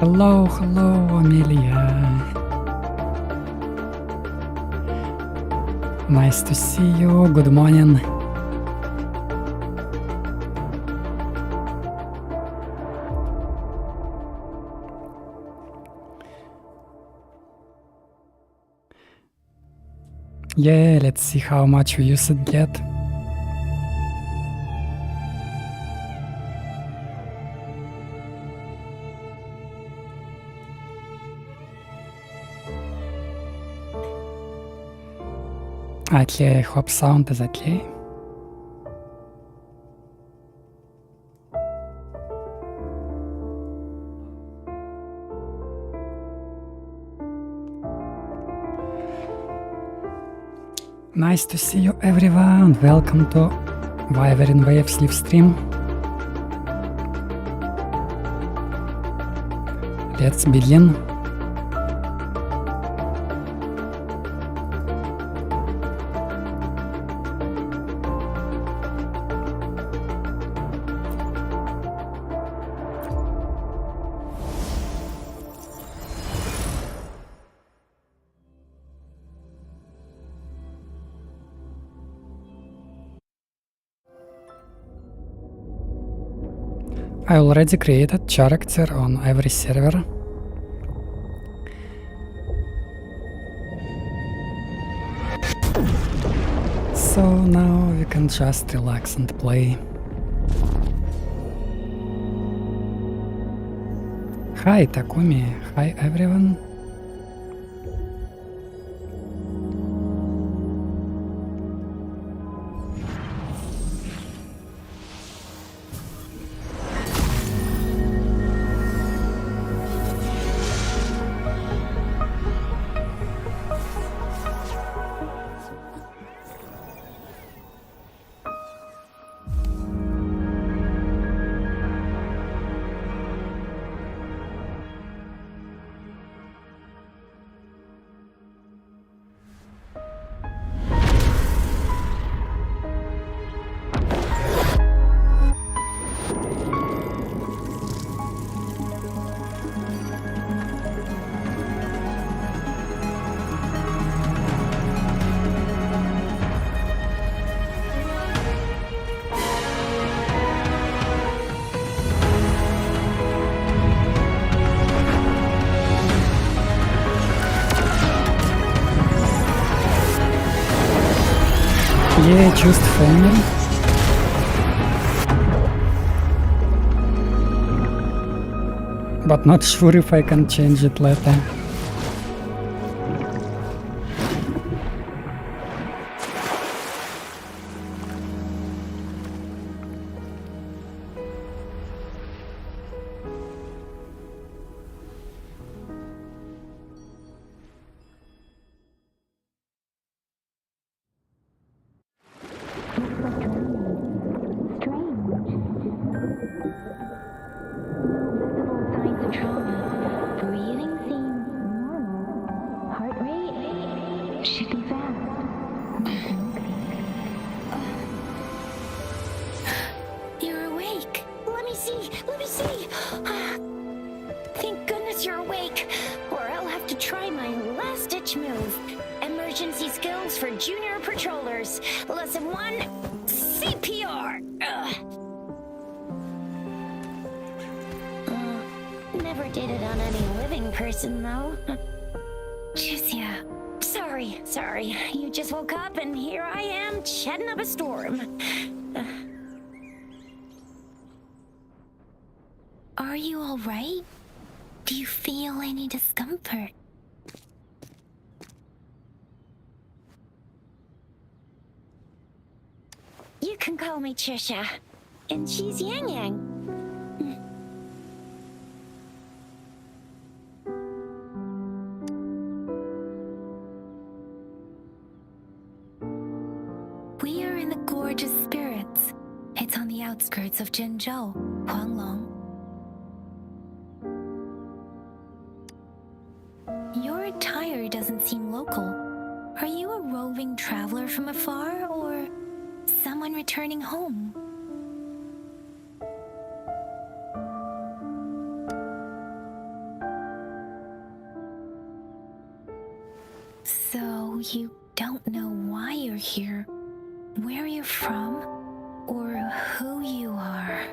Hello, hello, Amelia. Nice to see you. Good morning. Yeah, let's see how much we use it get. Okay, I hope sound is okay. Nice to see you everyone. Welcome to Wuthering Waves live stream. Let's begin. I already created character on every server. So now we can just relax and play. Hi Takumi, hi everyone. Yeah, just family. But not sure if I can change it later. Are you all right? Do you feel any discomfort? You can call me Trisha, and she's Yang Yang. We are in the Gorgeous Spirits. It's on the outskirts of Jinzhou, Huanglong. Your attire doesn't seem local. Are you a roving traveler from afar, or someone returning home? So you don't know why you're here, where you're from, or who you are.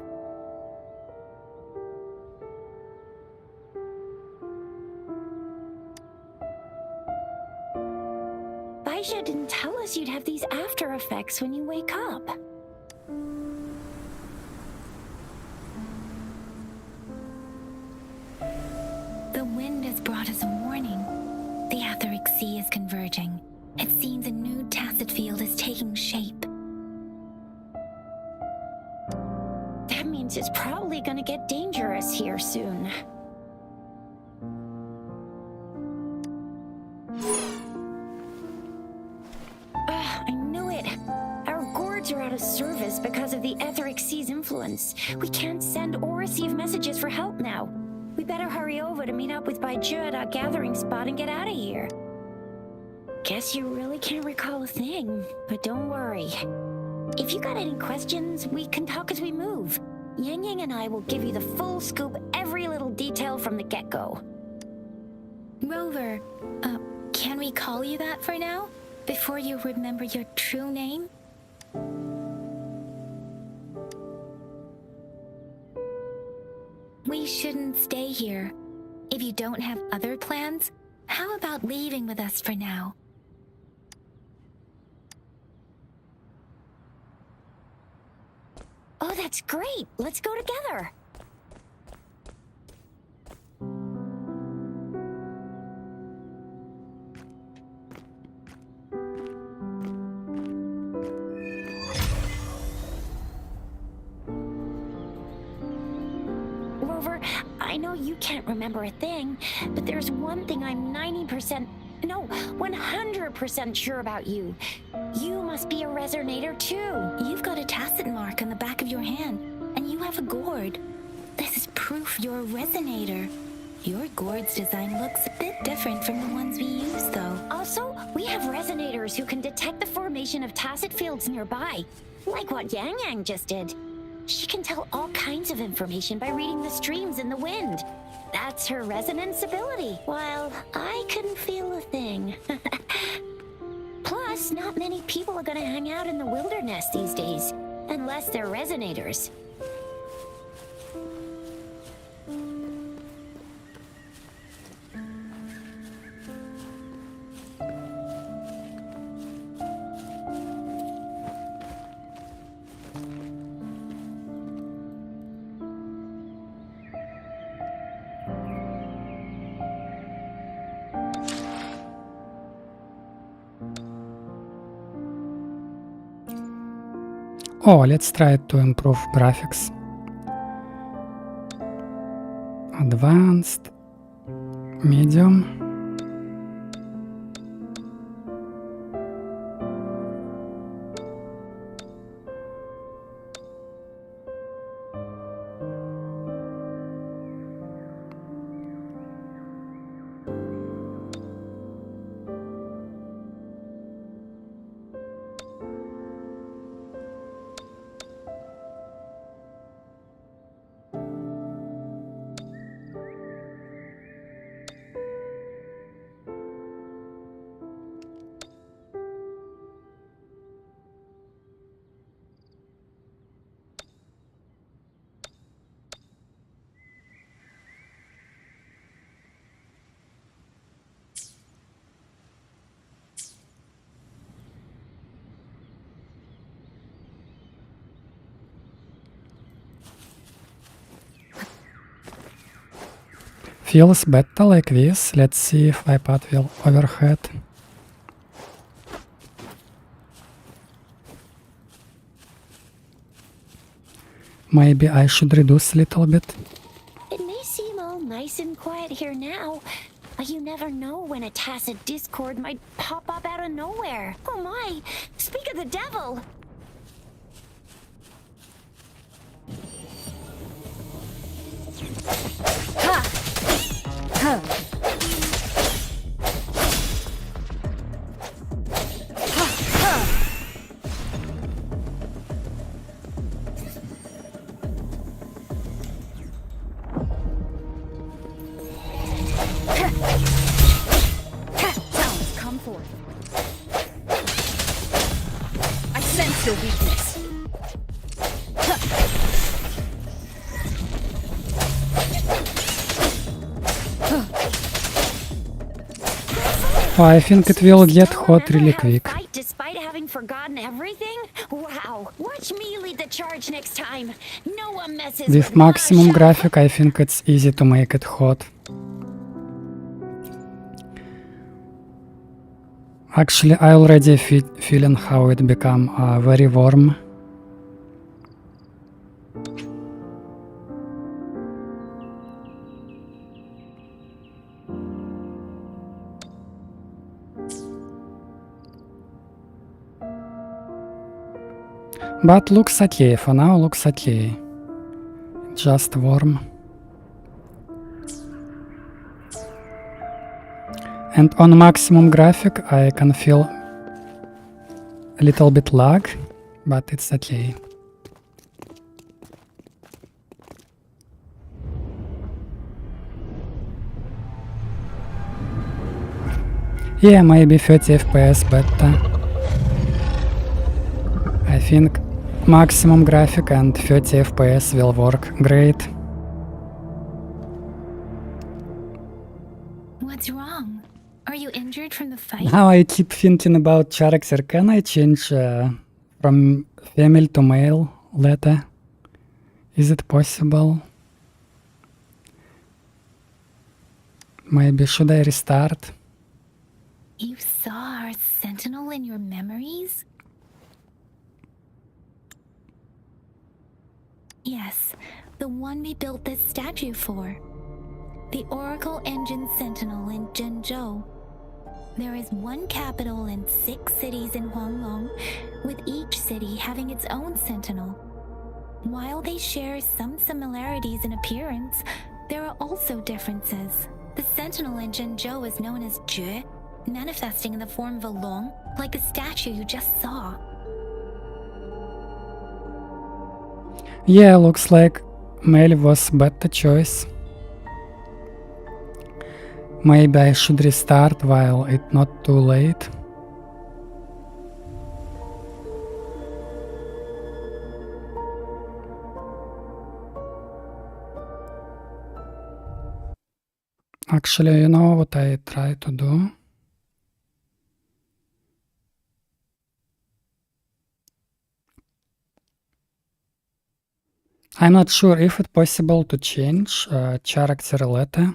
Baisha didn't tell us you'd have these after effects when you wake up. The wind has brought us a warning. The Etheric Sea is converging. It seems a new tacit field is taking shape. That means it's probably gonna get dangerous here soon. I knew it. Our gourds are out of service because of the Etheric Sea's influence. We can't send or receive messages for help now. We better hurry over to meet up with Baiju at our gathering spot and get out of here. Guess you really can't recall a thing, but don't worry. If you got any questions, we can talk as we move. Yang Yang and I will give you the full scoop, every little detail from the get-go. Rover, can we call you that for now? Before you remember your true name? We shouldn't stay here. If you don't have other plans, how about leaving with us for now? Oh, that's great! Let's go together! Rover, I know you can't remember a thing, but there's one thing I'm 100% sure about you. You must be a resonator too. You've got a tacit mark on the back of your hand, and you have a gourd. This is proof you're a resonator. Your gourd's design looks a bit different from the ones we use, though. Also, we have resonators who can detect the formation of tacit fields nearby, like what Yang Yang just did. She can tell all kinds of information by reading the streams in the wind. That's her resonance ability, while I couldn't feel a thing. Plus, not many people are gonna hang out in the wilderness these days, unless they're resonators. Oh, let's try to improve graphics. Advanced, medium. Feels better like this. Let's see if iPad will overhead. Maybe I should reduce a little bit. It may seem all nice and quiet here now, but you never know when a tacit discord might pop up out of nowhere. Oh my! Speak of the devil! Ha! Huh. Sounds come forth. I sense your weakness. Oh, I think it will get hot really quick. Fight despite having forgotten everything? Wow. Watch me lead the charge next time. No one messes With my maximum shop. graphic, I think it's easy to make it hot. Actually, I already feeling how it become very warm. But looks okay, for now looks okay. Just warm. And on maximum graphic I can feel a little bit lag, but it's okay. Yeah, maybe 30 FPS better. I think maximum graphic and 30 FPS will work great. What's wrong? Are you injured from the fight? Now I keep thinking about character. Can I change from female to male letter? Is it possible? Maybe should I restart? You saw our sentinel in your memories? Yes, the one we built this statue for. The Oracle Engine Sentinel in Zhenzhou. There is one capital and 6 cities in Huanglong, with each city having its own sentinel. While they share some similarities in appearance, there are also differences. The sentinel in Zhenzhou is known as Jue, manifesting in the form of a long, like the statue you just saw. Yeah, looks like male was better choice. Maybe I should restart while it's not too late. Actually, you know what I try to do? I'm not sure if it's possible to change character letter.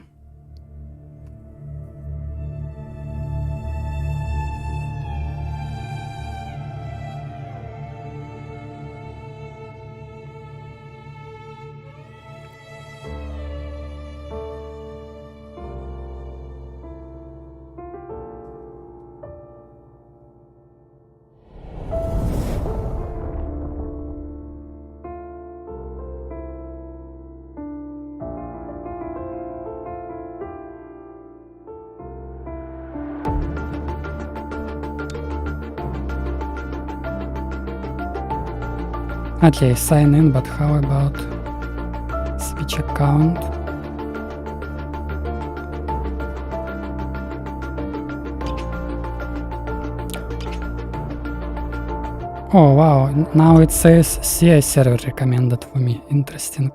Okay, sign in, but how about switch account? Oh wow, now it says CI server recommended for me. Interesting.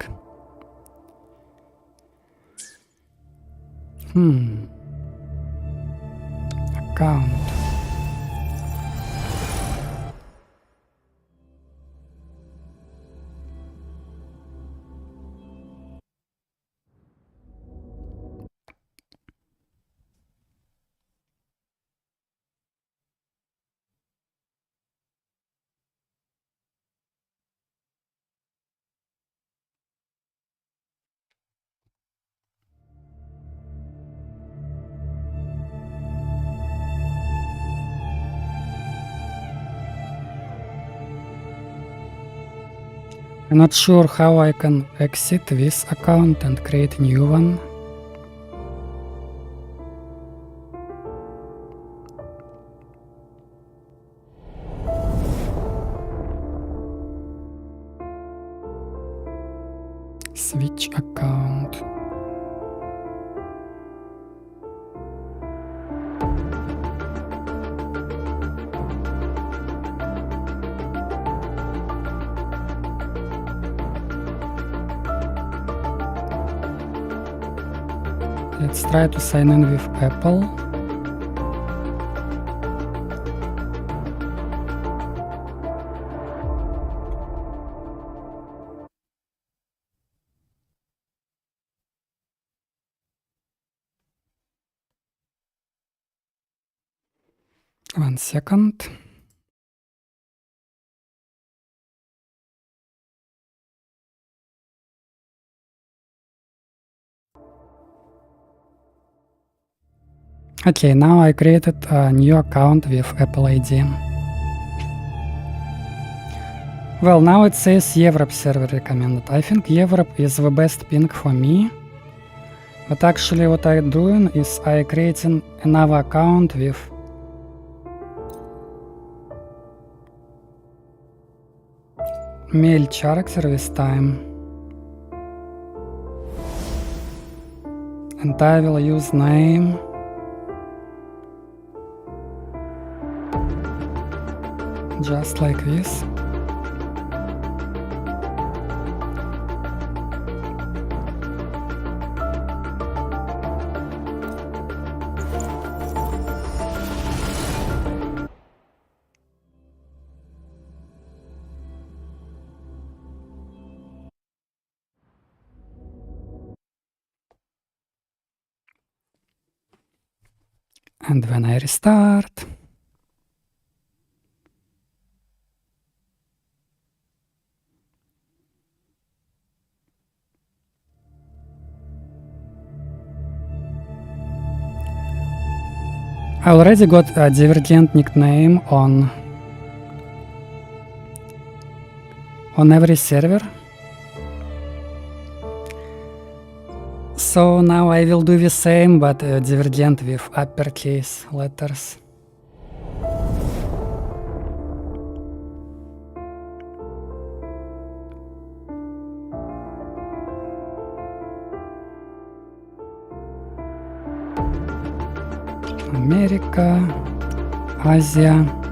Account. I'm not sure how I can exit this account and create a new one. Switch account. Let's try to sign in with Apple. One second. Okay, now I created a new account with Apple ID. Well, now it says Europe server recommended. I think Europe is the best ping for me. But actually what I'm doing is I creating another account with male character this time. And I will use name just like this. And when I restart, I already got a Divergent nickname on every server. So now I will do the same, but Divergent with uppercase letters. America, Asia.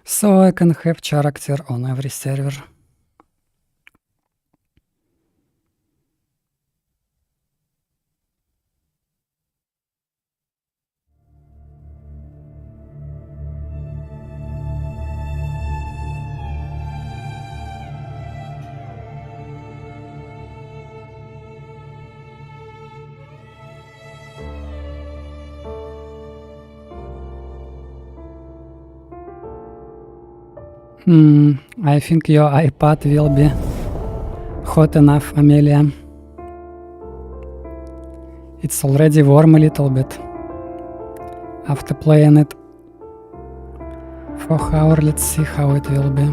So I can have character on every server. I think your iPad will be hot enough, Amelia. It's already warm a little bit after playing it for an hour. Let's see how it will be.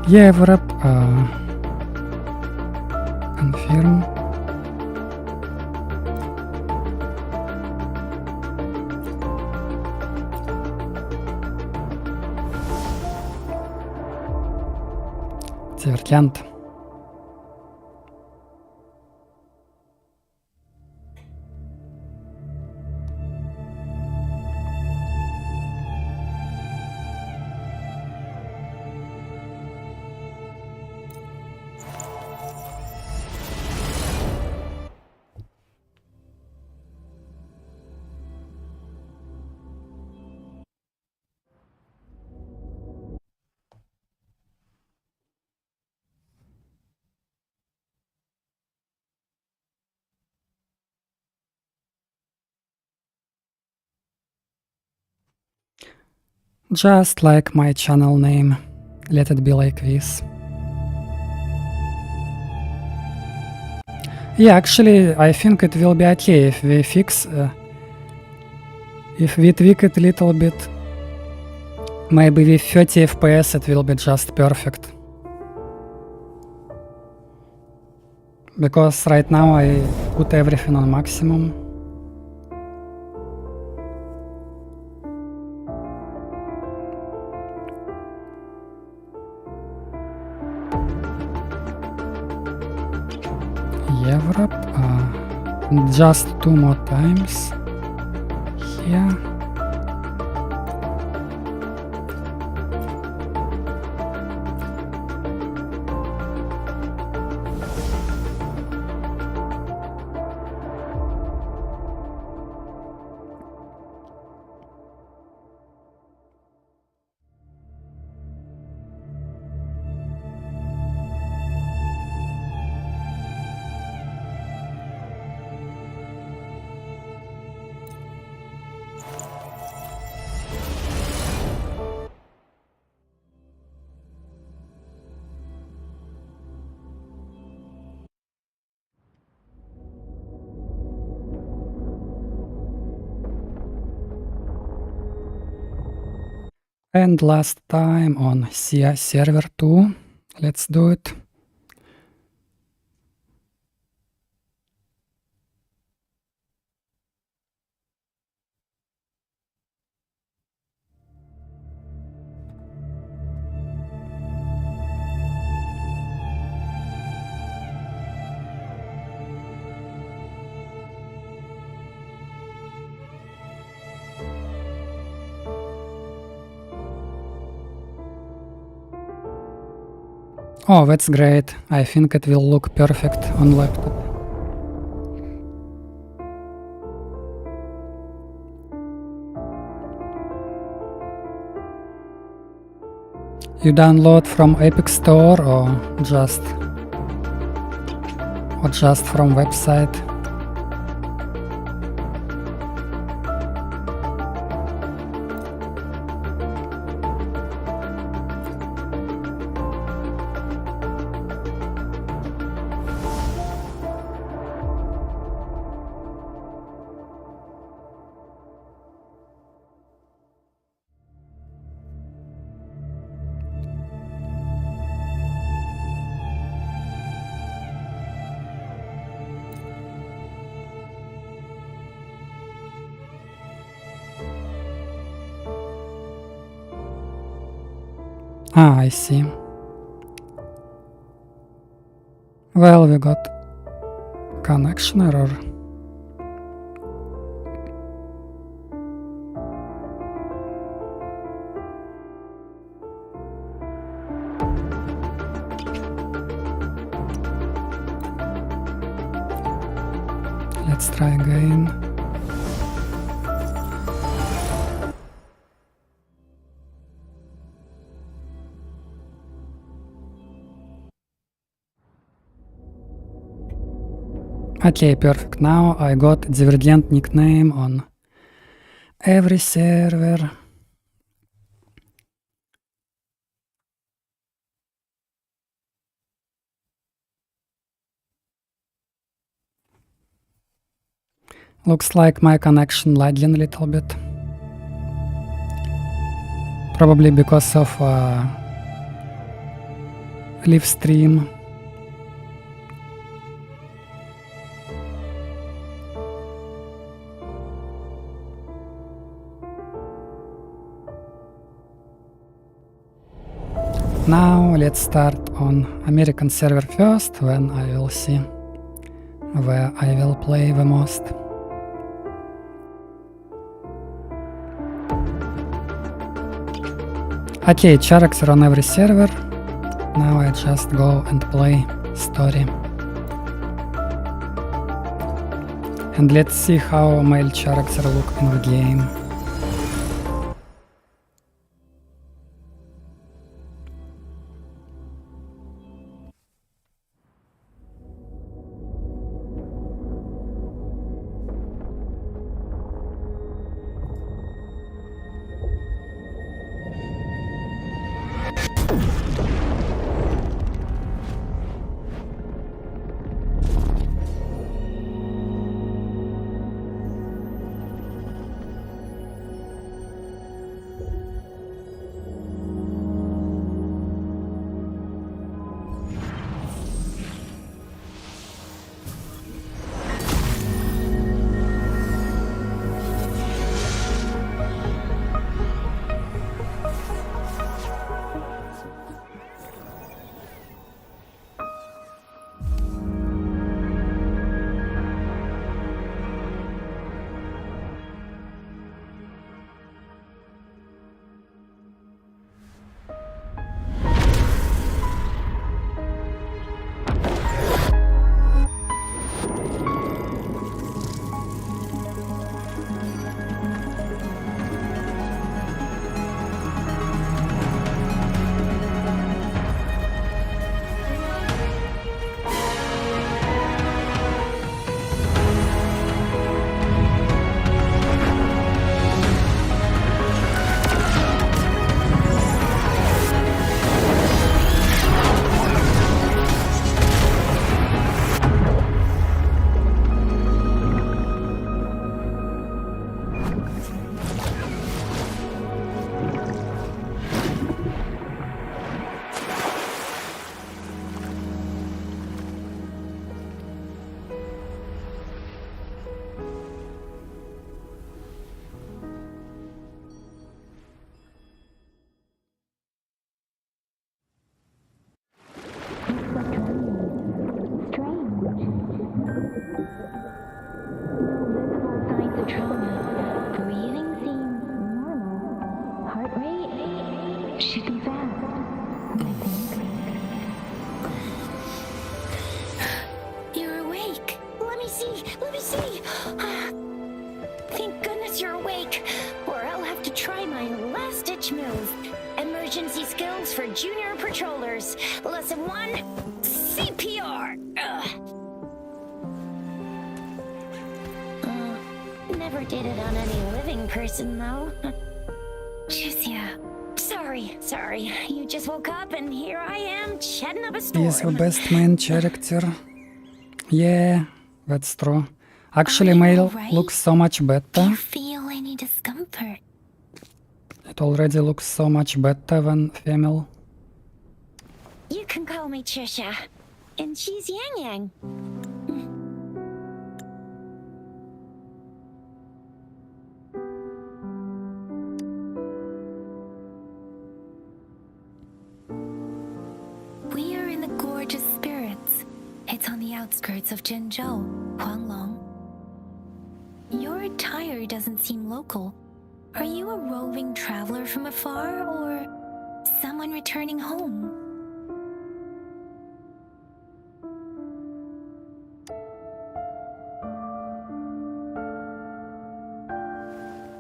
Europe, confirm. Divergent. Just like my channel name, let it be like this. Yeah, actually, I think it will be okay if we fix, if we tweak it a little bit Maybe with 30 FPS it will be just perfect. Because right now I put everything on maximum. Europe, just 2 more times here. And last time on SIA server 2. Let's do it. Oh, that's great. I think it will look perfect on laptop. You download from Epic Store or just from website? I see. Well, we got connection error. Let's try again. Okay, perfect. Now I got Divergent nickname on every server. Looks like my connection lagging a little bit. Probably because of live stream. Now let's start on American server first, when I will see where I will play the most. Okay, character on every server. Now I just go and play story. And let's see how male character look in the game. Signs of trauma. Breathing seems normal. Heart rate should be fast, I think. You're awake. Let me see. Let me see. Thank goodness you're awake, or I'll have to try my last-ditch move. Emergency skills for junior patrollers. Lesson 1, CPR. Never did it on any living person, though. Juicia. Sorry. You just woke up, and here I am, chatting up a storm. He's the best main character. Yeah, that's true. Actually, male right? looks so much Do better. you feel any discomfort? It already looks so much better than female. You can call me Trisha, and she's Yang Yang. We are in the gorgeous spirits. It's on the outskirts of Zhenzhou, Huanglong. Your attire doesn't seem local. Are you a roving traveler from afar, or someone returning home?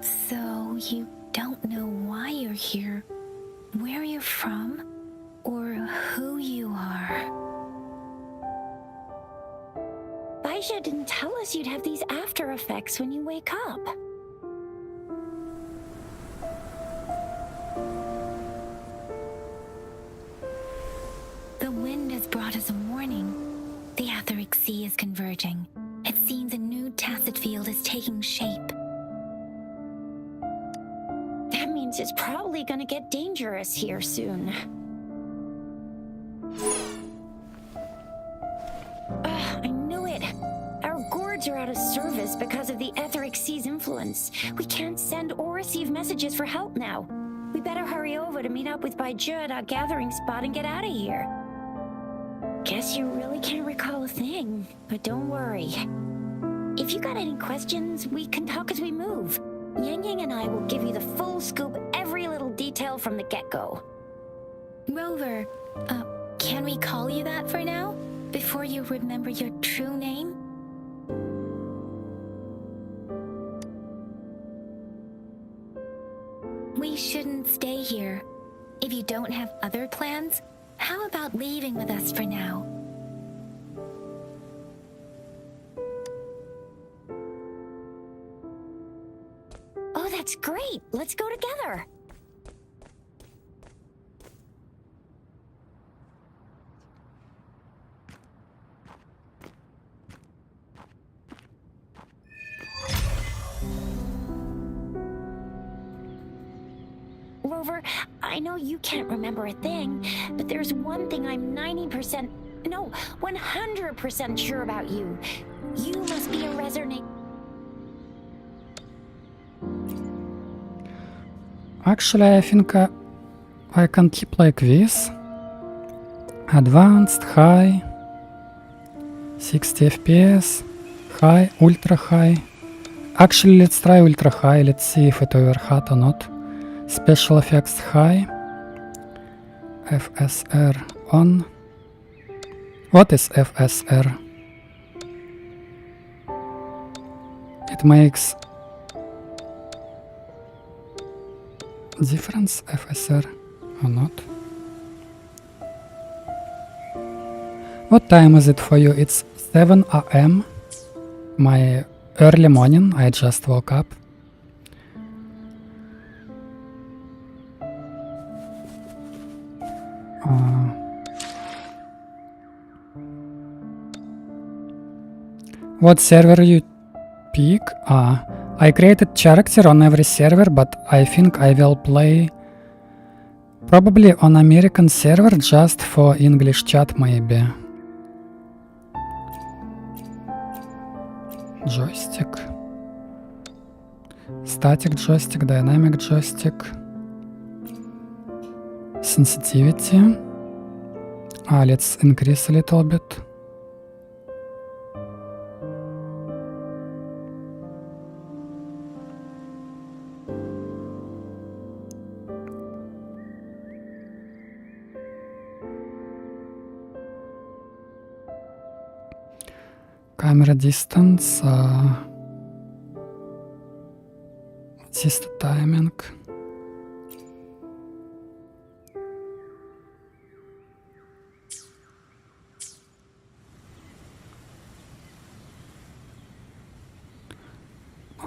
So you don't know why you're here, where you're from, or who you are. Baisha didn't tell us you'd have these after effects when you wake up. The wind has brought us a warning. The Etheric Sea is converging. It seems a new tacit field is taking shape. That means it's probably gonna get dangerous here soon. I knew it. Our gourds are out of service because of the Etheric Sea's influence. We can't send or receive messages for help now. We better hurry over to meet up with Baiju at our gathering spot and get out of here. Guess you really can't recall a thing, but don't worry. If you got any questions, we can talk as we move. Yang Yang and I will give you the full scoop, every little detail from the get-go. Rover, can we call you that for now? Before you remember your true name? We shouldn't stay here. If you don't have other plans, how about leaving with us for now? Oh, that's great. Let's go together. Rover, I know you can't remember a thing, but there's one thing I'm 100% sure about you. You must be a resonate. Actually, I think I can keep like this. Advanced, high, 60 FPS, high, ultra high. Actually, let's try ultra high. Let's see if it overhot or not. Special effects high. FSR on. What is FSR? It makes difference, FSR or not. What time is it for you? It's 7 AM. My early morning. I just woke up. What server you pick? I created character on every server, but I think I will play probably on American server just for English chat maybe. Joystick. Static joystick, dynamic joystick. Sensitivity. Let's increase a little bit. Camera distance, assist timing.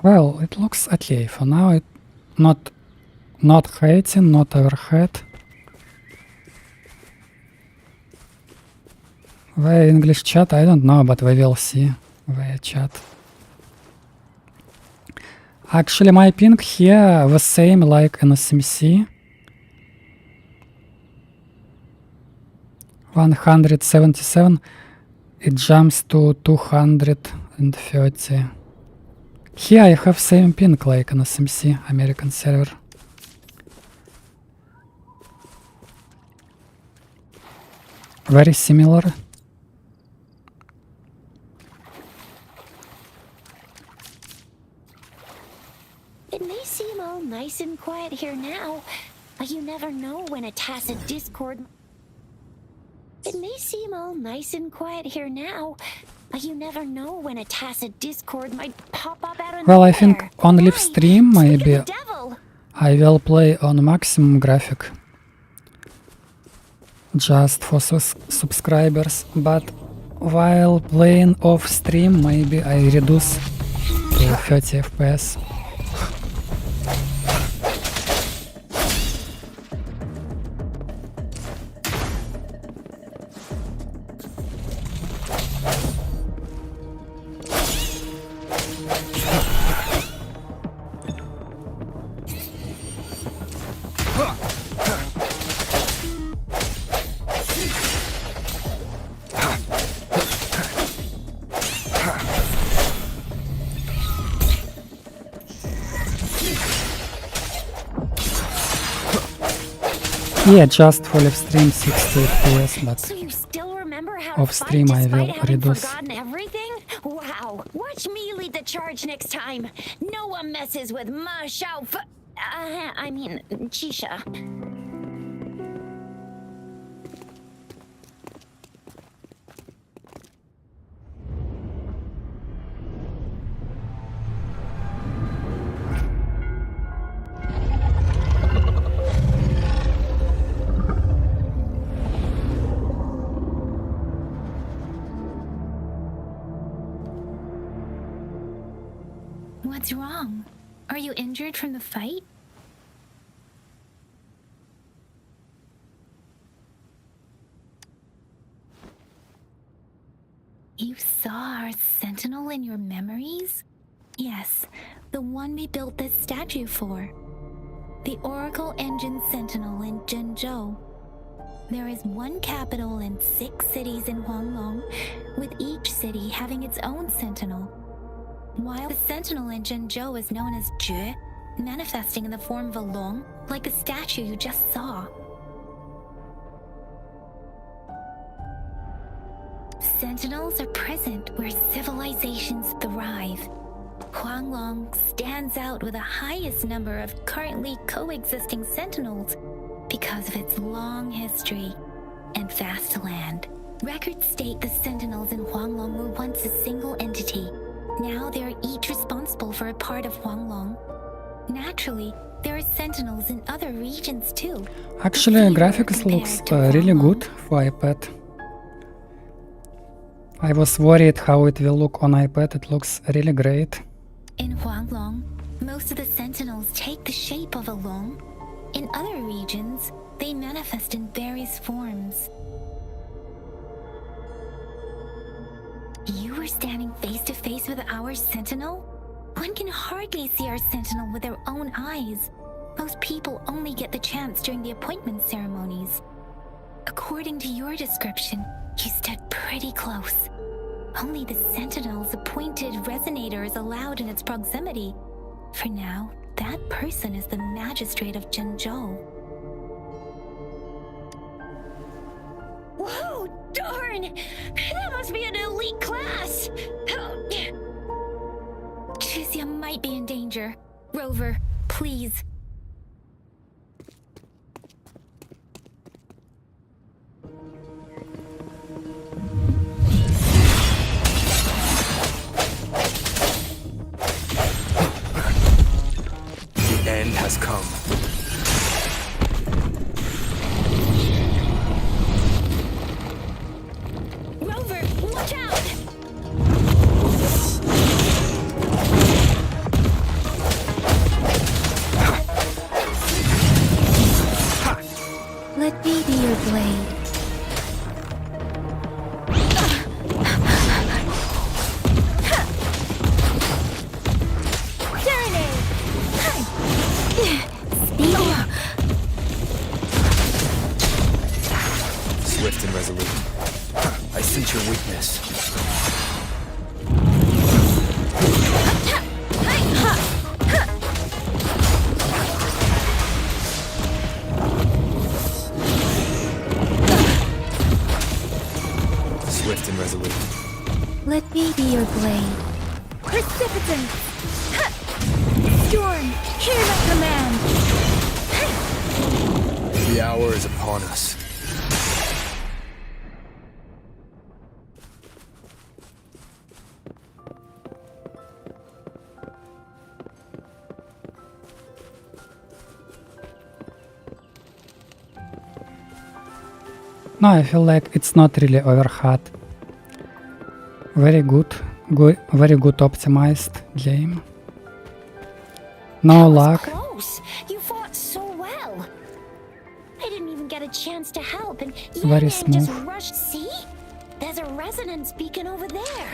Well, it looks okay for now. It not hating, not overhead. Where English chat, I don't know, but we will see where chat. Actually, my ping here the same like in SMC. 177. It jumps to 230. Here I have same ping like in SMC, American server. Very similar. It may seem all nice and quiet here now, but you never know when a tacit discord... It may seem all nice and quiet here now, but you never know when a tacit discord might pop up out of Well, I nowhere. think on live Why? stream Speak of maybe the devil. I will play on maximum graphic just for subscribers, but while playing off stream maybe I reduce to 30 FPS. Yeah, just for live stream 60 FPS, but So you still remember how off to stream fight I despite will having reduce. forgotten everything? Wow. Watch me lead the charge next time. No one messes with Ma Shao I mean, Chisha. What's wrong? Are you injured from the fight? You saw our sentinel in your memories? Yes, the one we built this statue for. The Oracle Engine Sentinel in Zhenzhou. There is one capital and 6 cities in Huanglong, with each city having its own sentinel. While the sentinel in Zhenzhou is known as Jue, manifesting in the form of a long, like the statue you just saw. Sentinels are present where civilizations thrive. Huanglong stands out with the highest number of currently coexisting sentinels because of its long history and vast land. Records state the sentinels in Huanglong were once a single entity. Now they are each responsible for a part of Huanglong. Naturally, there are sentinels in other regions too. Actually, Fewer graphics compared looks to really Huanglong. good for iPad. I was worried how it will look on iPad. It looks really great. In Huanglong, most of the sentinels take the shape of a long. In other regions, they manifest in various forms. You were standing face to face with our sentinel? One can hardly see our sentinel with their own eyes. Most people only get the chance during the appointment ceremonies. According to your description, you stood pretty close. Only the sentinel's appointed resonator is allowed in its proximity. For now, that person is the magistrate of Zhenzhou. Whoa, darn! That must be an elite class! Chizia might be in danger. Rover, please. blade. Precipitant! Ha! Storm, hear my command! The hour is upon us. No, I feel like it's not really overhard. Very good, very good optimized game. No That was lag. close. You fought so well. I didn't even get a chance to help, and Very Yan just smooth. rushed. See? There's a resonance beacon over there.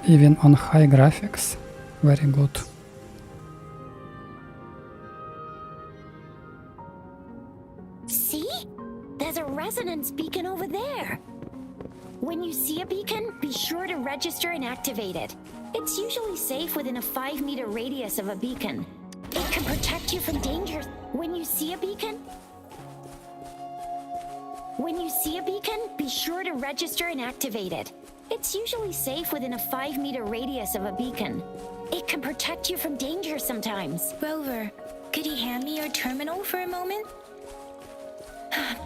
Even on high graphics, very good. See? There's a resonance beacon over there. When you see a beacon, be sure to register and activate it. It's usually safe within a 5-meter radius of a beacon. It can protect you from danger. When you see a beacon, be sure to register and activate it. It's usually safe within a 5-meter radius of a beacon. It can protect you from danger sometimes. Rover, could you hand me your terminal for a moment?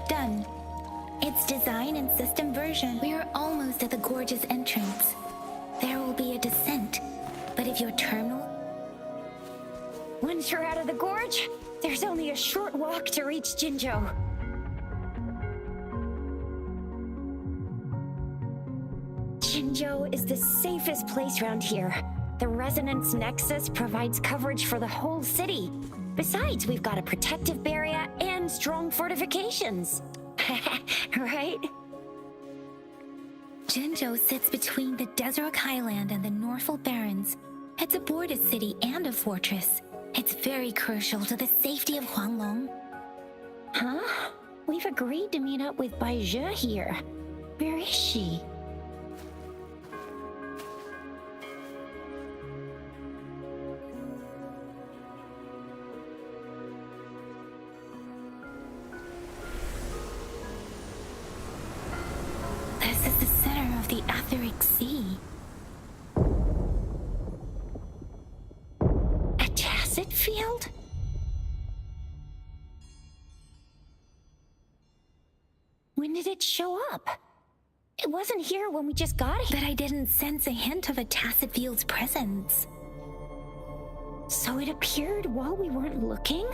Done. It's design and system version. We are almost at the gorge's entrance. There will be a descent, but if your terminal... Once you're out of the gorge, there's only a short walk to reach Jinzhou. Jinzhou is the safest place around here. The Resonance Nexus provides coverage for the whole city. Besides, we've got a protective barrier and strong fortifications. Right? Jinzhou sits between the Desert Highland and the Norfolk Barrens. It's a border city and a fortress. It's very crucial to the safety of Huanglong. Huh? We've agreed to meet up with Bai Zhe here. Where is she? This is the center of the Etheric Sea. A tacit field? When did it show up? It wasn't here when we just got here. But I didn't sense a hint of a tacit field's presence. So it appeared while we weren't looking?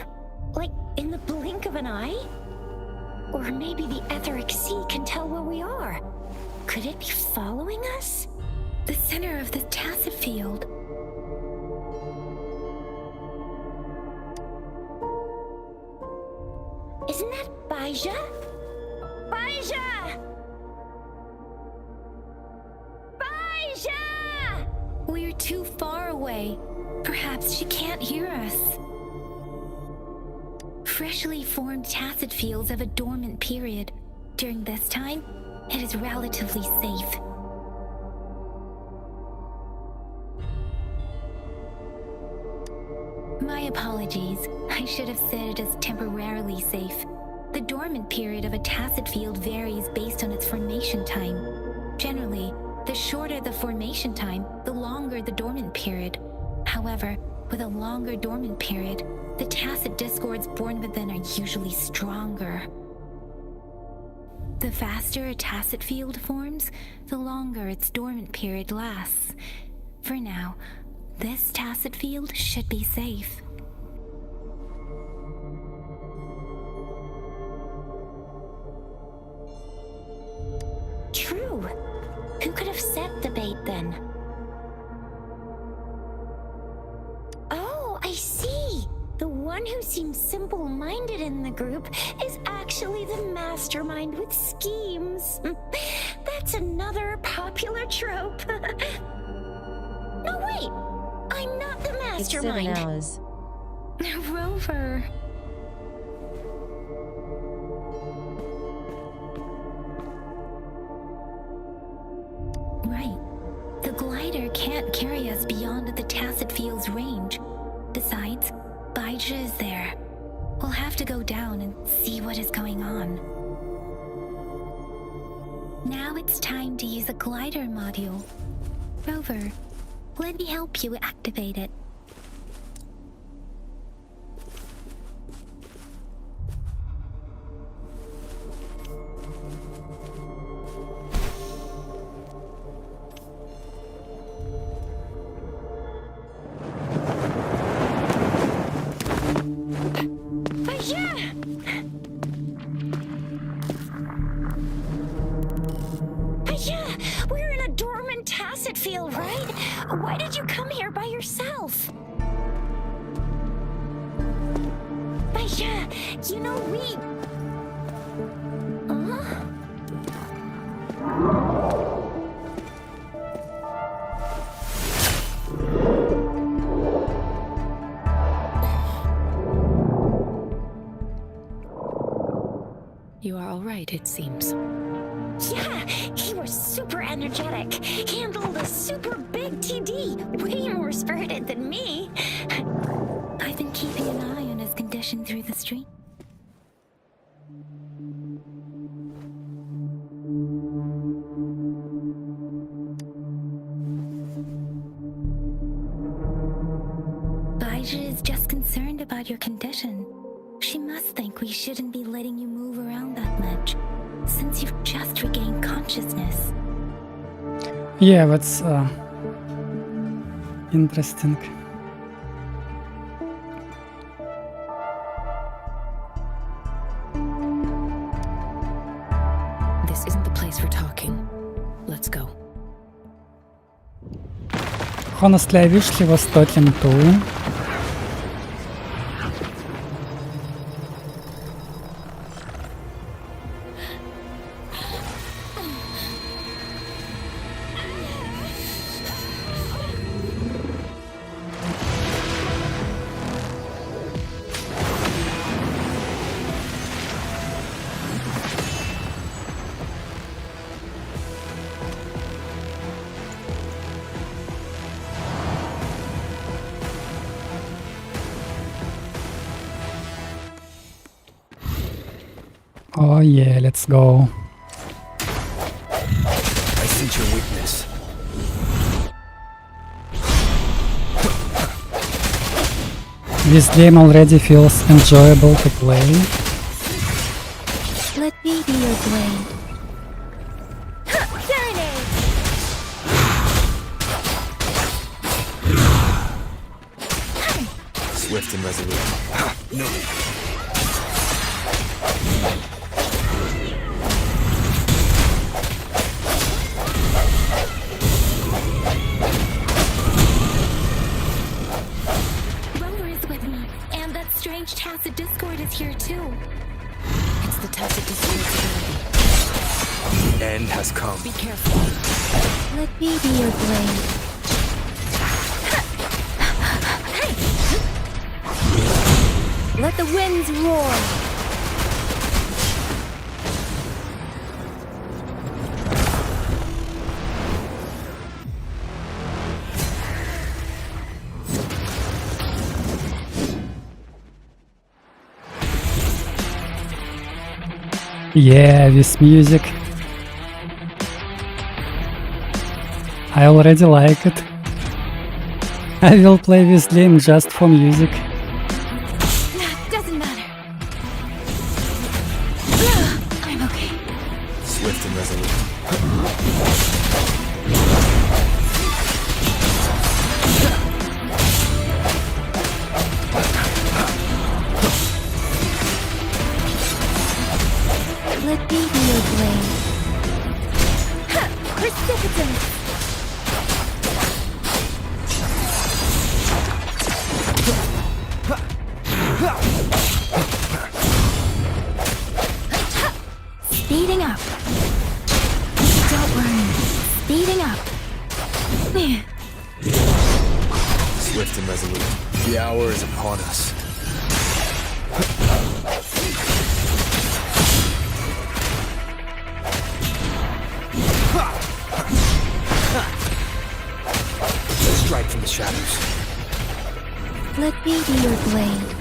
Like in the blink of an eye? Or maybe the Etheric Sea can tell where we are. Could it be following us? The center of the tacit field. Isn't that Bai Zhe? Bai Zhe! Bai Zhe! We're too far away. Perhaps she can't hear us. Freshly formed tacit fields have a dormant period. During this time, it is relatively safe. My apologies. I should have said it is temporarily safe. The dormant period of a tacit field varies based on its formation time. Generally, the shorter the formation time, the longer the dormant period. However, with a longer dormant period, the tacit discords born within are usually stronger. The faster a tacit field forms, the longer its dormant period lasts. For now, this tacit field should be safe. True. Who could have set the bait then? Oh, I see. The one who seems simple-minded in the group is actually the mastermind with schemes. That's another popular trope. No, wait. I'm not the mastermind. It's 7 hours. Rover. Right. The glider can't carry us beyond the tacit field's range. Besides, Bai Zhe is there. We'll have to go down and see what is going on. Now it's time to use a glider module. Rover, let me help you activate it. We're in a dormant tacet field, right? Why did you come here by yourself? But yeah, you know, we... You are all right, it seems. Yeah, he was super energetic. Handled a super big TD. Way more spirited than me. I've been keeping an eye on his condition through the stream. Baija is just concerned about your condition. She must think we shouldn't be letting you move around that much, since you've just regained consciousness. Yeah, that's interesting. This isn't the place for talking. Let's go. Honestly, I wish he was talking too. Oh yeah, let's go. I sense your weakness. This game already feels enjoyable to play. Let me be your blade. Serenade! Swift and resolute. No. Rover is with me, and that strange tacit discord is here too. It's the tacit discord's ability. The end has come. Be careful. Let me be your blade. Let the winds roar. Yeah, this music. I already like it. I will play this game just for music. Doesn't matter. I'm okay. Swift and resolute. Let me be your blade. Precipitant! Speeding up. Don't worry. Speeding up. Swift and resolute. The hour is upon us. Strike from the shadows. Let me be your blade.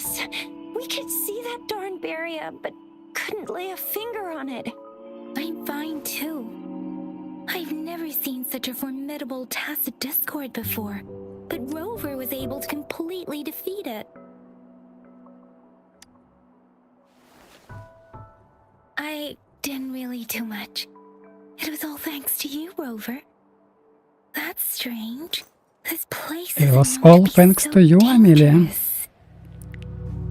us. We could see that darn barrier, but couldn't lay a finger on it. I'm fine too. I've never seen such a formidable tacit discord before, but Rover was able to completely defeat it. I didn't really do much. It was all thanks to you, Rover. That's strange. This place It is was known all be thanks so to you, Amelia. dangerous.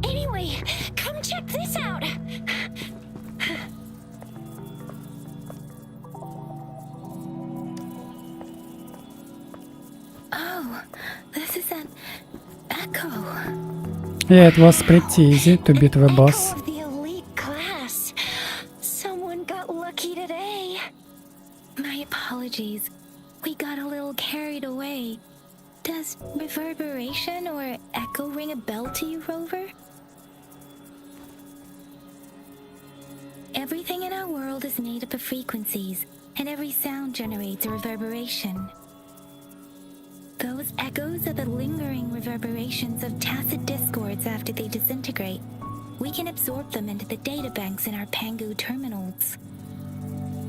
Anyway, come check this out. Oh, this is an echo. Yeah, it was pretty easy to beat the boss. Echo of the elite class. Someone got lucky today. My apologies. We got a little carried away. Does reverberation or echo ring a bell to you, Rover? Everything in our world is made up of frequencies, and every sound generates a reverberation. Those echoes are the lingering reverberations of tacit discords after they disintegrate. We can absorb them into the databanks in our Pangu terminals.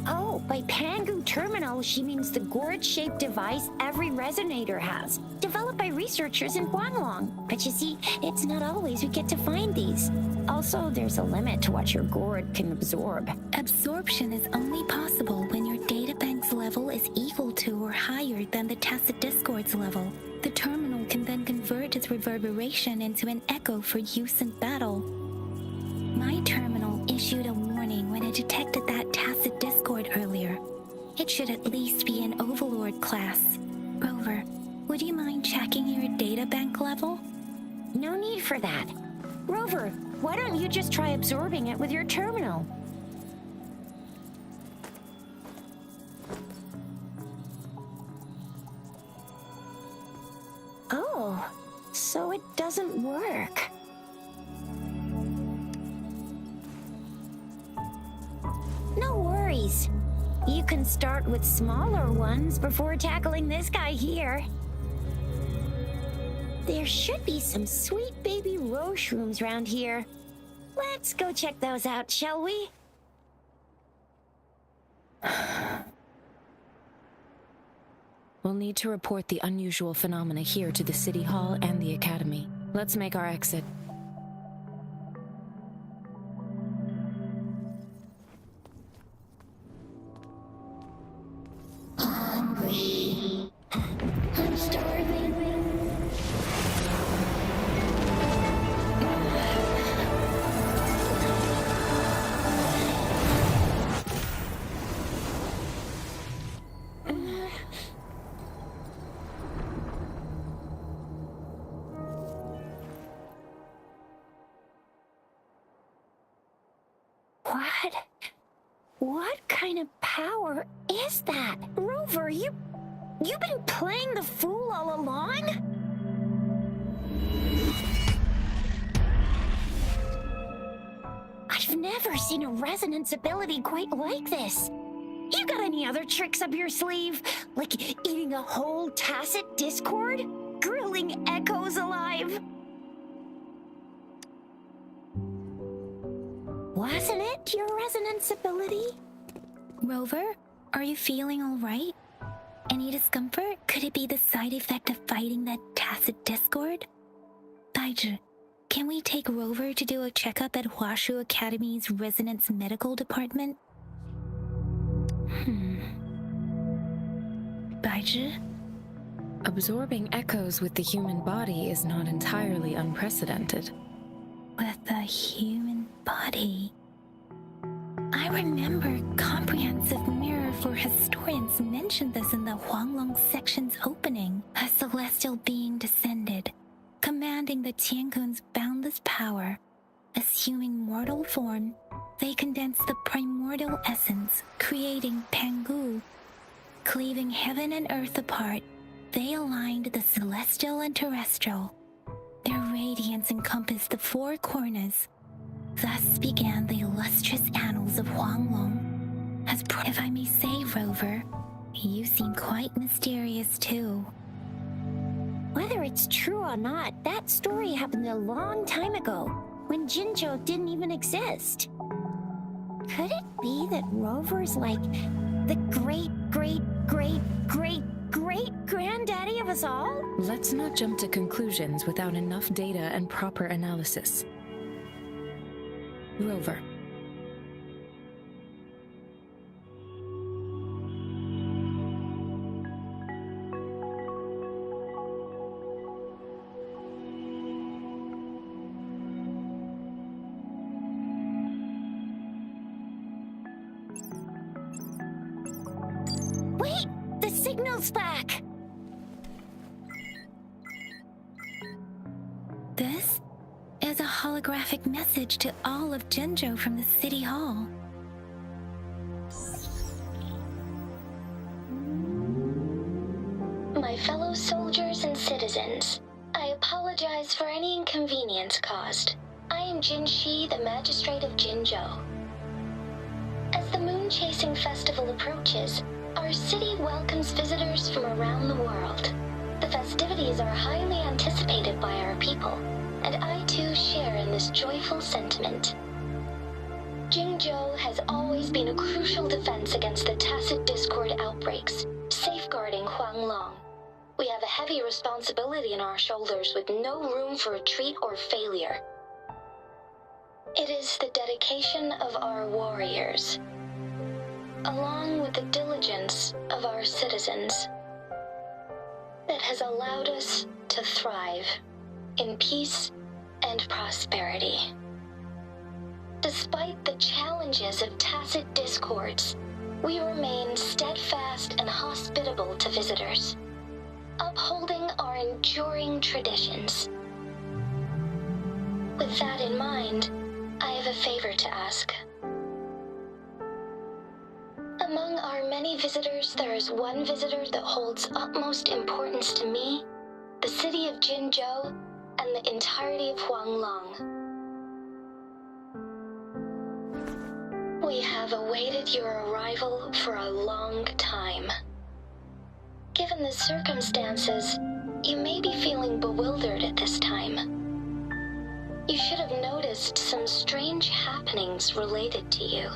Oh, by Pangu Terminal, she means the gourd-shaped device every resonator has, developed by researchers in Huanglong. But you see, it's not always we get to find these. Also, there's a limit to what your gourd can absorb. Absorption is only possible when your databank's level is equal to or higher than the tacit discord's level. The terminal can then convert its reverberation into an echo for use in battle. My terminal issued a warning when it detected that tacit discord earlier. It should at least be an Overlord class. Rover, would you mind checking your databank level? No need for that. Rover, why don't you just try absorbing it with your terminal? Oh, so it doesn't work. No worries. You can start with smaller ones before tackling this guy here. There should be some sweet baby roshrooms around here. Let's go check those out, shall we? We'll need to report the unusual phenomena here to the City Hall and the Academy. Let's make our exit. I'm starving. What? What kind of power is that? Rover, you've been playing the fool all along? I've never seen a resonance ability quite like this. You got any other tricks up your sleeve? Like eating a whole tacit discord? Grilling echoes alive? Wasn't it your resonance ability? Rover, are you feeling all right? Any discomfort? Could it be the side effect of fighting that tacit discord? Baizhi, can we take Rover to do a checkup at Huashu Academy's Resonance Medical Department? Baizhi? Absorbing echoes with the human body is not entirely unprecedented. With the human body. I remember Comprehensive Mirror for Historians mentioned this in the Huanglong section's opening. A celestial being descended, commanding the Tiankun's boundless power. Assuming mortal form, they condensed the primordial essence, creating Pangu. Cleaving heaven and earth apart, they aligned the celestial and terrestrial. Their radiance encompassed the four corners. Thus began the illustrious annals of Huanglong. If I may say, Rover, you seem quite mysterious too. Whether Whether it's true or not, that story happened a long time ago, when Jinzhou didn't even exist. Could it be that Rover's like the great-granddaddy of us all? Let's not jump to conclusions without enough data and proper analysis. Rover. Wait! The signal's back! This is a holographic message to all of Jinzhou from the City Hall. My fellow soldiers and citizens, I apologize for any inconvenience caused. I am Jin Shi, the Magistrate of Jinzhou. As the moon-chasing festival approaches, our city welcomes visitors from around the world. The festivities are highly anticipated by our people, and I too share in this joyful sentiment. Jinzhou has always been a crucial defense against the tacit discord outbreaks, safeguarding Huanglong. We have a heavy responsibility on our shoulders with no room for retreat or failure. It is the dedication of our warriors, along with the diligence of our citizens, that has allowed us to thrive in peace and prosperity. Despite the challenges of tacit discords, we remain steadfast and hospitable to visitors, upholding our enduring traditions. With that in mind, I have a favor to ask. Among our many visitors, there is one visitor that holds utmost importance to me, the city of Jinzhou, and the entirety of Huanglong. We have awaited your arrival for a long time. Given the circumstances, you may be feeling bewildered at this time. You should have noticed some strange happenings related to you.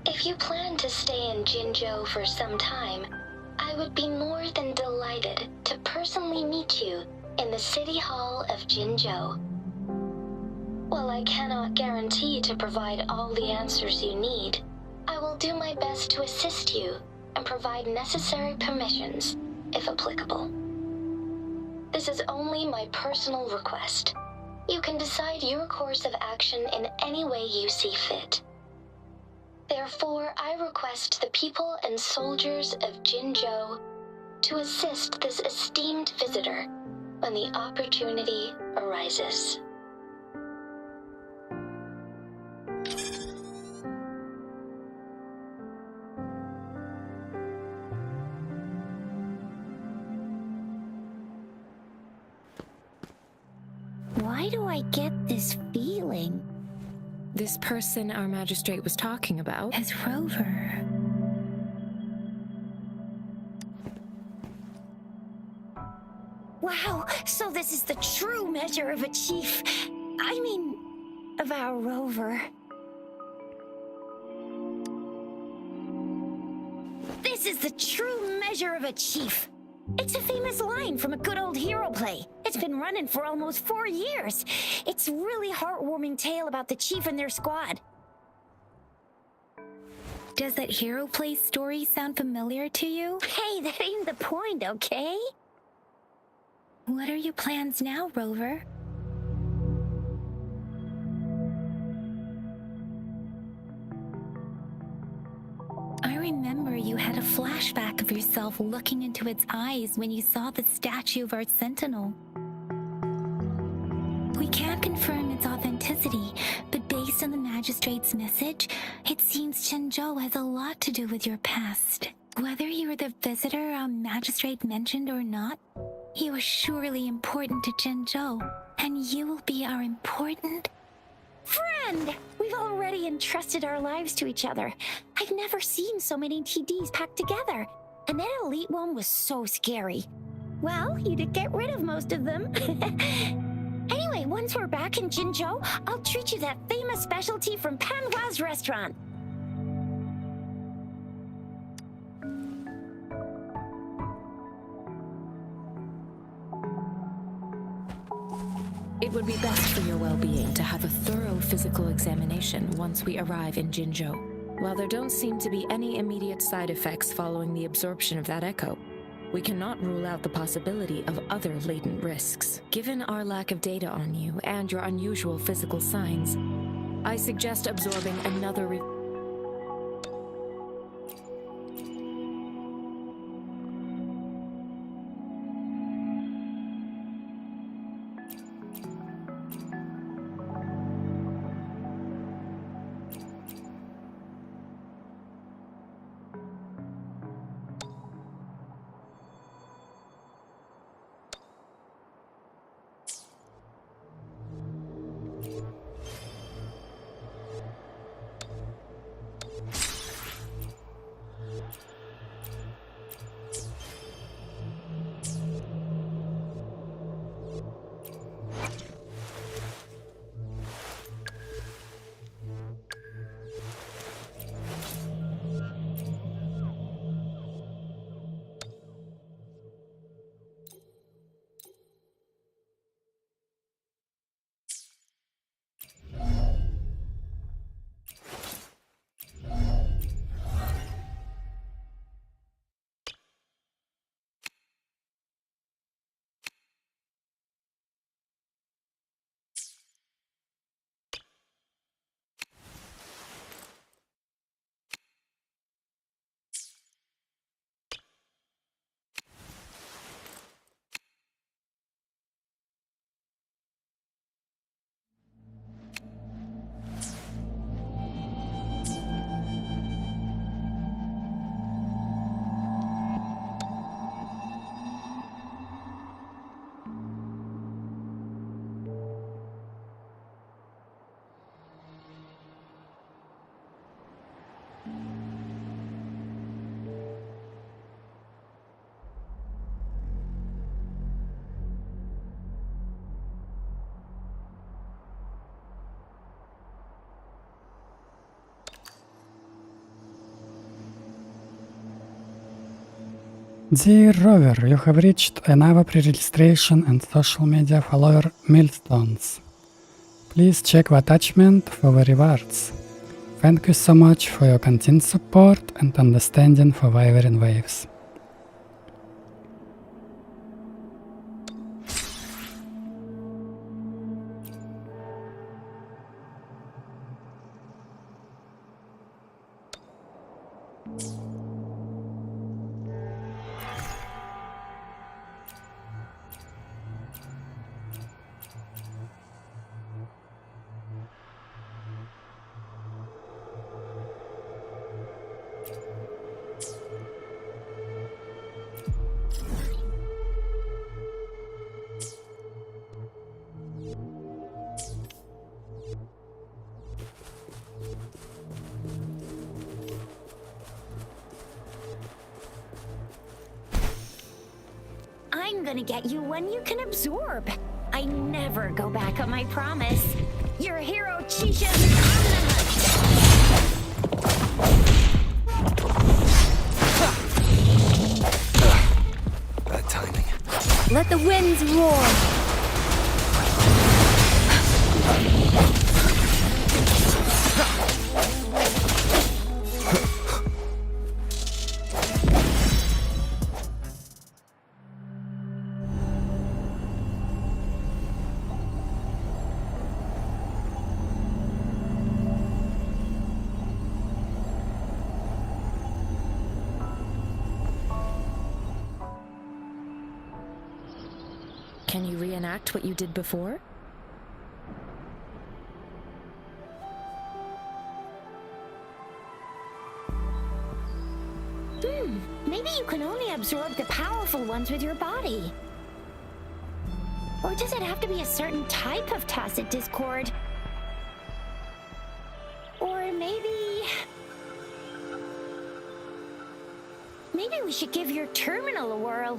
If you plan to stay in Jinzhou for some time, I would be more than delighted to personally meet you in the City Hall of Jinzhou. While I cannot guarantee to provide all the answers you need, I will do my best to assist you and provide necessary permissions, if applicable. This is only my personal request. You can decide your course of action in any way you see fit. Therefore, I request the people and soldiers of Jinzhou to assist this esteemed visitor when the opportunity arises. Why do I get this feeling? This person our magistrate was talking about As Rover. Wow, so this is the true measure of a chief. I mean, of our Rover. This is the true measure of a chief. It's a famous line from a good old hero play. It's been running for almost 4 years. It's a really heartwarming tale about the chief and their squad. Does that hero play story sound familiar to you? Hey, that ain't the point, okay? What are your plans now, Rover? I remember you had a flashback of yourself looking into its eyes when you saw the statue of our sentinel. We can't confirm its authenticity, but based on the magistrate's message, it seems Jinzhou has a lot to do with your past. Whether you're the visitor our magistrate mentioned or not, you are surely important to Jinzhou, and you will be our important Friend! We've already entrusted our lives to each other. I've never seen so many TDs packed together. And that elite one was so scary. Well, you did get rid of most of them. Anyway, once we're back in Jinzhou, I'll treat you that famous specialty from Panhua's restaurant. It would be best for your well-being to have a thorough physical examination once we arrive in Jinzhou. While there don't seem to be any immediate side effects following the absorption of that echo, we cannot rule out the possibility of other latent risks. Given our lack of data on you and your unusual physical signs, I suggest absorbing another Dear Rover, you have reached another pre-registration and social media follower milestones. Please check the attachment for the rewards. Thank you so much for your continued support and understanding for Wuthering Waves. I'm gonna get you one you can absorb. I never go back on my promise. Your hero Chisha's on the hunt. Bad timing. Let the winds roar. Can you reenact what you did before? Maybe you can only absorb the powerful ones with your body. Or does it have to be a certain type of tacit discord? Or maybe we should give your terminal a whirl.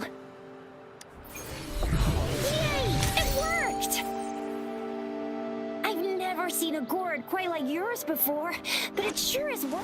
seen a gourd quite like yours before, but it sure is what.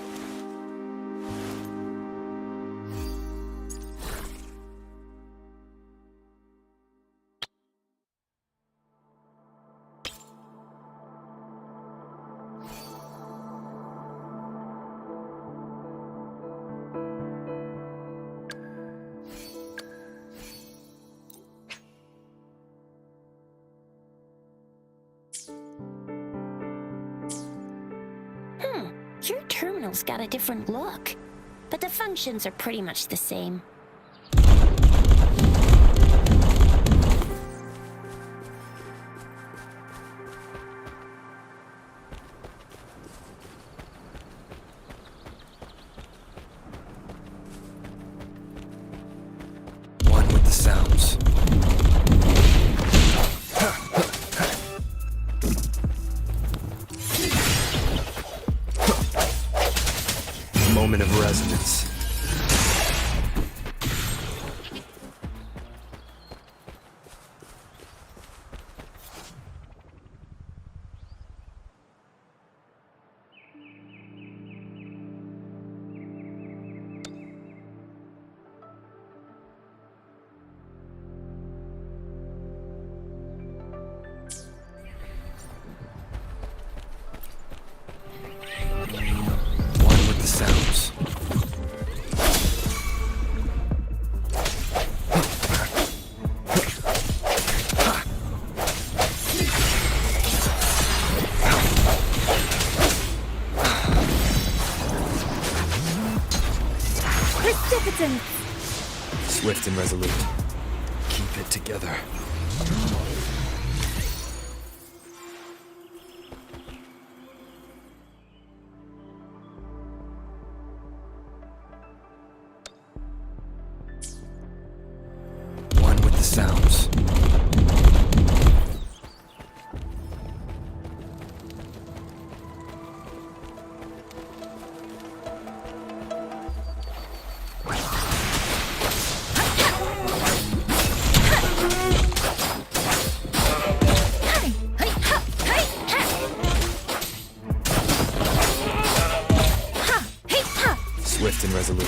Your terminal's got a different look, but the functions are pretty much the same. One with the sounds. Moment of resonance. One with the sounds. Precipitant! Swift and resolute. Keep it together. One with the sounds. Swift and resolute.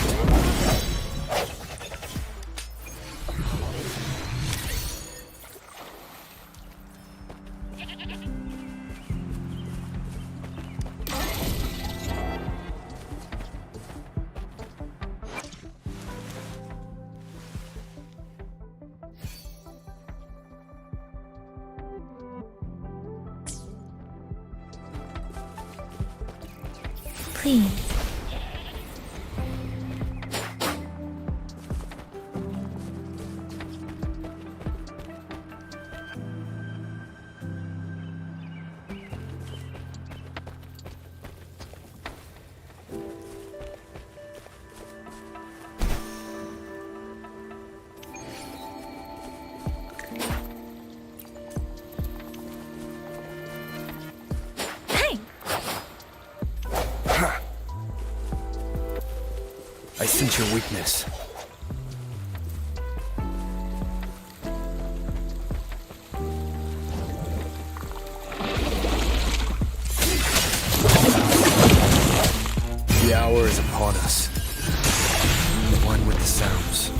Please. I sense your weakness. The hour is upon us. One with the sounds.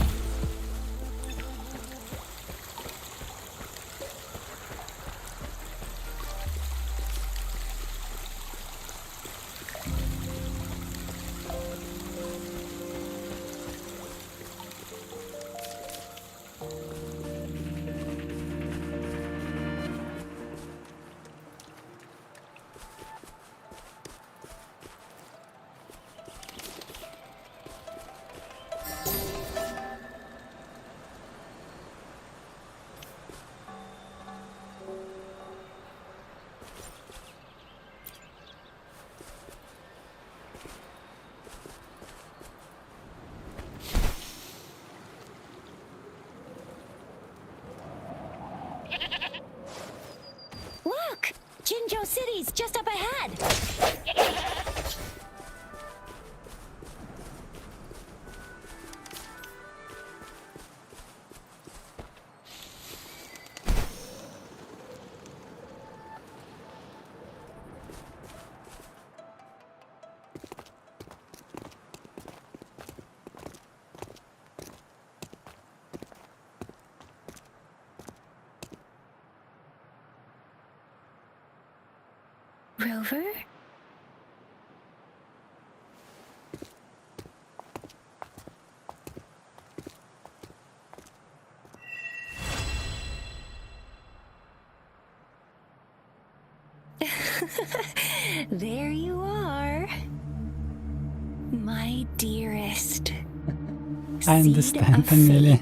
Look! Jinzhou City's just up ahead! Rover? There you are. My dearest. I understand, Amelia.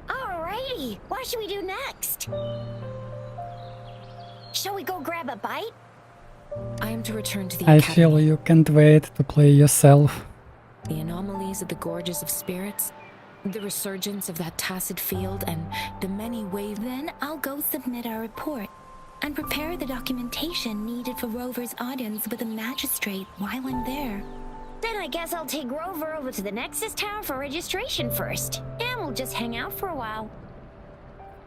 Alrighty, what should we do next? Shall we go grab a bite? I am to return to the I academy. feel you can't wait to play yourself. The anomalies of the gorges of spirits, the resurgence of that tacit field, and the many waves. Then I'll go submit our report and prepare the documentation needed for Rover's audience with the magistrate while I'm there. Then I guess I'll take Rover over to the Nexus Tower for registration first, and we'll just hang out for a while.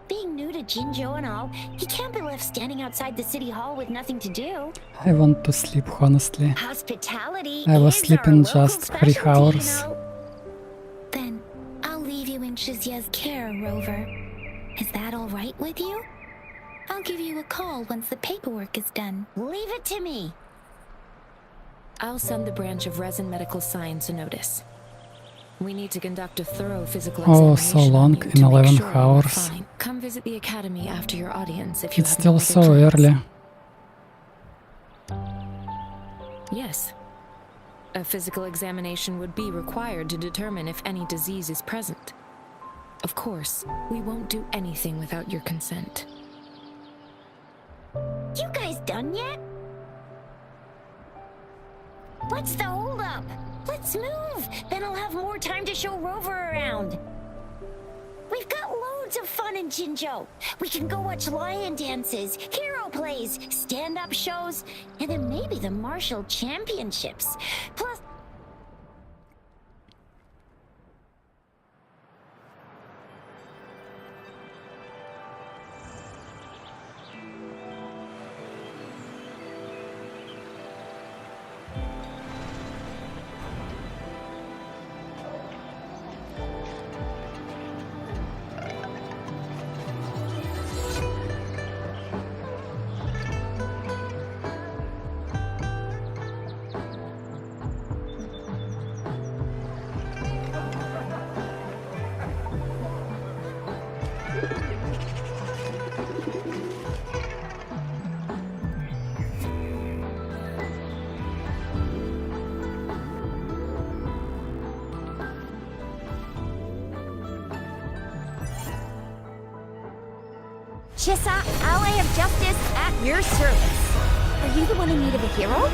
Being new to Jinzhou and all, he can't be left standing outside the city hall with nothing to do. I want to sleep, honestly. Hospitality I was is sleeping our local just 3 specialty, hours. you know. Then I'll leave you in Shizia's care, Rover. Is that all right with you? I'll give you a call once the paperwork is done. Leave it to me. I'll send the branch of Resin Medical Science a notice. We need to conduct a thorough physical Oh, examination so on long, you in to make 11 sure you're hours. fine. Come visit the academy after your audience if you It's have still no so other plans. early. Yes. A physical examination would be required to determine if any disease is present. Of course, we won't do anything without your consent. You guys done yet? What's the holdup? Let's move. Then I'll have more time to show Rover around. We've got loads of fun in Jinzhou. We can go watch lion dances, hero plays, stand-up shows, and then maybe the martial championships. Plus, Chisa, ally of justice, at your service. Are you the one in need of a hero?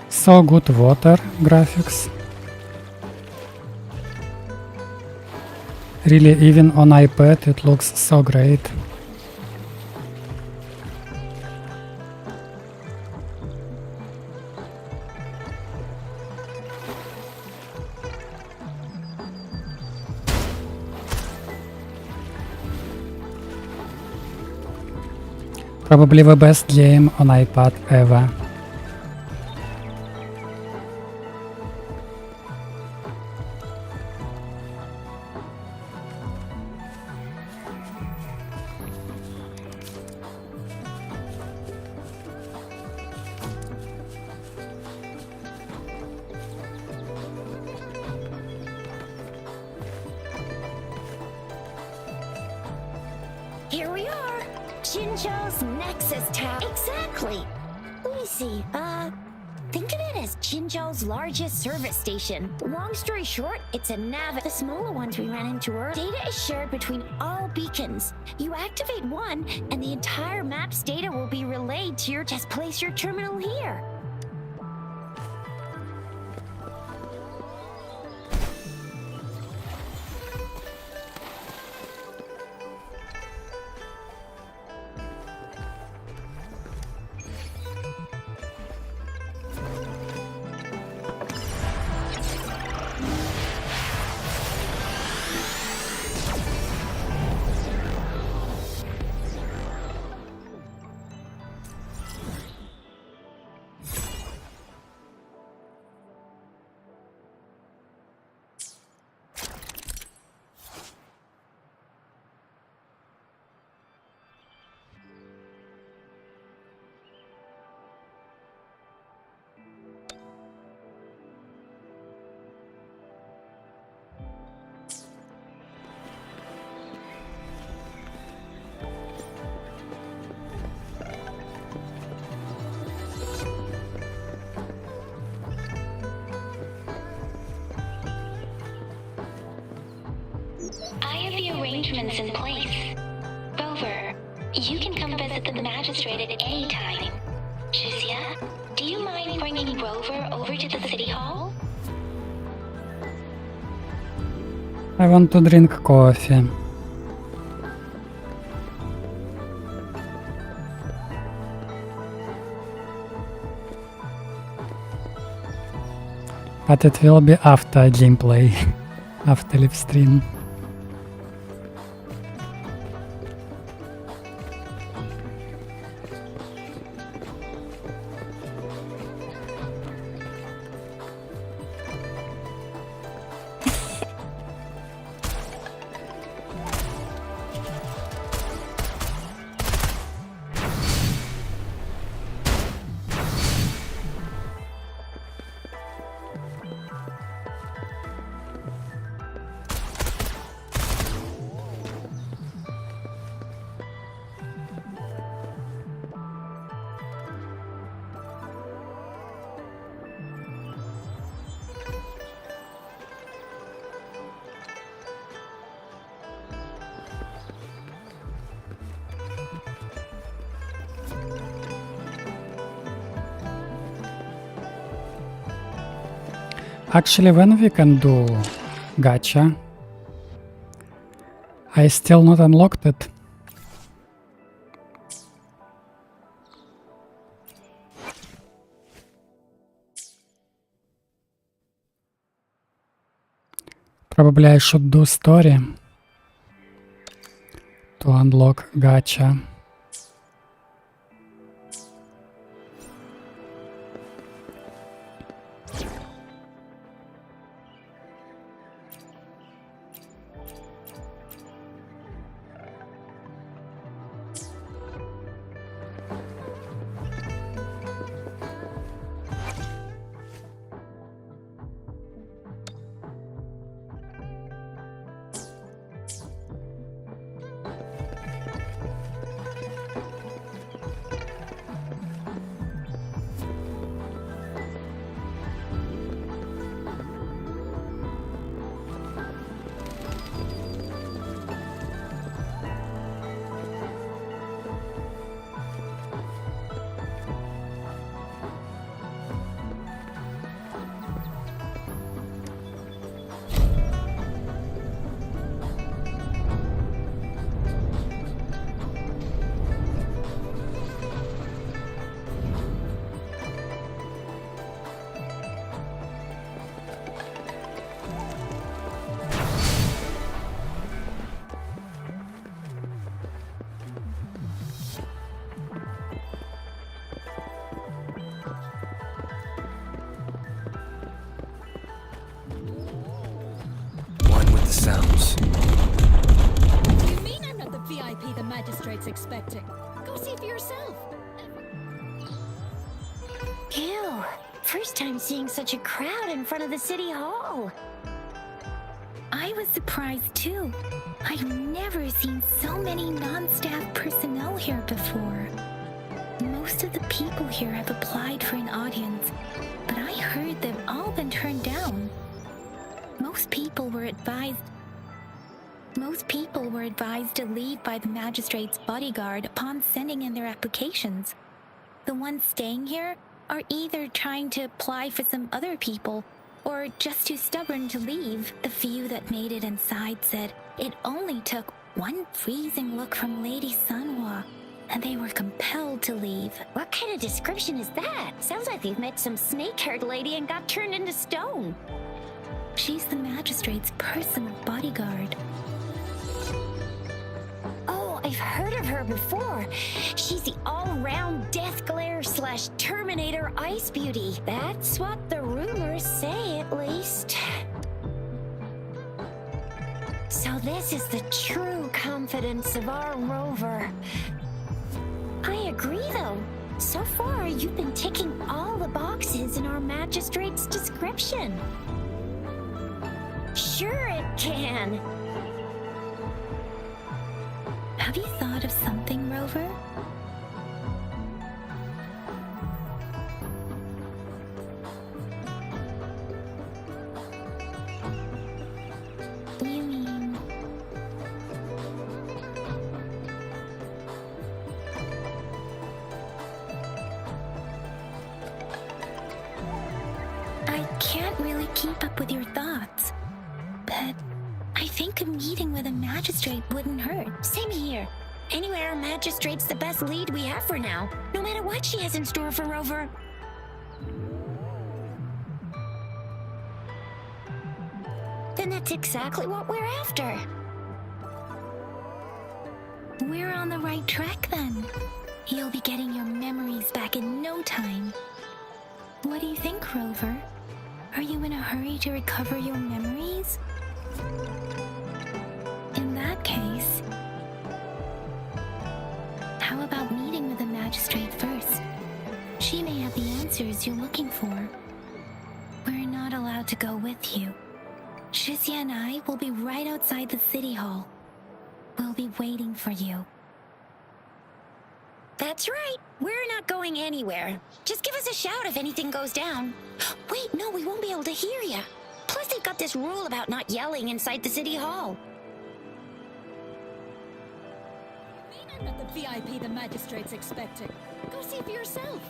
So good water graphics. Really, even on iPad it looks so great. Probably the best game on iPad ever. Here we are! Jinzhou's Nexus Tower. Exactly! Let me see, think of it as Jinzhou's largest service station. Long story short, it's a nav. The smaller ones we ran into earlier. Data is shared between all beacons. You activate one, and the entire map's data will be relayed to your... Just place your terminal here. I have the arrangements in place. Rover, you can come visit the magistrate at any time. Shizia, do you mind bringing Rover over to the city hall? I want to drink coffee. But it will be after gameplay, after live stream. Actually, when we can do gacha, I still not unlocked it. Probably I should do story to unlock gacha. VIP the magistrate's expecting. Go see for yourself. Ew. First time seeing such a crowd in front of the city hall. I was surprised too. I've never seen so many non-staff personnel here before. Most of the people here have applied for an audience, but I heard they've all been turned down. Most people were advised to leave by the magistrate's bodyguard upon sending in their applications. The ones staying here are either trying to apply for some other people or just too stubborn to leave. The few that made it inside said it only took one freezing look from Lady Sanhua and they were compelled to leave. What kind of description is that? Sounds like they've met some snake-haired lady and got turned into stone. She's the magistrate's personal bodyguard. Oh, I've heard of her before. She's the all-round death glare / Terminator ice beauty. That's what the rumors say, at least. So this is the true confidence of our Rover. I agree, though. So far, you've been ticking all the boxes in our magistrate's description. Sure it can. Have you thought of something, Rover? You mean... I can't really keep up with your thoughts, but I think a meeting with a magistrate wouldn't hurt. Same here. Anyway, our magistrate's the best lead we have for now, no matter what she has in store for Rover. Then that's exactly what we're after. We're on the right track then. You'll be getting your memories back in no time. What do you think, Rover? Are you in a hurry to recover your memories? In that case, how about meeting with the magistrate first? She may have the answers you're looking for. We're not allowed to go with you. Shizia and I will be right outside the city hall. We'll be waiting for you. That's right. We're not going anywhere. Just give us a shout if anything goes down. Wait, no, we won't be able to hear you. Plus, they've got this rule about not yelling inside the city hall. I'm not the VIP the magistrate's expecting. Go see for yourself.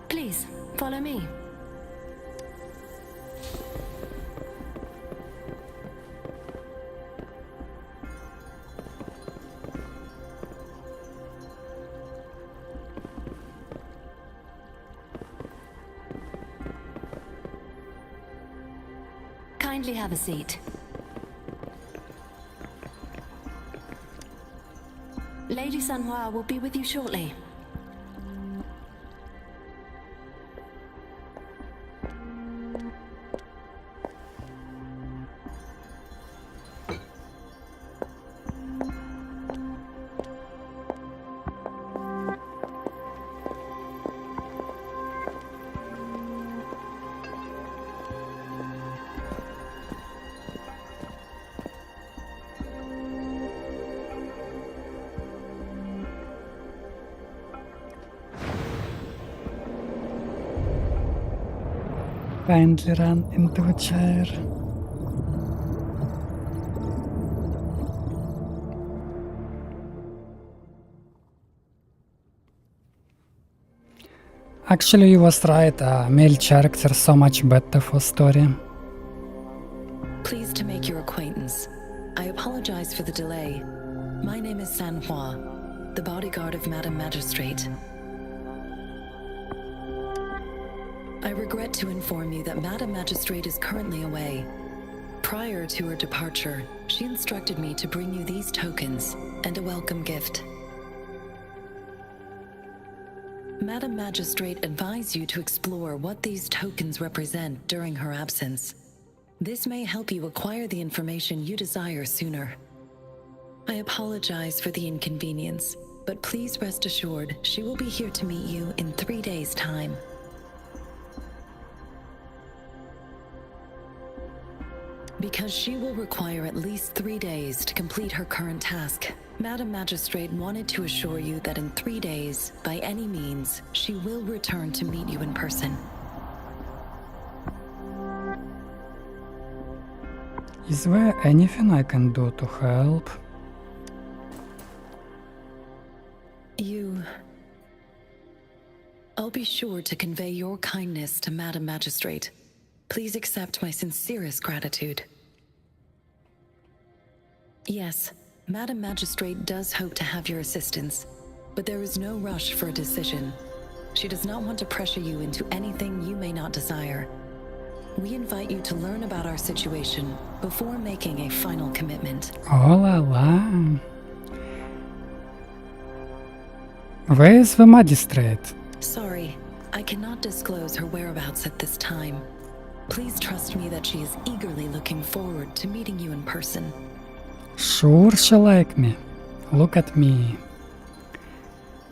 Please, follow me. Kindly have a seat. Lady Sanhua will be with you shortly. Kindly run into a chair. Actually, you was right, male character so much better for story. Pleased to make your acquaintance. I apologize for the delay. My name is San Hua, the bodyguard of Madam Magistrate. I regret to inform you that Madam Magistrate is currently away. Prior to her departure, she instructed me to bring you these tokens and a welcome gift. Madam Magistrate advised you to explore what these tokens represent during her absence. This may help you acquire the information you desire sooner. I apologize for the inconvenience, but please rest assured she will be here to meet you in 3 days' time. Because she will require at least 3 days to complete her current task, Madam Magistrate wanted to assure you that in 3 days, by any means, she will return to meet you in person. Is there anything I can do to help? I'll be sure to convey your kindness to Madam Magistrate. Please accept my sincerest gratitude. Yes, Madam Magistrate does hope to have your assistance, but there is no rush for a decision. She does not want to pressure you into anything you may not desire. We invite you to learn about our situation before making a final commitment. Oh la la. Where is the magistrate? Sorry, I cannot disclose her whereabouts at this time. Please trust me that she is eagerly looking forward to meeting you in person. Sure she like me. Look at me.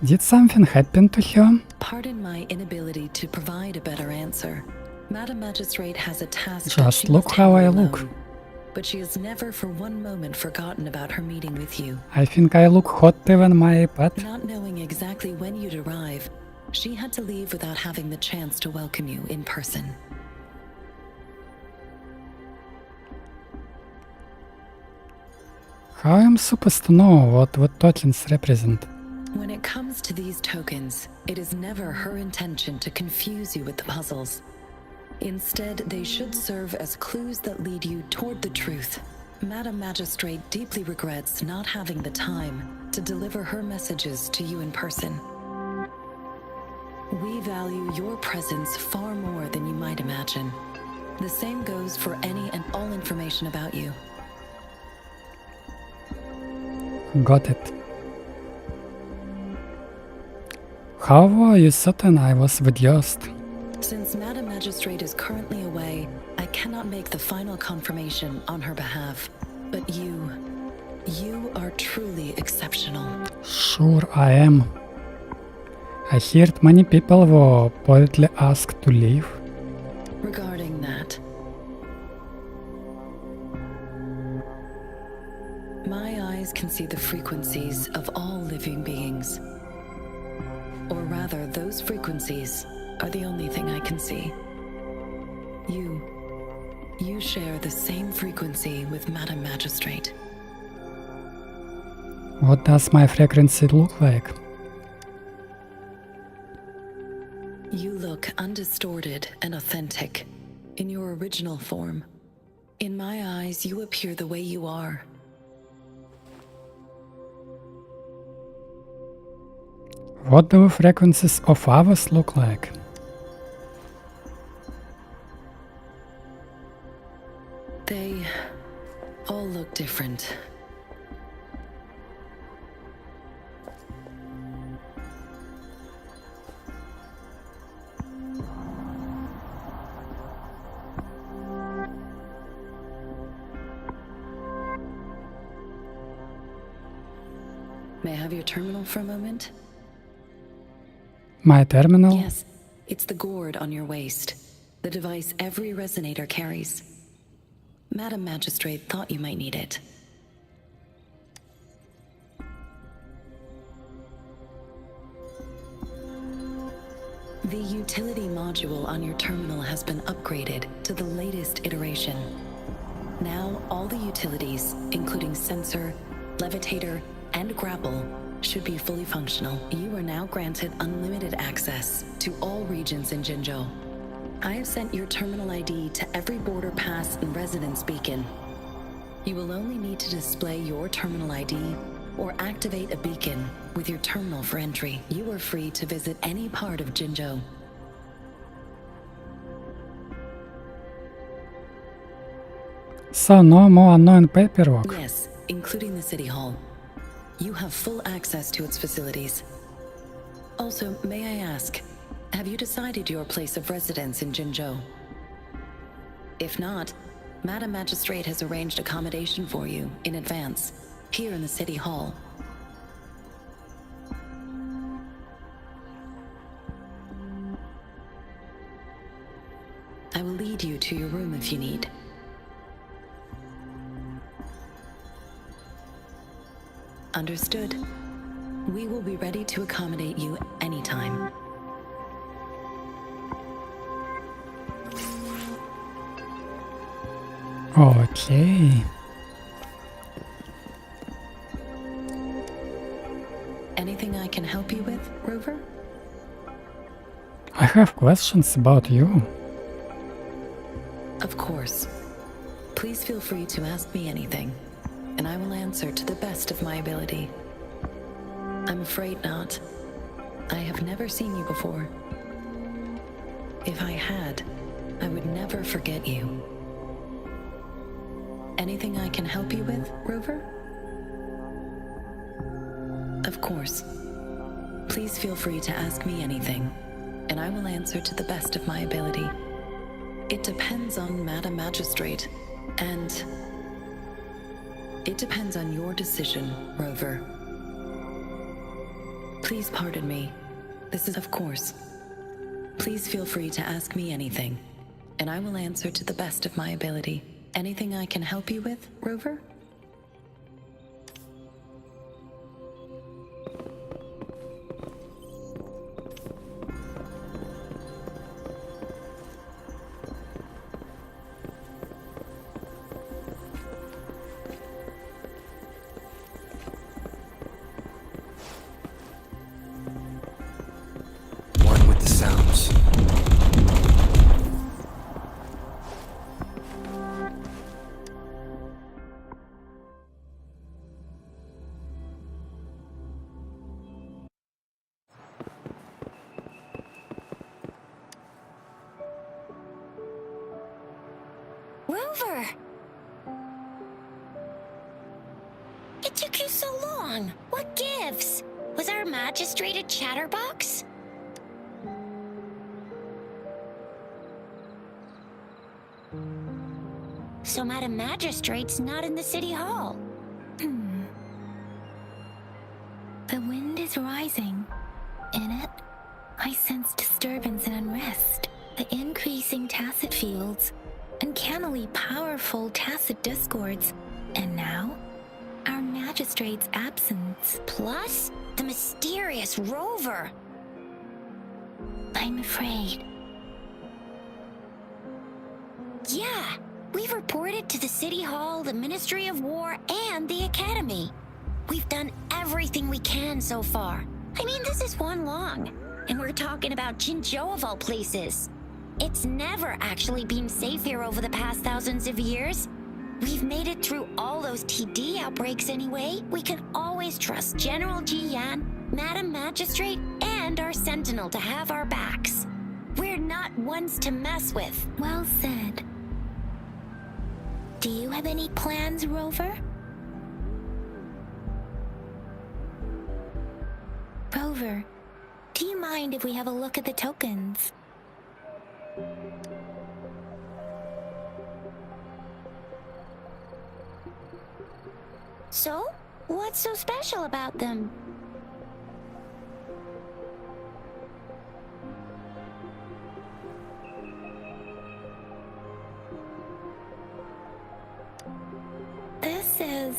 Did something happen to her? Pardon my inability to provide a better answer. Madam Magistrate has a task Just that she look must how I handle look. alone, but she has never for one moment forgotten about her meeting with you. I think I look hotter than my iPad. Not knowing exactly when you'd arrive, she had to leave without having the chance to welcome you in person. How am I supposed to know what tokens represent? When it comes to these tokens, it is never her intention to confuse you with the puzzles. Instead, they should serve as clues that lead you toward the truth. Madam Magistrate deeply regrets not having the time to deliver her messages to you in person. We value your presence far more than you might imagine. The same goes for any and all information about you. Got it. How were you certain I was the ghost? Since Madam Magistrate is currently away, I cannot make the final confirmation on her behalf. But you are truly exceptional. Sure I am. I heard many people were politely asked to leave. Regarding that, my eyes can see the frequencies of all living beings. Or rather, those frequencies are the only thing I can see. You share the same frequency with Madam Magistrate. What does my frequency look like? You look undistorted and authentic, in your original form. In my eyes, you appear the way you are. What do the frequencies of others look like? They all look different. May I have your terminal for a moment? My terminal? Yes, it's the gourd on your waist, the device every resonator carries. Madam Magistrate thought you might need it. The utility module on your terminal has been upgraded to the latest iteration. Now, all the utilities, including sensor, levitator, and grapple, should be fully functional. You are now granted unlimited access to all regions in Jinzhou. I have sent your terminal ID to every border pass and residence beacon. You will only need to display your terminal ID or activate a beacon with your terminal for entry. You are free to visit any part of Jinzhou. So no more annoying paperwork. Yes, including the City Hall. You have full access to its facilities. Also, may I ask, have you decided your place of residence in Jinzhou? If not, Madam Magistrate has arranged accommodation for you in advance, here in the City Hall. I will lead you to your room if you need. Understood. We will be ready to accommodate you anytime. Okay. Anything I can help you with, Rover? I have questions about you. Of course. Please feel free to ask me anything, and I will answer to the best of my ability. I'm afraid not. I have never seen you before. If I had, I would never forget you. Anything I can help you with, Rover? Of course. Please feel free to ask me anything, and I will answer to the best of my ability. It depends on Madam Magistrate, and it depends on your decision, Rover. Please pardon me. This is of course. Please feel free to ask me anything, and I will answer to the best of my ability. Anything I can help you with, Rover? One with the sounds. Rover! It took you so long. What gives? Was our magistrate a chatterbox? So Madam Magistrate's not in the City Hall. The wind is rising. In it, I sense disturbance and unrest. The increasing tacit fields, uncannily powerful tacit discords, and now, our magistrate's absence. Plus, the mysterious Rover. I'm afraid. Yeah, we've reported to the City Hall, the Ministry of War, and the Academy. We've done everything we can so far. I mean, this is one long, and we're talking about Jinzhou of all places. It's never actually been safe here over the past thousands of years. We've made it through all those TD outbreaks anyway. We can always trust General Ji Yan, Madam Magistrate, and our Sentinel to have our backs. We're not ones to mess with. Well said. Do you have any plans, Rover? Rover, do you mind if we have a look at the tokens? So, what's so special about them? This is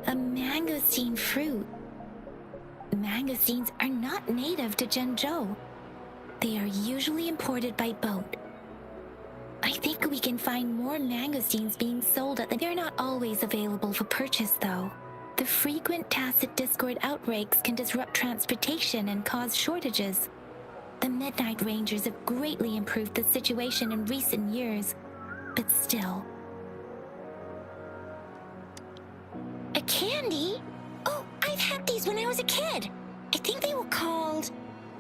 a mangosteen fruit. Mangosteens are not native to Jinzhou. They are usually imported by boat. I think we can find more mangosteens being sold at the... They're not always available for purchase, though. The frequent tacit Discord outbreaks can disrupt transportation and cause shortages. The Midnight Rangers have greatly improved the situation in recent years, but still. A candy? Oh, I've had these when I was a kid. I think they were called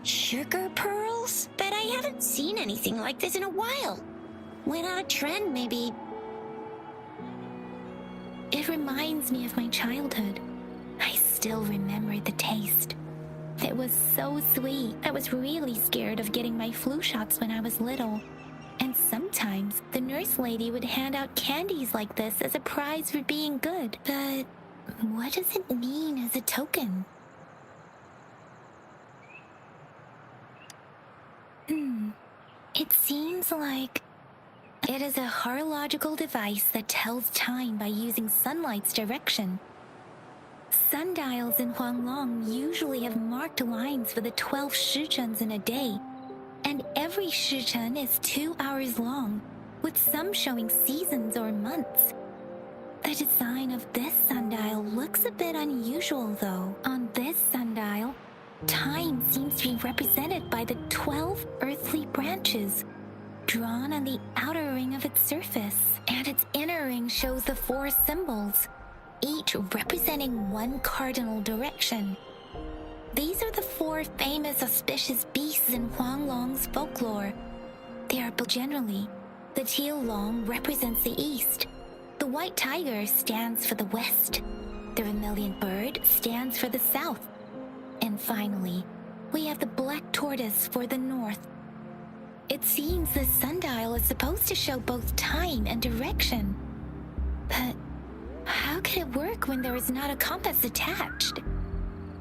sugar pearls, but I haven't seen anything like this in a while. Went on a trend, maybe. It reminds me of my childhood. I still remember the taste. It was so sweet. I was really scared of getting my flu shots when I was little. And sometimes the nurse lady would hand out candies like this as a prize for being good. But what does it mean as a token? It seems like it is a horological device that tells time by using sunlight's direction. Sundials in Huanglong usually have marked lines for the 12 shichuns in a day, and every shichun is 2 hours long, with some showing seasons or months. The design of this sundial looks a bit unusual though. On this sundial, time seems to be represented by the 12 earthly branches drawn on the outer ring of its surface, and its inner ring shows the 4 symbols, each representing one cardinal direction. These are the 4 famous auspicious beasts in Huanglong's folklore. They are built generally. The teal long represents the east. The white tiger stands for the west. The vermilion bird stands for the south. And finally, we have the black tortoise for the north. It seems this sundial is supposed to show both time and direction. But how could it work when there is not a compass attached?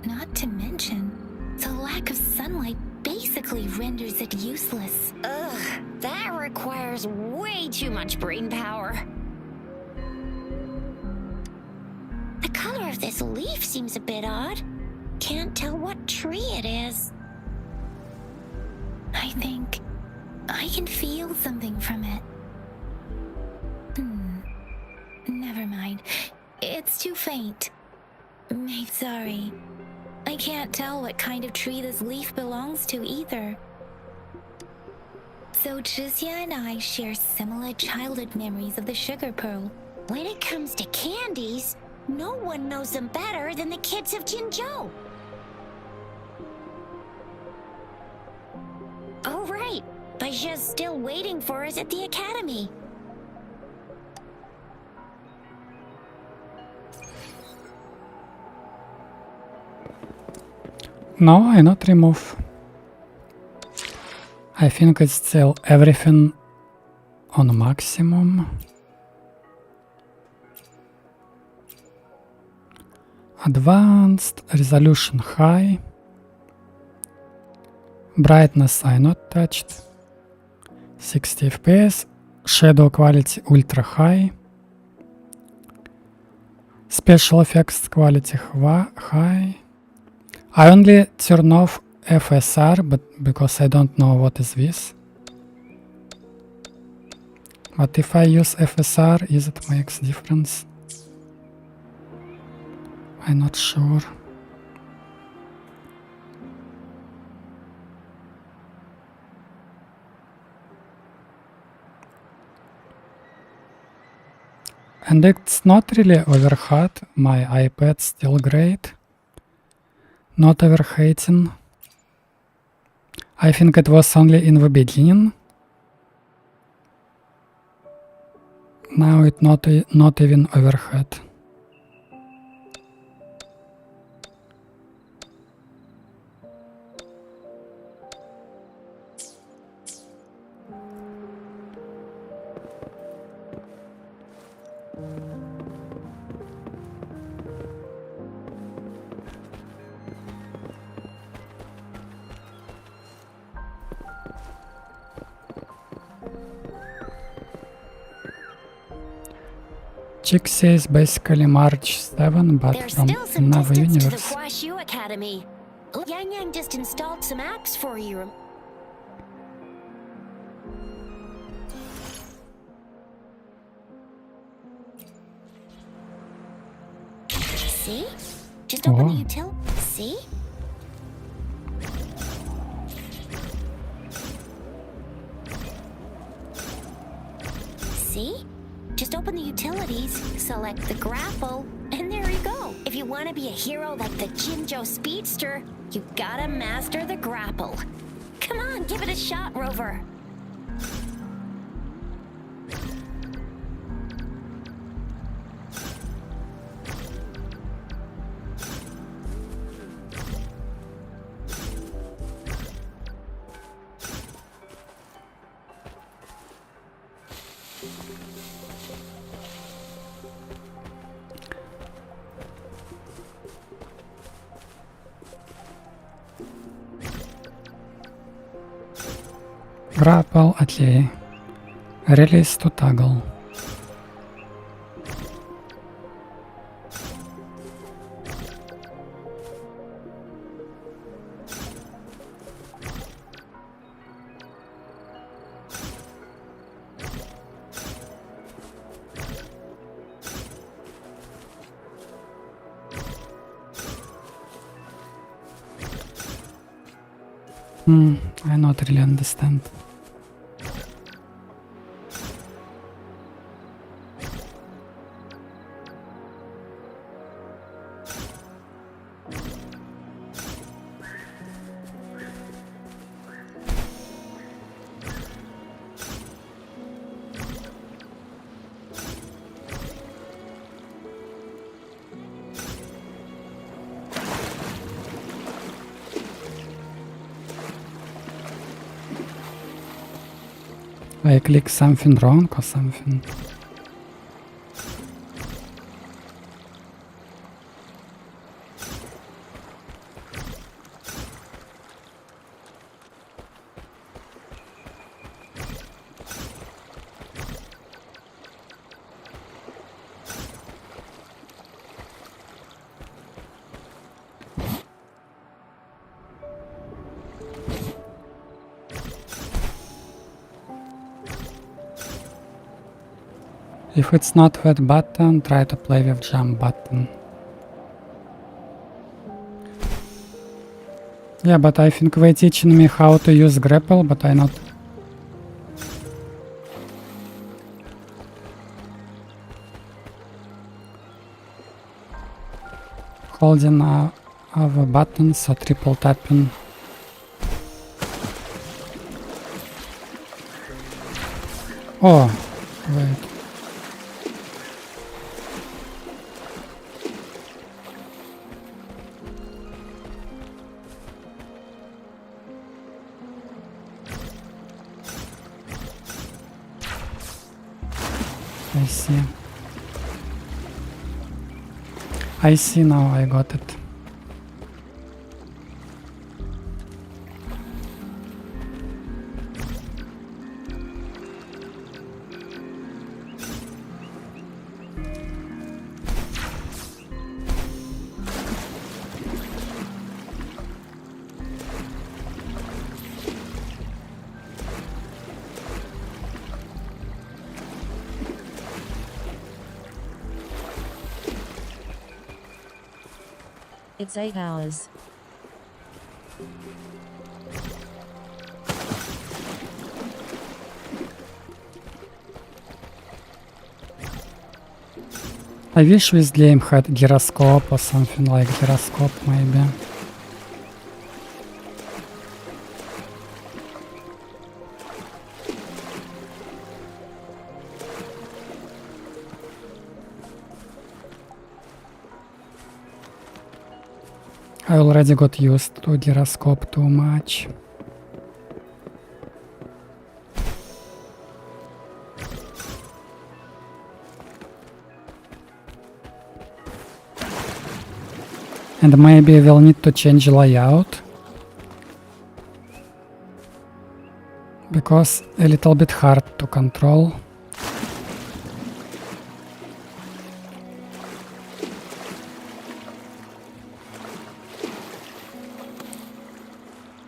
Not to mention, the lack of sunlight basically renders it useless. Ugh, that requires way too much brain power. The color of this leaf seems a bit odd. Can't tell what tree it is. I think I can feel something from it. Never mind. It's too faint. Sorry. I can't tell what kind of tree this leaf belongs to either. So Zhixia and I share similar childhood memories of the sugar pearl. When it comes to candies, no one knows them better than the kids of Jinzhou. Oh, right. Baijia's still waiting for us at the academy. No, I not remove. I think it's still everything on maximum. Advanced, resolution high. Brightness I not touched. 60 FPS. Shadow quality ultra high. Special effects quality high. I only turn off FSR, but because I don't know what is this. But if I use FSR, is it makes difference? I'm not sure. And it's not really overhot. My iPad's still great. Not overheating. I think it was only in the beginning. Now it's not even overheat. Chick says basically March 7, but There's from still some another distance to the universe. Huaxiu Academy. Yang Yang just installed some apps for you. See? Just open the Oh. utility. See? See? Just open the utilities, select the grapple, and there you go. If you want to be a hero like the Jinjo Speedster, you gotta master the grapple. Come on, give it a shot, Rover. Grapple athlete. Release to toggle. I not really understand. I click something wrong or something. If it's not that button, try to play with jump button. Yeah, but I think they teaching me how to use grapple, but I not. Holding our buttons or triple tapping. Oh, wait. I see. I see now, I got it. It's 8 hours. I wish this game had gyroscope or something like gyroscope maybe. I already got used to gyroscope too much. And maybe we'll need to change layout, because a little bit hard to control.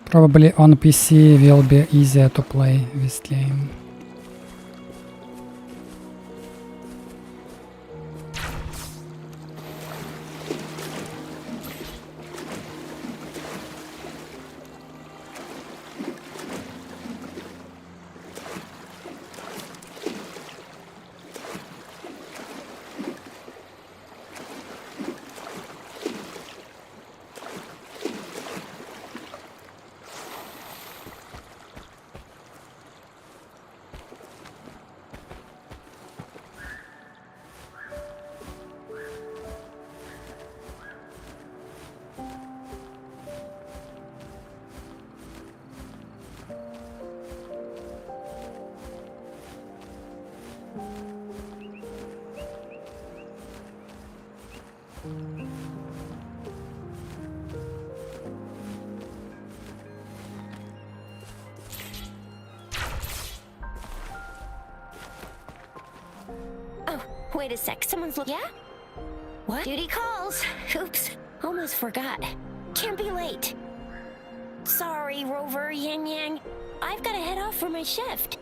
Probably on PC will be easier to play this game. Wait a sec, someone's Yeah? What? Duty calls. Oops, almost forgot. Can't be late. Sorry, Rover, Yang Yang. I've gotta head off for my shift.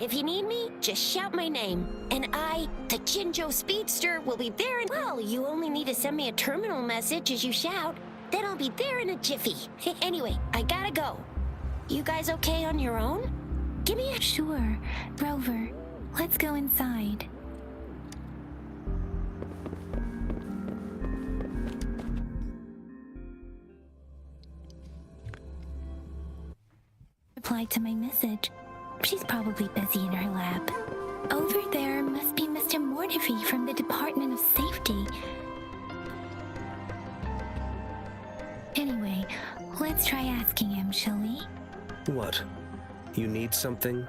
If you need me, just shout my name. And I, the Jinjo Speedster, will be there Well, you only need to send me a terminal message as you shout. Then I'll be there in a jiffy. Anyway, I gotta go. You guys okay on your own? Give me a... Sure, Rover. Let's go inside. Replied to my message. She's probably busy in her lab. Over there must be Mr. Mortifi from the Department of Safety. Anyway, let's try asking him, shall we? What? You need something?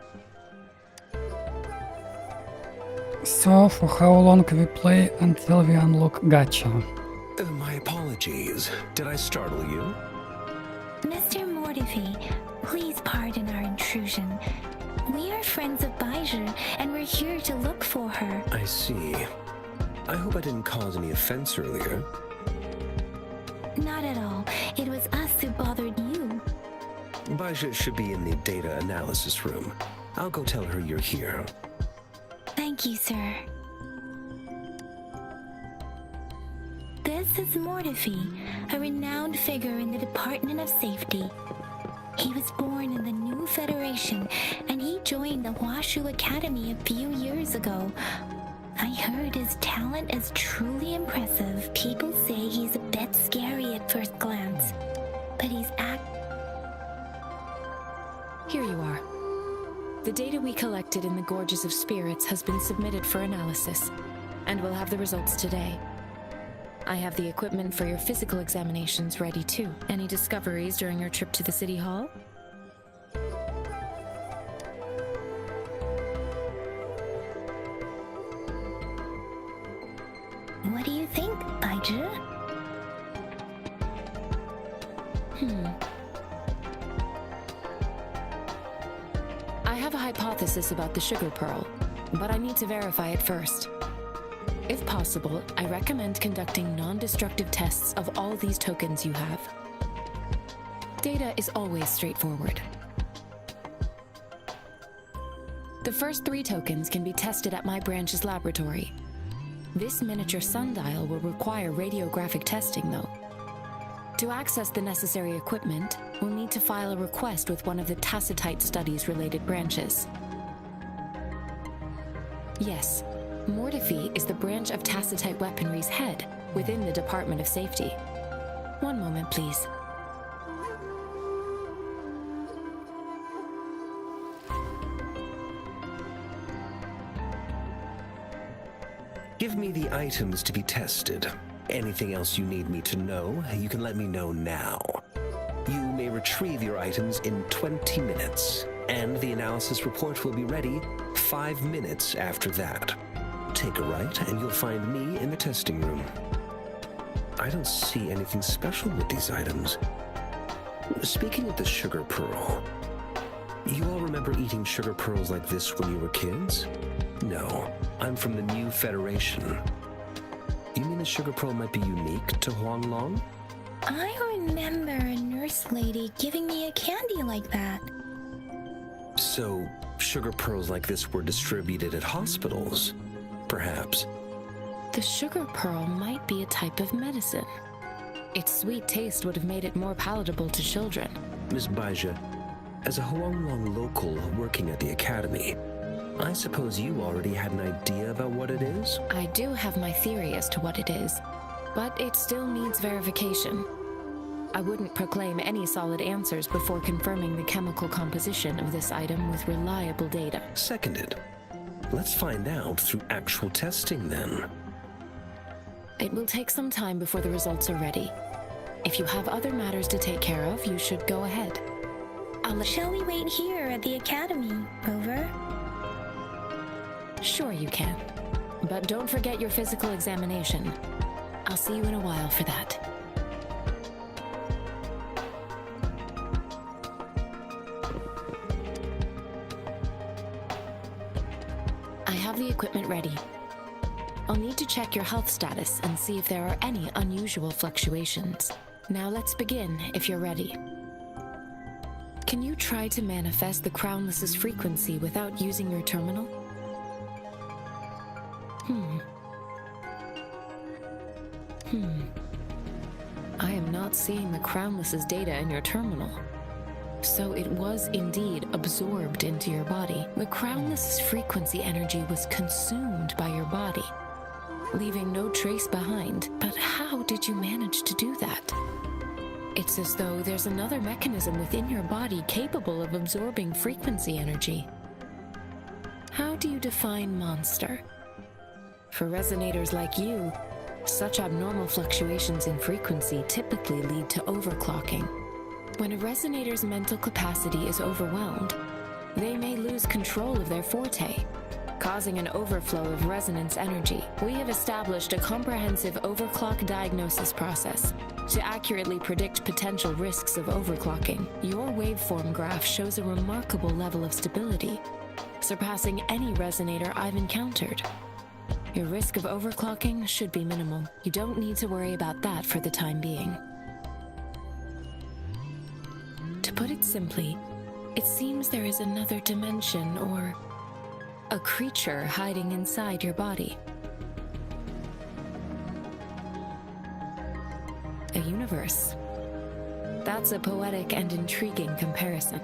So, for how long we play until we unlock Gacha? My apologies. Did I startle you? Mr. Mortifi, please pardon our intrusion. We are friends of Baiju, and we're here to look for her. I see. I hope I didn't cause any offense earlier. Not at all. It was us who bothered you. Baja should be in the data analysis room. I'll go tell her you're here. Thank you, sir. This is Mortifi, a renowned figure in the Department of Safety. He was born in the new Federation, and he joined the Huashu Academy a few years ago. I heard his talent is truly impressive. People say he's a bit scary at first glance, but he's Here you are. The data we collected in the Gorges of Spirits has been submitted for analysis, and we'll have the results today. I have the equipment for your physical examinations ready too. Any discoveries during your trip to the City Hall? What do you think, Baiju? I have a hypothesis about the sugar pearl, but I need to verify it first. If possible, I recommend conducting non-destructive tests of all these tokens you have. Data is always straightforward. The first 3 tokens can be tested at my branch's laboratory. This miniature sundial will require radiographic testing, though. To access the necessary equipment, we'll need to file a request with one of the Tacitite Studies-related branches. Yes, Mortifi is the branch of Tacitite Weaponry's head within the Department of Safety. One moment, please. Give me the items to be tested. Anything else you need me to know, you can let me know now. You may retrieve your items in 20 minutes, and the analysis report will be ready 5 minutes after that. Take a right, and you'll find me in the testing room. I don't see anything special with these items. Speaking of the sugar pearl, you all remember eating sugar pearls like this when you were kids? No, I'm from the new Federation. You mean the sugar pearl might be unique to Huanglong? I remember a nurse lady giving me a candy like that. So, sugar pearls like this were distributed at hospitals, perhaps. The sugar pearl might be a type of medicine. Its sweet taste would have made it more palatable to children. Miss Baija, as a Huanglong local working at the academy, I suppose you already had an idea about what it is? I do have my theory as to what it is, but it still needs verification. I wouldn't proclaim any solid answers before confirming the chemical composition of this item with reliable data. Seconded. Let's find out through actual testing then. It will take some time before the results are ready. If you have other matters to take care of, you should go ahead. Shall we wait here at the academy, Rover? Sure you can. But don't forget your physical examination. I'll see you in a while for that. I have the equipment ready. I'll need to check your health status and see if there are any unusual fluctuations. Now let's begin, if you're ready. Can you try to manifest the Crownless's frequency without using your terminal? I am not seeing the Crownless's data in your terminal. So it was indeed absorbed into your body. The Crownless's frequency energy was consumed by your body, leaving no trace behind. But how did you manage to do that? It's as though there's another mechanism within your body capable of absorbing frequency energy. How do you define monster? For resonators like you, such abnormal fluctuations in frequency typically lead to overclocking. When a resonator's mental capacity is overwhelmed, they may lose control of their forte, causing an overflow of resonance energy. We have established a comprehensive overclock diagnosis process to accurately predict potential risks of overclocking. Your waveform graph shows a remarkable level of stability, surpassing any resonator I've encountered. Your risk of overclocking should be minimal. You don't need to worry about that for the time being. To put it simply, it seems there is another dimension or a creature hiding inside your body. A universe. That's a poetic and intriguing comparison.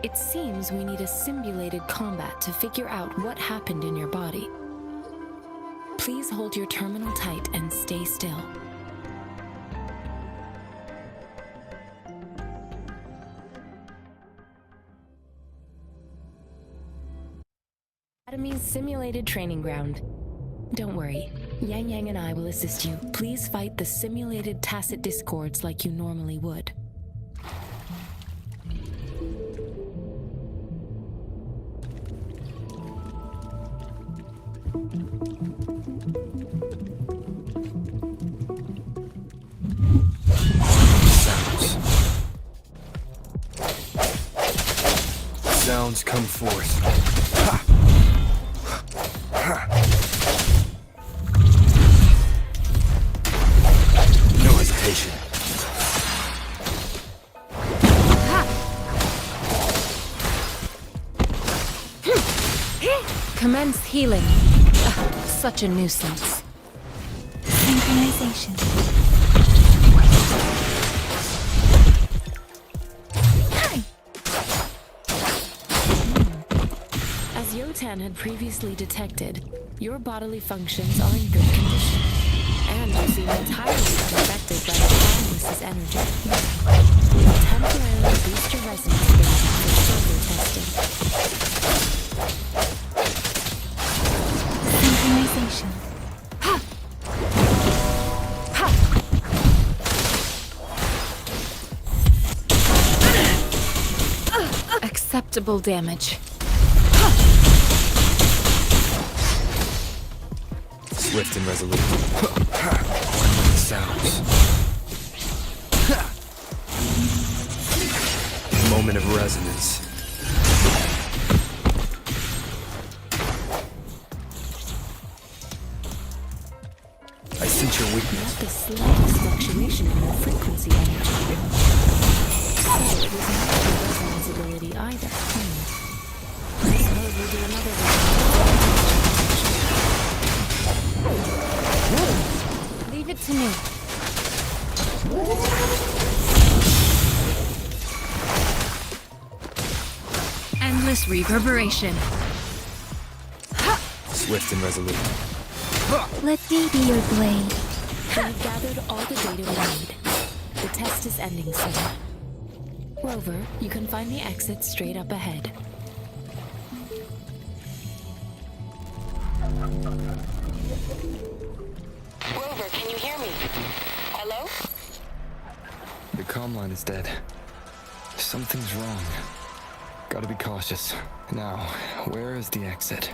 It seems we need a simulated combat to figure out what happened in your body. Please hold your terminal tight and stay still. Academy's simulated training ground. Don't worry, Yang Yang and I will assist you. Please fight the simulated tacit discords like you normally would. Sounds come forth. Ha! Ha! No hesitation. Commence healing. Such a nuisance. Synchronization. As Yotan had previously detected, your bodily functions are in good condition, and you seem entirely unaffected by the Crownless's energy. We will temporarily boost your resonance base for further testing. Synchronization. Acceptable damage. Swift and resolute. Sounds. Moment of resonance. I sense your weakness. Not the slightest fluctuation in your frequency energy. So it was not your resonance ability either. I suppose we'll do another one. Leave it to me. Endless reverberation. Swift and resolute. Let me be your blade. We've gathered all the data we need. The test is ending soon. Rover, you can find the exit straight up ahead. Rover, can you hear me? Hello? The comm line is dead. Something's wrong. Gotta be cautious. Now, where is the exit?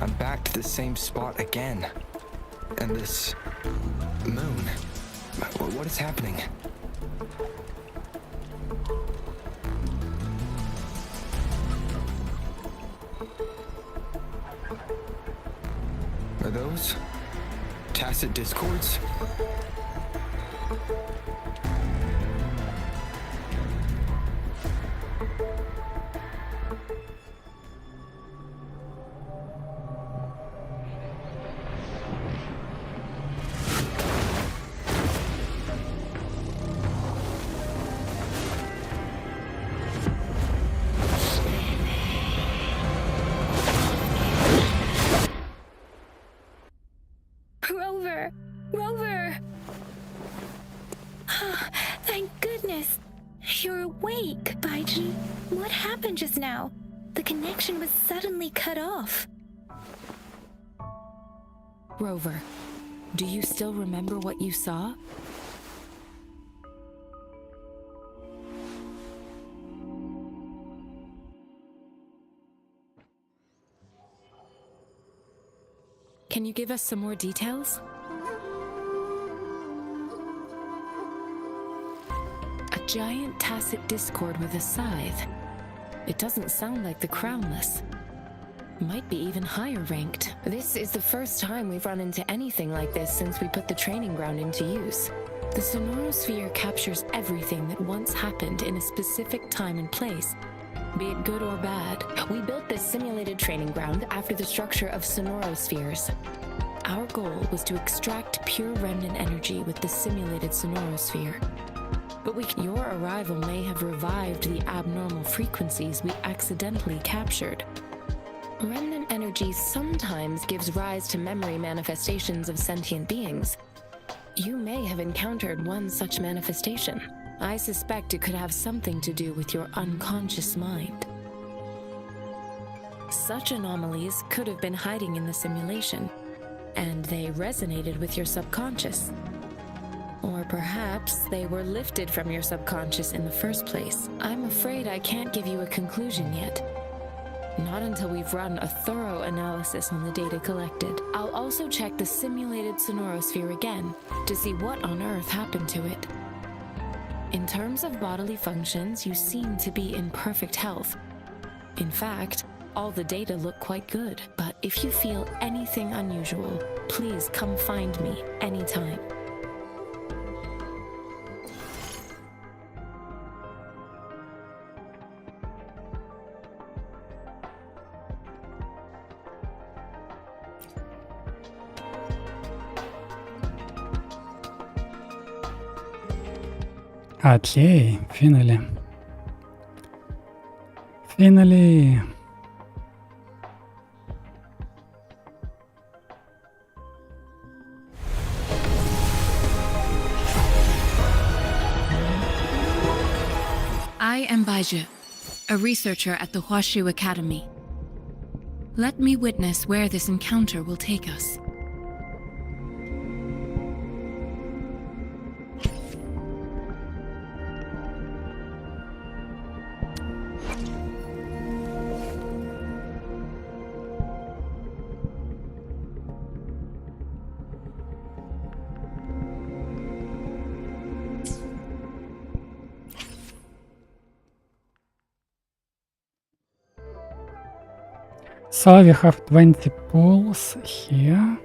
I'm back to the same spot again. And this moon. What is happening? those? Tacit discords? Rover! Rover! Thank goodness! You're awake, Baiji. What happened just now? The connection was suddenly cut off. Rover, do you still remember what you saw? Can you give us some more details? A giant tacit discord with a scythe. It doesn't sound like the Crownless. Might be even higher ranked. This is the first time we've run into anything like this since we put the training ground into use. The sonorosphere captures everything that once happened in a specific time and place, be it good or bad. We built this simulated training ground after the structure of sonorospheres. Our goal was to extract pure remnant energy with the simulated sonorosphere. But your arrival may have revived the abnormal frequencies we accidentally captured. Remnant energy sometimes gives rise to memory manifestations of sentient beings. You may have encountered one such manifestation. I suspect it could have something to do with your unconscious mind. Such anomalies could have been hiding in the simulation, and they resonated with your subconscious. Or perhaps they were lifted from your subconscious in the first place. I'm afraid I can't give you a conclusion yet. Not until we've run a thorough analysis on the data collected. I'll also check the simulated sonorosphere again to see what on earth happened to it. In terms of bodily functions, you seem to be in perfect health. In fact, all the data look quite good. But if you feel anything unusual, please come find me anytime. Okay, finally. Finally. I am Baiju, a researcher at the Huashu Academy. Let me witness where this encounter will take us. So we have 20 pools here.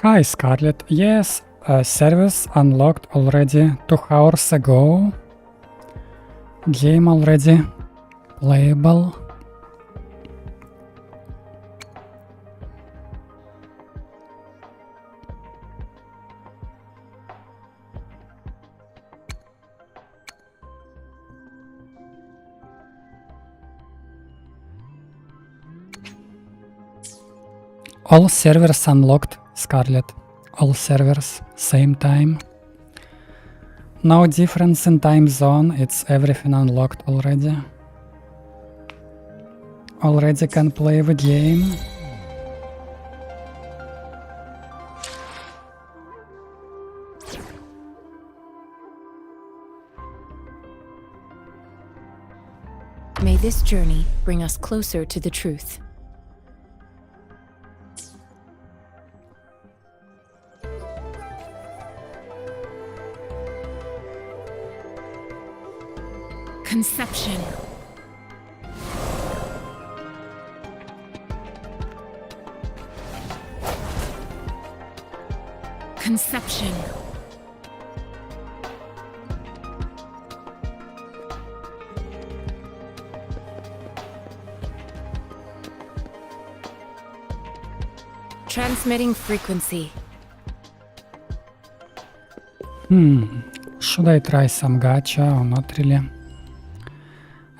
Hi Scarlet, yes, service unlocked already 2 hours ago. Game already playable. All servers unlocked, Scarlet. All servers, same time. No difference in time zone, it's everything unlocked already. Already can play the game. May this journey bring us closer to the truth. Conception. Conception. Transmitting frequency. Should I try some gacha or not really?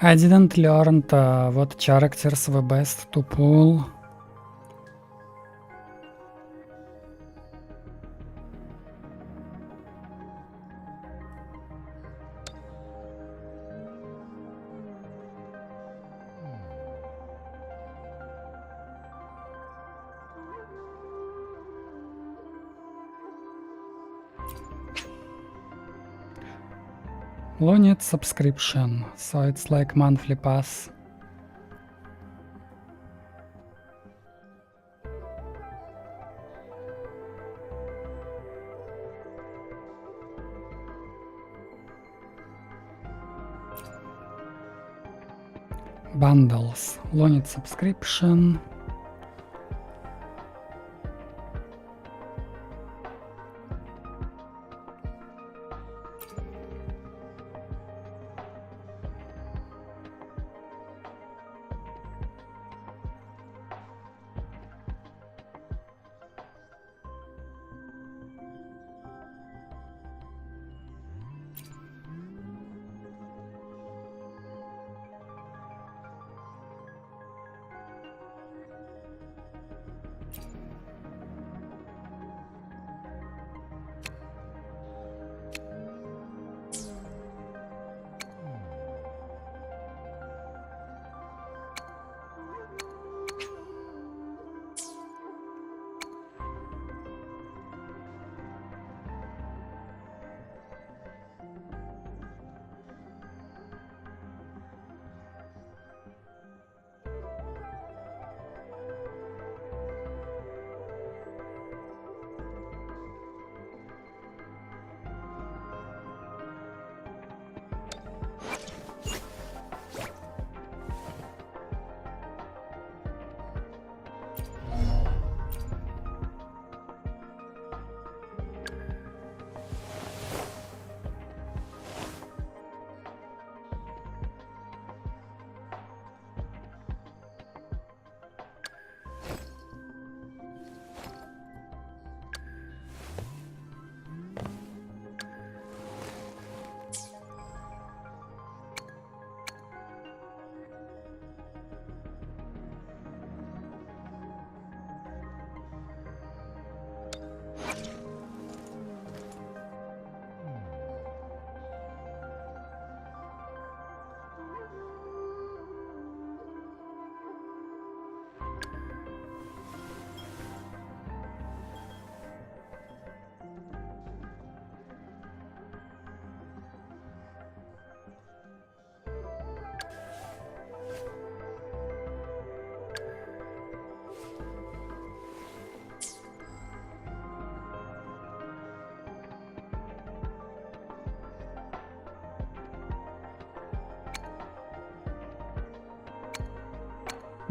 I didn't learn what characters were best to pull. Loaned subscription, so it's like monthly pass. Bundles, loaned subscription.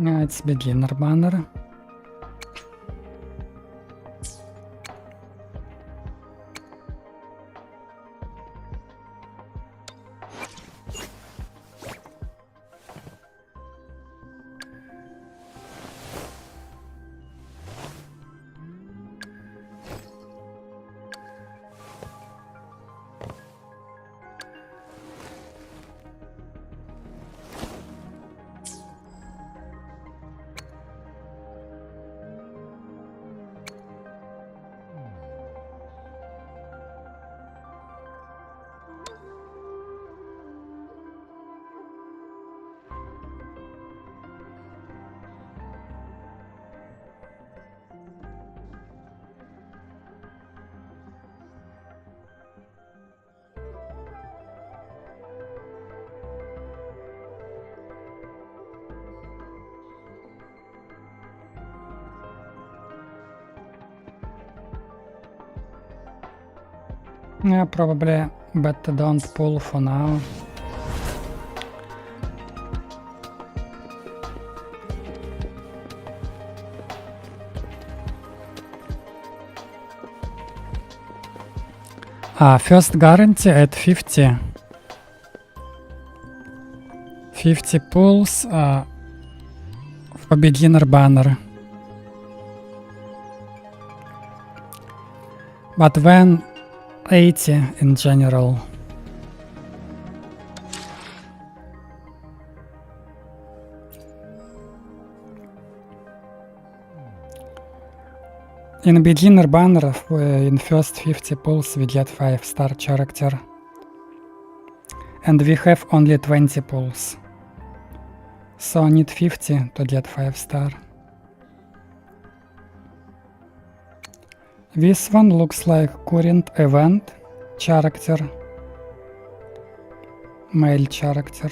Yeah, it's beginner banner. Yeah, probably better don't pull for now. First guarantee at 50. 50 pulls for beginner banner. But then 80 in general. In beginner banner, in first 50 pulls we get 5-star character. And we have only 20 pulls. So need 50 to get 5-star. This one looks like current event character. Male character.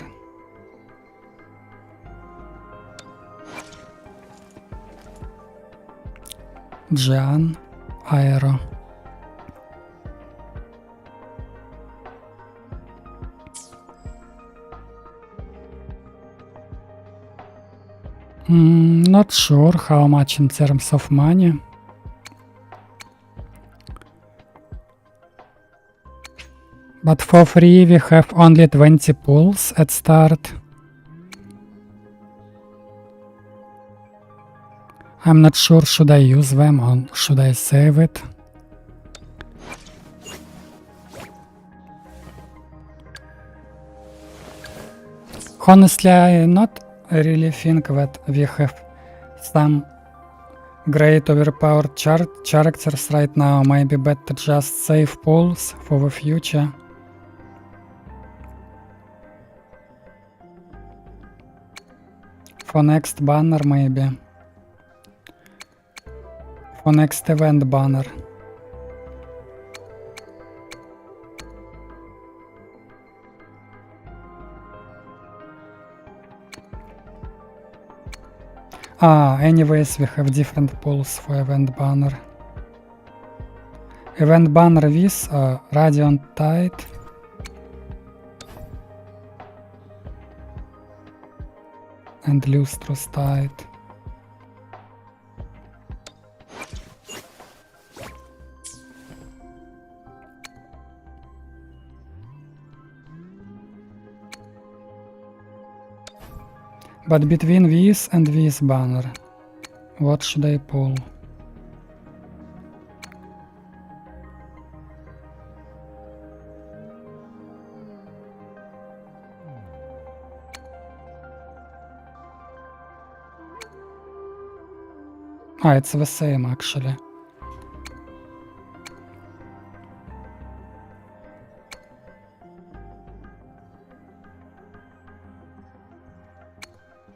Jan Aero. Not sure how much in terms of money. But for free we have only 20 pulls at start. I'm not sure should I use them or should I save it. Honestly, I not really think that we have some great overpowered characters right now. Maybe better just save pulls for the future. For next banner maybe. For next event banner. Anyways, we have different pulls for event banner. Event banner with Radiant Tide. And Lustrous Tide. But between this and this banner, what should I pull? It's the same actually.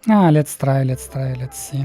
Let's try, let's see.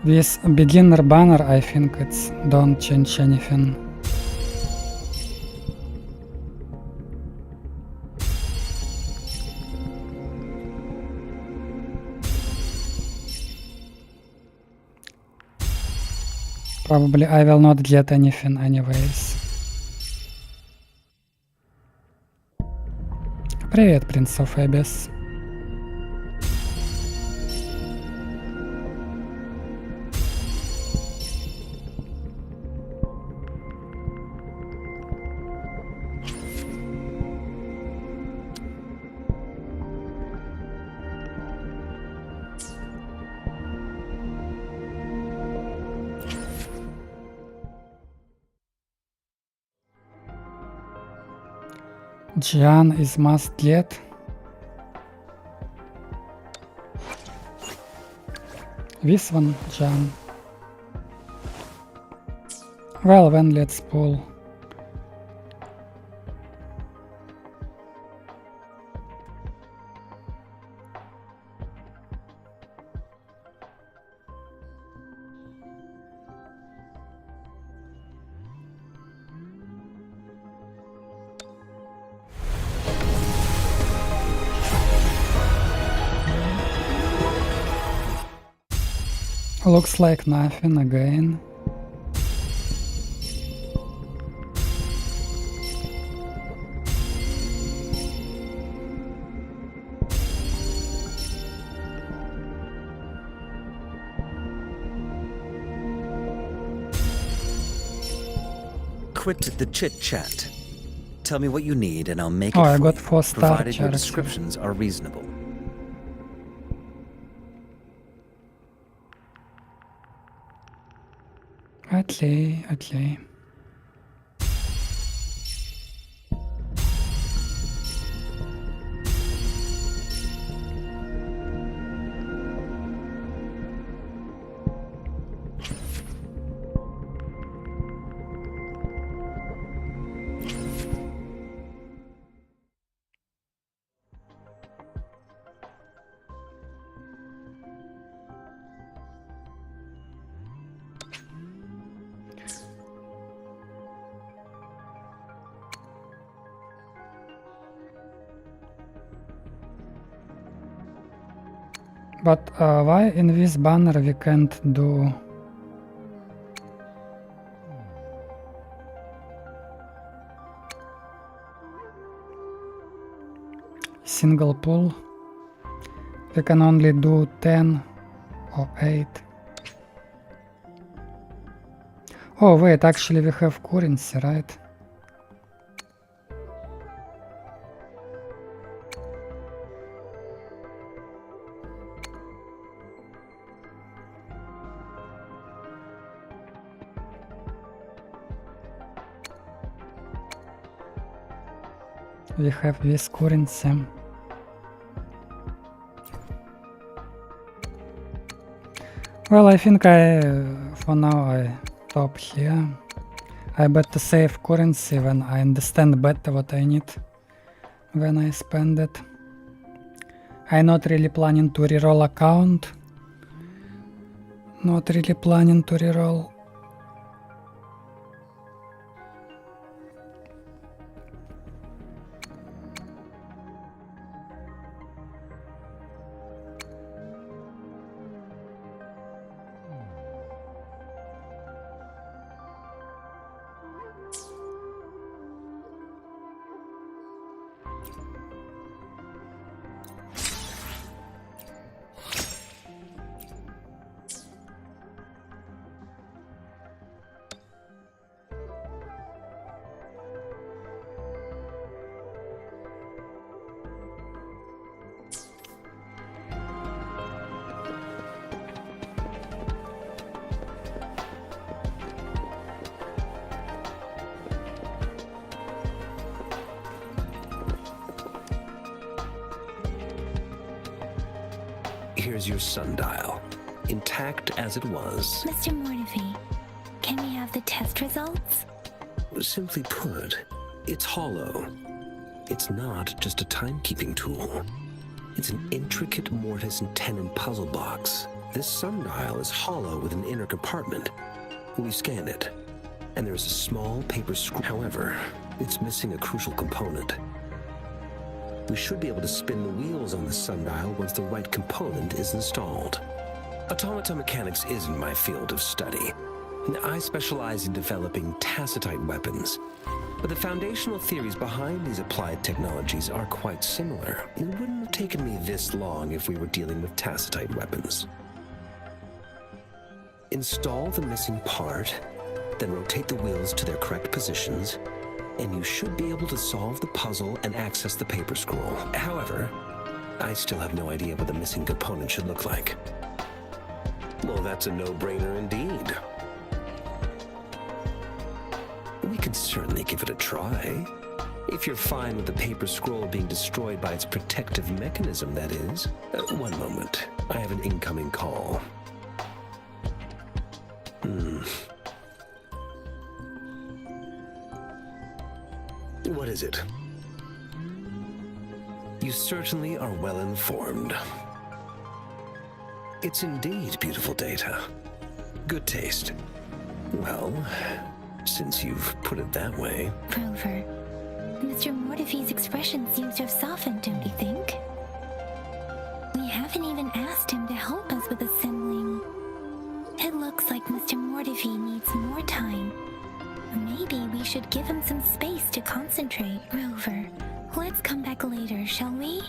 This beginner banner, I think it's don't change anything. Probably I will not get anything anyways. Привет, Prince of Abyss. Jan is must get. This one, Jan. Well, then let's pull. Looks like nothing again. Quit the chit-chat. Tell me what you need and I'll make Oh, it I for got you, 4-star provided your character. descriptions are reasonable. Okay. But why in this banner we can't do single pull? We can only do 10 or 8. Oh wait, actually we have currency, right? We have this currency. Well, I think for now I stop here. I better save currency when I understand better what I need when I spend it. I'm not really planning to reroll account. Not really planning to reroll. Here's your sundial, intact as it was. Mr. Mortefi, can we have the test results? Simply put, it's hollow. It's not just a timekeeping tool. It's an intricate mortise and tenon puzzle box. This sundial is hollow with an inner compartment. We scanned it, and there's a small paper screw. However, it's missing a crucial component. We should be able to spin the wheels on the sundial once the right component is installed. Automata mechanics isn't my field of study. I specialize in developing tacitite weapons, but the foundational theories behind these applied technologies are quite similar. It wouldn't have taken me this long if we were dealing with tacitite weapons. Install the missing part, then rotate the wheels to their correct positions, and you should be able to solve the puzzle and access the paper scroll. However, I still have no idea what the missing component should look like. Well, that's a no-brainer indeed. We could certainly give it a try. If you're fine with the paper scroll being destroyed by its protective mechanism, that is. One moment. I have an incoming call. What is it? You certainly are well informed. It's indeed beautiful data. Good taste. Well, since you've put it that way. Rover, Mr. Mortefi's expression seems to have softened, don't you think? We haven't even asked him to help us with assembling It looks like Mr. Mortefi needs more time. Maybe we should give him some space to concentrate. Rover, let's come back later, shall we?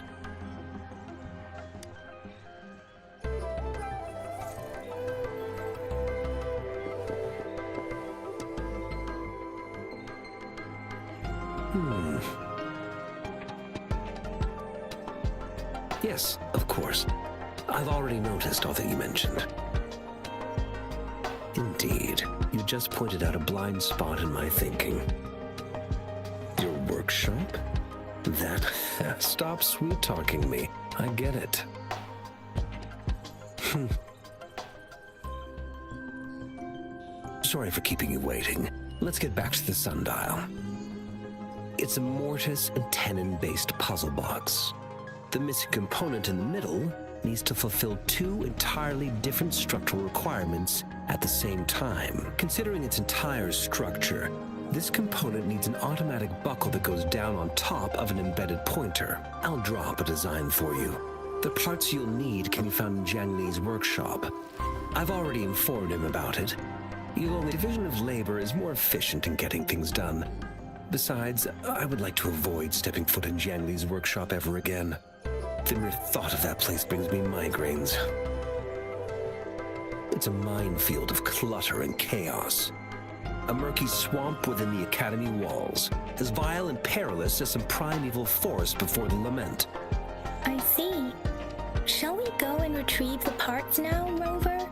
Yes, of course. I've already noticed all that you mentioned. Indeed, you just pointed out a blind spot in my thinking. Your workshop? That stop sweet-talking me. I get it. Sorry for keeping you waiting. Let's get back to the sundial. It's a mortise and tenon-based puzzle box. The missing component in the middle needs to fulfill two entirely different structural requirements at the same time. Considering its entire structure, this component needs an automatic buckle that goes down on top of an embedded pointer. I'll draw up a design for you. The parts you'll need can be found in Jiang Li's workshop. I've already informed him about it. The division of labor is more efficient in getting things done. Besides, I would like to avoid stepping foot in Jiang Li's workshop ever again. The mere thought of that place brings me migraines. It's a minefield of clutter and chaos. A murky swamp within the Academy walls, as vile and perilous as some primeval forest before the lament. I see. Shall we go and retrieve the parts now, Rover?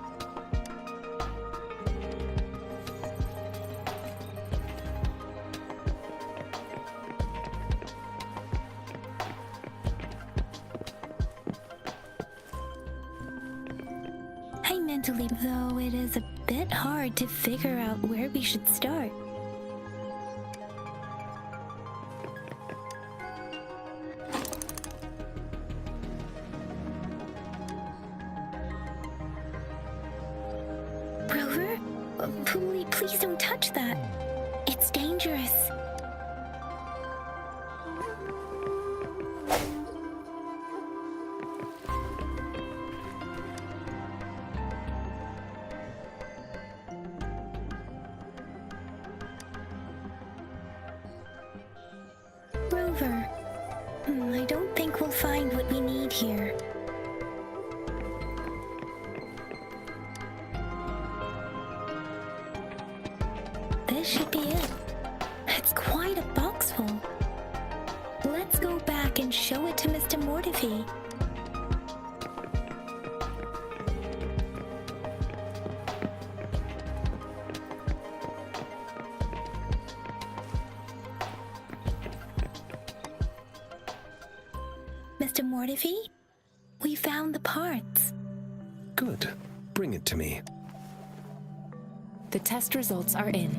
Mentally, though, it is a bit hard to figure out where we should start. Rover? Please don't touch that. It's dangerous. Rover, I don't think we'll find what we need here. This should be it. It's quite a box full. Let's go back and show it to Mr. Mortefi. Mr. Mortefi, we found the parts. Good. Bring it to me. The test results are in.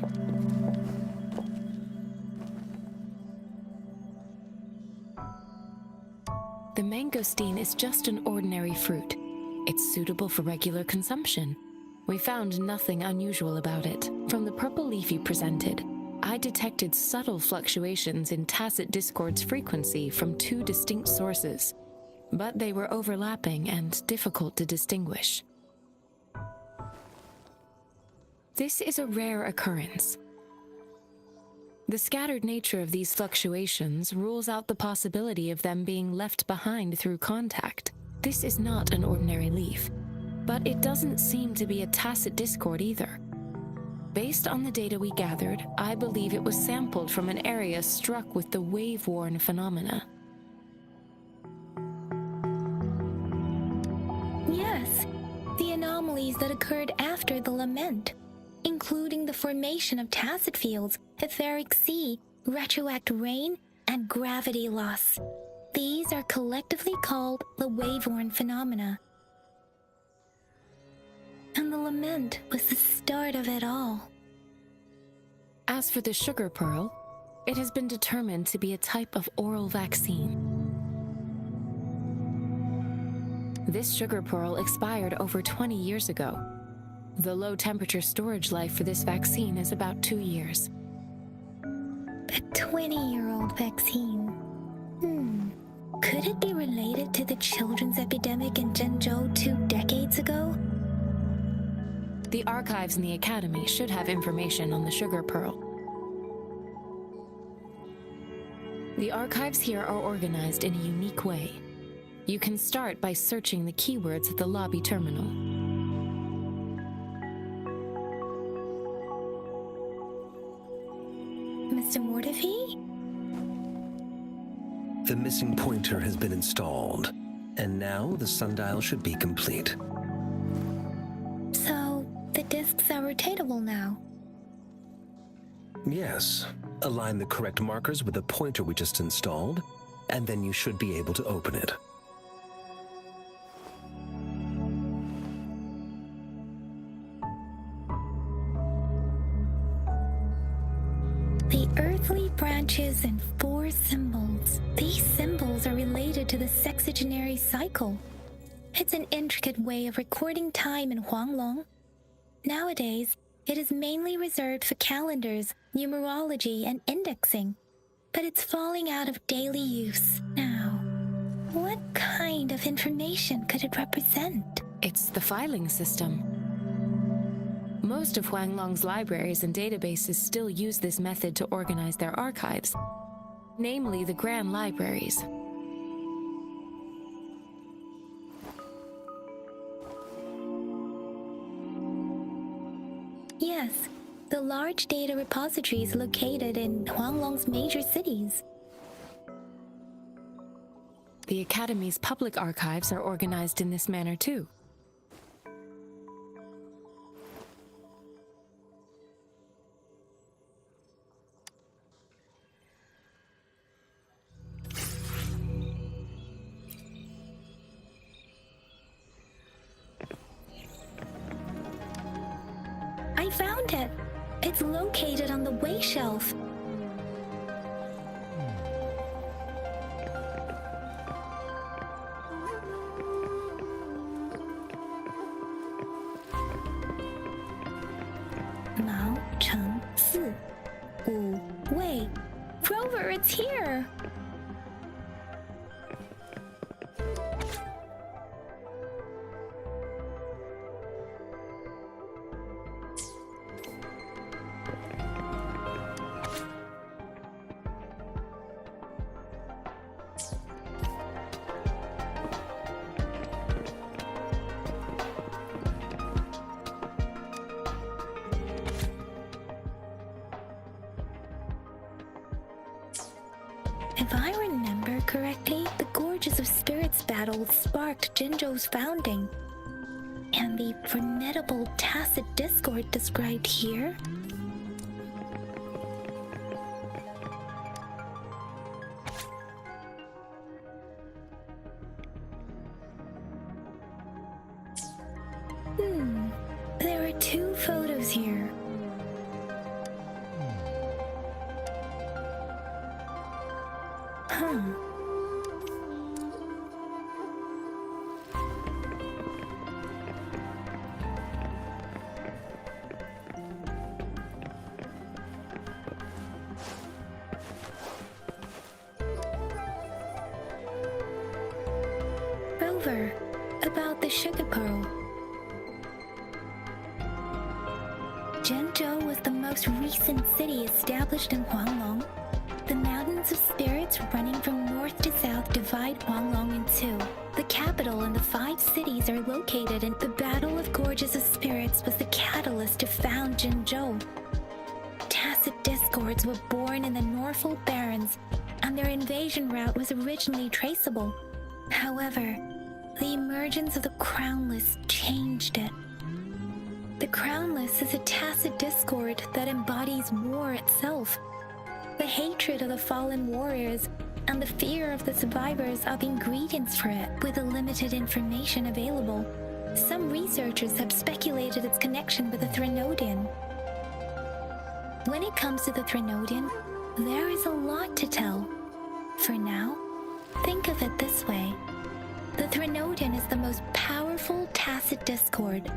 The mangosteen is just an ordinary fruit. It's suitable for regular consumption. We found nothing unusual about it. From the purple leaf you presented, I detected subtle fluctuations in tacit discord's frequency from two distinct sources, but they were overlapping and difficult to distinguish. This is a rare occurrence. The scattered nature of these fluctuations rules out the possibility of them being left behind through contact. This is not an ordinary leaf, but it doesn't seem to be a tacit discord either. Based on the data we gathered, I believe it was sampled from an area struck with the wave-worn phenomena. Yes, the anomalies that occurred after the lament, including the formation of tacit fields, etheric sea, retroact rain, and gravity loss. These are collectively called the wave-worn phenomena. And the lament was the start of it all. As for the sugar pearl, it has been determined to be a type of oral vaccine. This sugar pearl expired over 20 years ago. The low-temperature storage life for this vaccine is about 2 years. A 20-year-old vaccine. Could it be related to the children's epidemic in Zhengzhou 2 decades ago? The archives in the Academy should have information on the Sugar Pearl. The archives here are organized in a unique way. You can start by searching the keywords at the lobby terminal. Mr. Mortefi? The missing pointer has been installed, and now the sundial should be complete. So, the discs are rotatable now. Yes. Align the correct markers with the pointer we just installed, and then you should be able to open it. The earthly branches and 4 symbols. These symbols are related to the sexagenary cycle. It's an intricate way of recording time in Huanglong. Nowadays, it is mainly reserved for calendars, numerology, and indexing, but it's falling out of daily use now. What kind of information could it represent? It's the filing system. Most of Huanglong's libraries and databases still use this method to organize their archives, namely the Grand Libraries. Yes, the large data repositories located in Huanglong's major cities. The Academy's public archives are organized in this manner too. I found it! It's located on the way shelf. Mao Cheng Si Wu Wei. Rover, it's here! If I remember correctly, the Gorges of Spirits battle sparked Jinzhou's founding. And the formidable tacit discord described here? There are 2 photos here. Rover, about the Sugar Pearl. Jinzhou was the most recent city established in Huanglong. The Mountains of Spirits running from north to south divide Huanglong in 2. The capital and the 5 cities are located in the Battle of Gorges of Spirits was the catalyst to found Jinzhou. Tacit discords were born in the Norfolk Barrens, and their invasion route was originally traceable. However, the emergence of the Crownless changed it. The Crownless is a tacit discord that embodies war itself. The hatred of the fallen warriors and the fear of the survivors are the ingredients for it. With the limited information available, some researchers have speculated its connection with the Threnodian. When it comes to the Threnodian, there is a lot to tell. For now, think of it this way. The Threnodian is the most powerful tacit discord.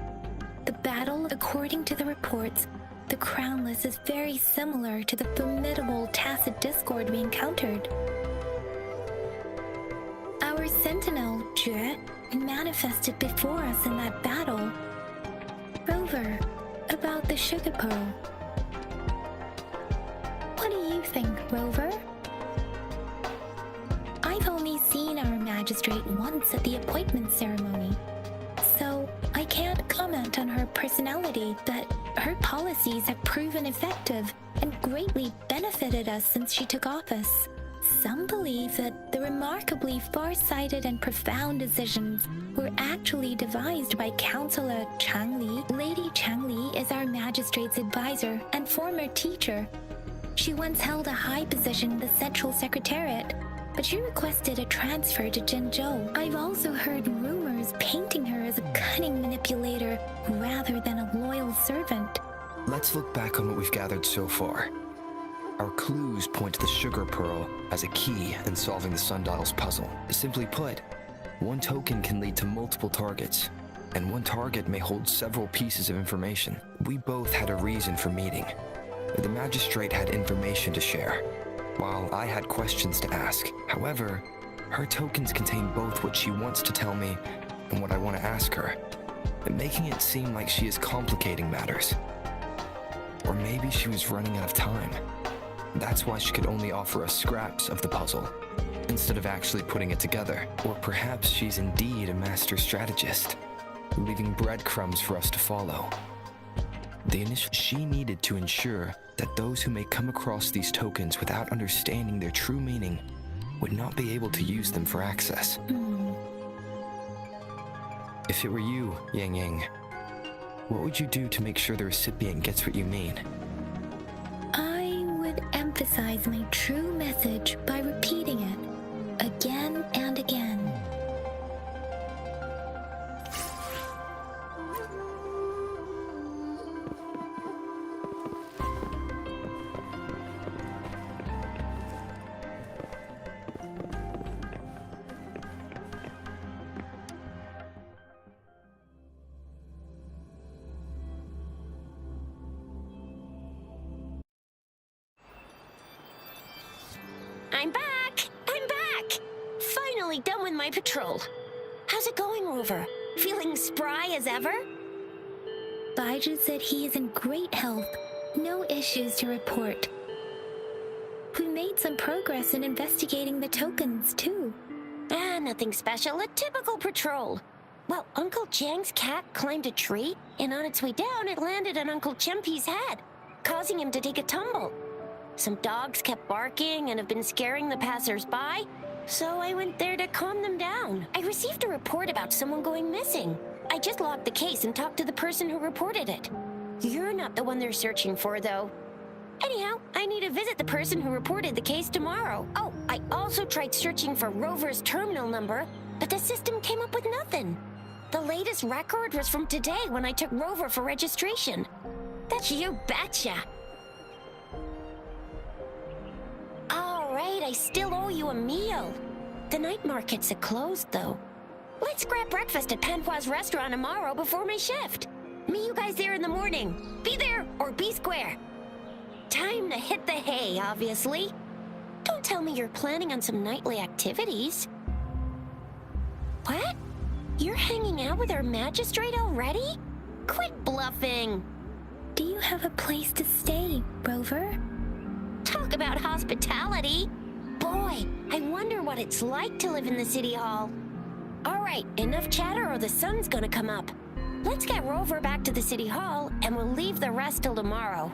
The battle, according to the reports, the Crownless is very similar to the formidable tacit discord we encountered. Our sentinel, Jue, manifested before us in that battle. Rover, Rover about the sugar pearl. What do you think, Rover? I've only seen our magistrate once at the appointment ceremony, so I can't comment on her personality, but her policies have proven effective and greatly benefited us since she took office. Some believe that the remarkably far-sighted and profound decisions were actually devised by Councillor Changli. Lady Changli is our magistrate's advisor and former teacher. She once held a high position in the Central Secretariat, but she requested a transfer to Jinzhou. I've also heard rumors painting her as a cunning manipulator rather than a loyal servant. Let's look back on what we've gathered so far. Our clues point to the sugar pearl as a key in solving the sundial's puzzle. Simply put, one token can lead to multiple targets, and one target may hold several pieces of information. We both had a reason for meeting. The magistrate had information to share, while I had questions to ask. However, her tokens contain both what she wants to tell me and what I want to ask her, making it seem like she is complicating matters. Or maybe she was running out of time. That's why she could only offer us scraps of the puzzle, instead of actually putting it together. Or perhaps she's indeed a master strategist, leaving breadcrumbs for us to follow. She needed to ensure that those who may come across these tokens without understanding their true meaning would not be able to use them for access. If it were you, Yang Yang, what would you do to make sure the recipient gets what you mean? I would emphasize my true message by repeating it again and again. I'm back! I'm back! Finally done with my patrol. How's it going, Rover? Feeling spry as ever? Baiju said he is in great health. No issues to report. We made some progress in investigating the tokens, too. Nothing special. A typical patrol. Well, Uncle Jiang's cat climbed a tree, and on its way down, it landed on Uncle Chempi's head, causing him to take a tumble. Some dogs kept barking and have been scaring the passers-by, so I went there to calm them down. I received a report about someone going missing. I just logged the case and talked to the person who reported it. You're not the one they're searching for, though. Anyhow, I need to visit the person who reported the case tomorrow. Oh, I also tried searching for Rover's terminal number, but the system came up with nothing. The latest record was from today when I took Rover for registration. That's you betcha. All right, I still owe you a meal. The night markets are closed, though. Let's grab breakfast at Panhua's restaurant tomorrow before my shift. Meet you guys there in the morning. Be there or be square. Time to hit the hay, obviously. Don't tell me you're planning on some nightly activities. What? You're hanging out with our magistrate already? Quit bluffing. Do you have a place to stay, Rover? Talk about hospitality. Boy, I wonder what it's like to live in the city hall. All right, enough chatter or the sun's gonna come up. Let's get Rover back to the city hall and we'll leave the rest till tomorrow.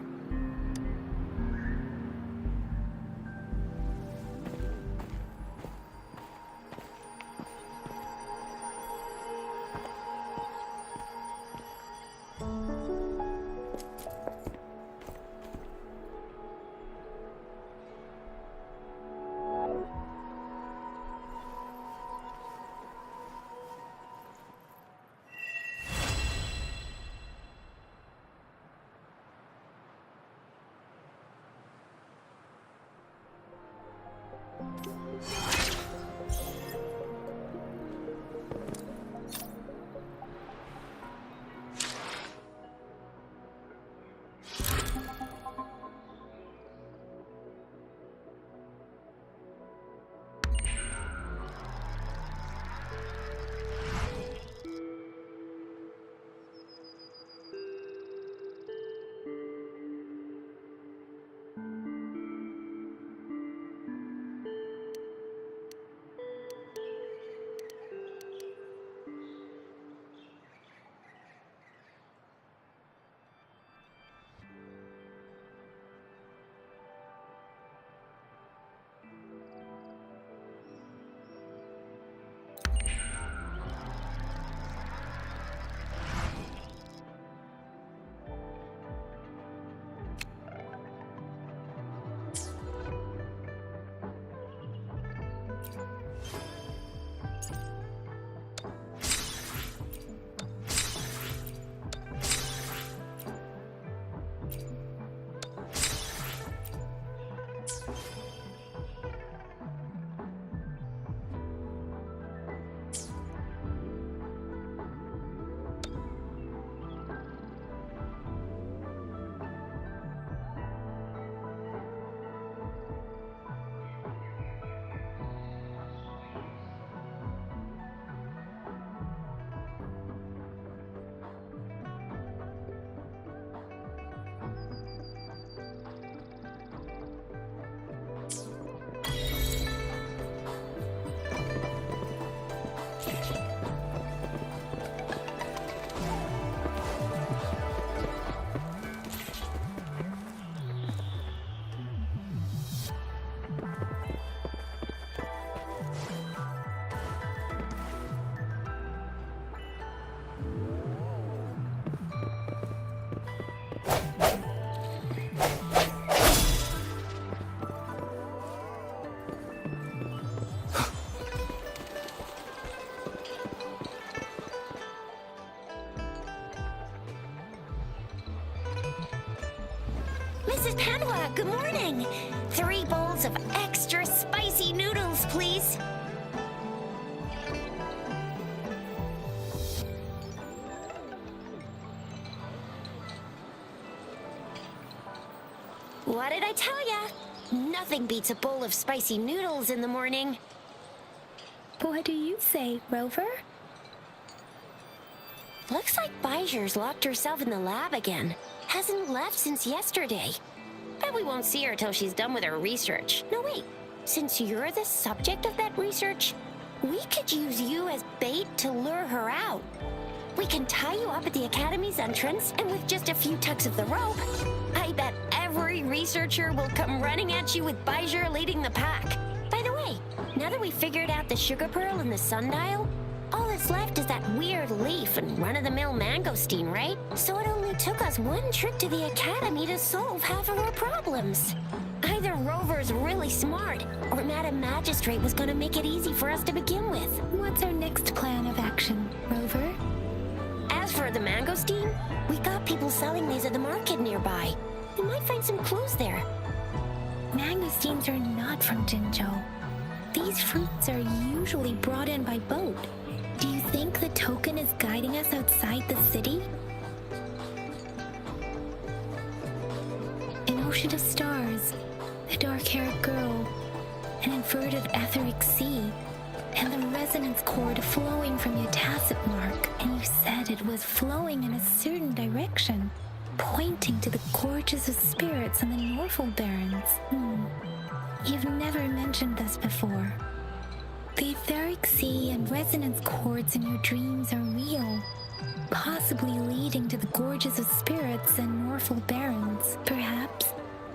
lots of extra spicy noodles, please. What did I tell ya? Nothing beats a bowl of spicy noodles in the morning. What do you say, Rover? Looks like Bijur's locked herself in the lab again. Hasn't left since yesterday. Bet we won't see her till she's done with her research. No, wait. Since you're the subject of that research, we could use you as bait to lure her out. We can tie you up at the Academy's entrance, and with just a few tugs of the rope, I bet every researcher will come running at you with Bijur leading the pack. By the way, now that we've figured out the sugar pearl and the sundial, all that's left is that weird leaf and run-of-the-mill mangosteen, right? So it only took us one trip to the Academy to solve half of our problems. Either Rover's really smart, or Madam Magistrate was gonna make it easy for us to begin with. What's our next plan of action, Rover? As for the mangosteen, we got people selling these at the market nearby. We might find some clues there. Mangosteens are not from Jinzhou. These fruits are usually brought in by boat. Do you think the token is guiding us outside the city? An ocean of stars, the dark-haired girl, an inverted etheric sea, and the resonance cord flowing from your tacit mark. And you said it was flowing in a certain direction, pointing to the gorges of spirits on the Norfolk Barrens. You've never mentioned this before. The etheric sea and resonance cords in your dreams are real, possibly leading to the gorges of spirits and Norfolk Barrens. Perhaps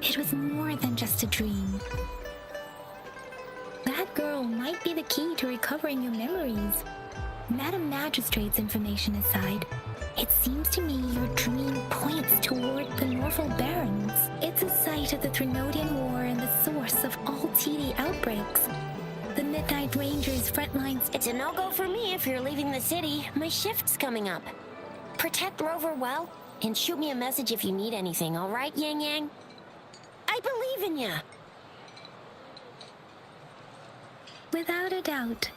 it was more than just a dream. That girl might be the key to recovering your memories. Madam Magistrate's information aside, it seems to me your dream points toward the Norfolk Barrens. It's a site of the Trinodian War and the source of all TD outbreaks. The Midnight Rangers' front lines. It's a no-go for me if you're leaving the city. My shift's coming up. Protect Rover well, and shoot me a message if you need anything, all right, Yang Yang? I believe in ya! Without a doubt.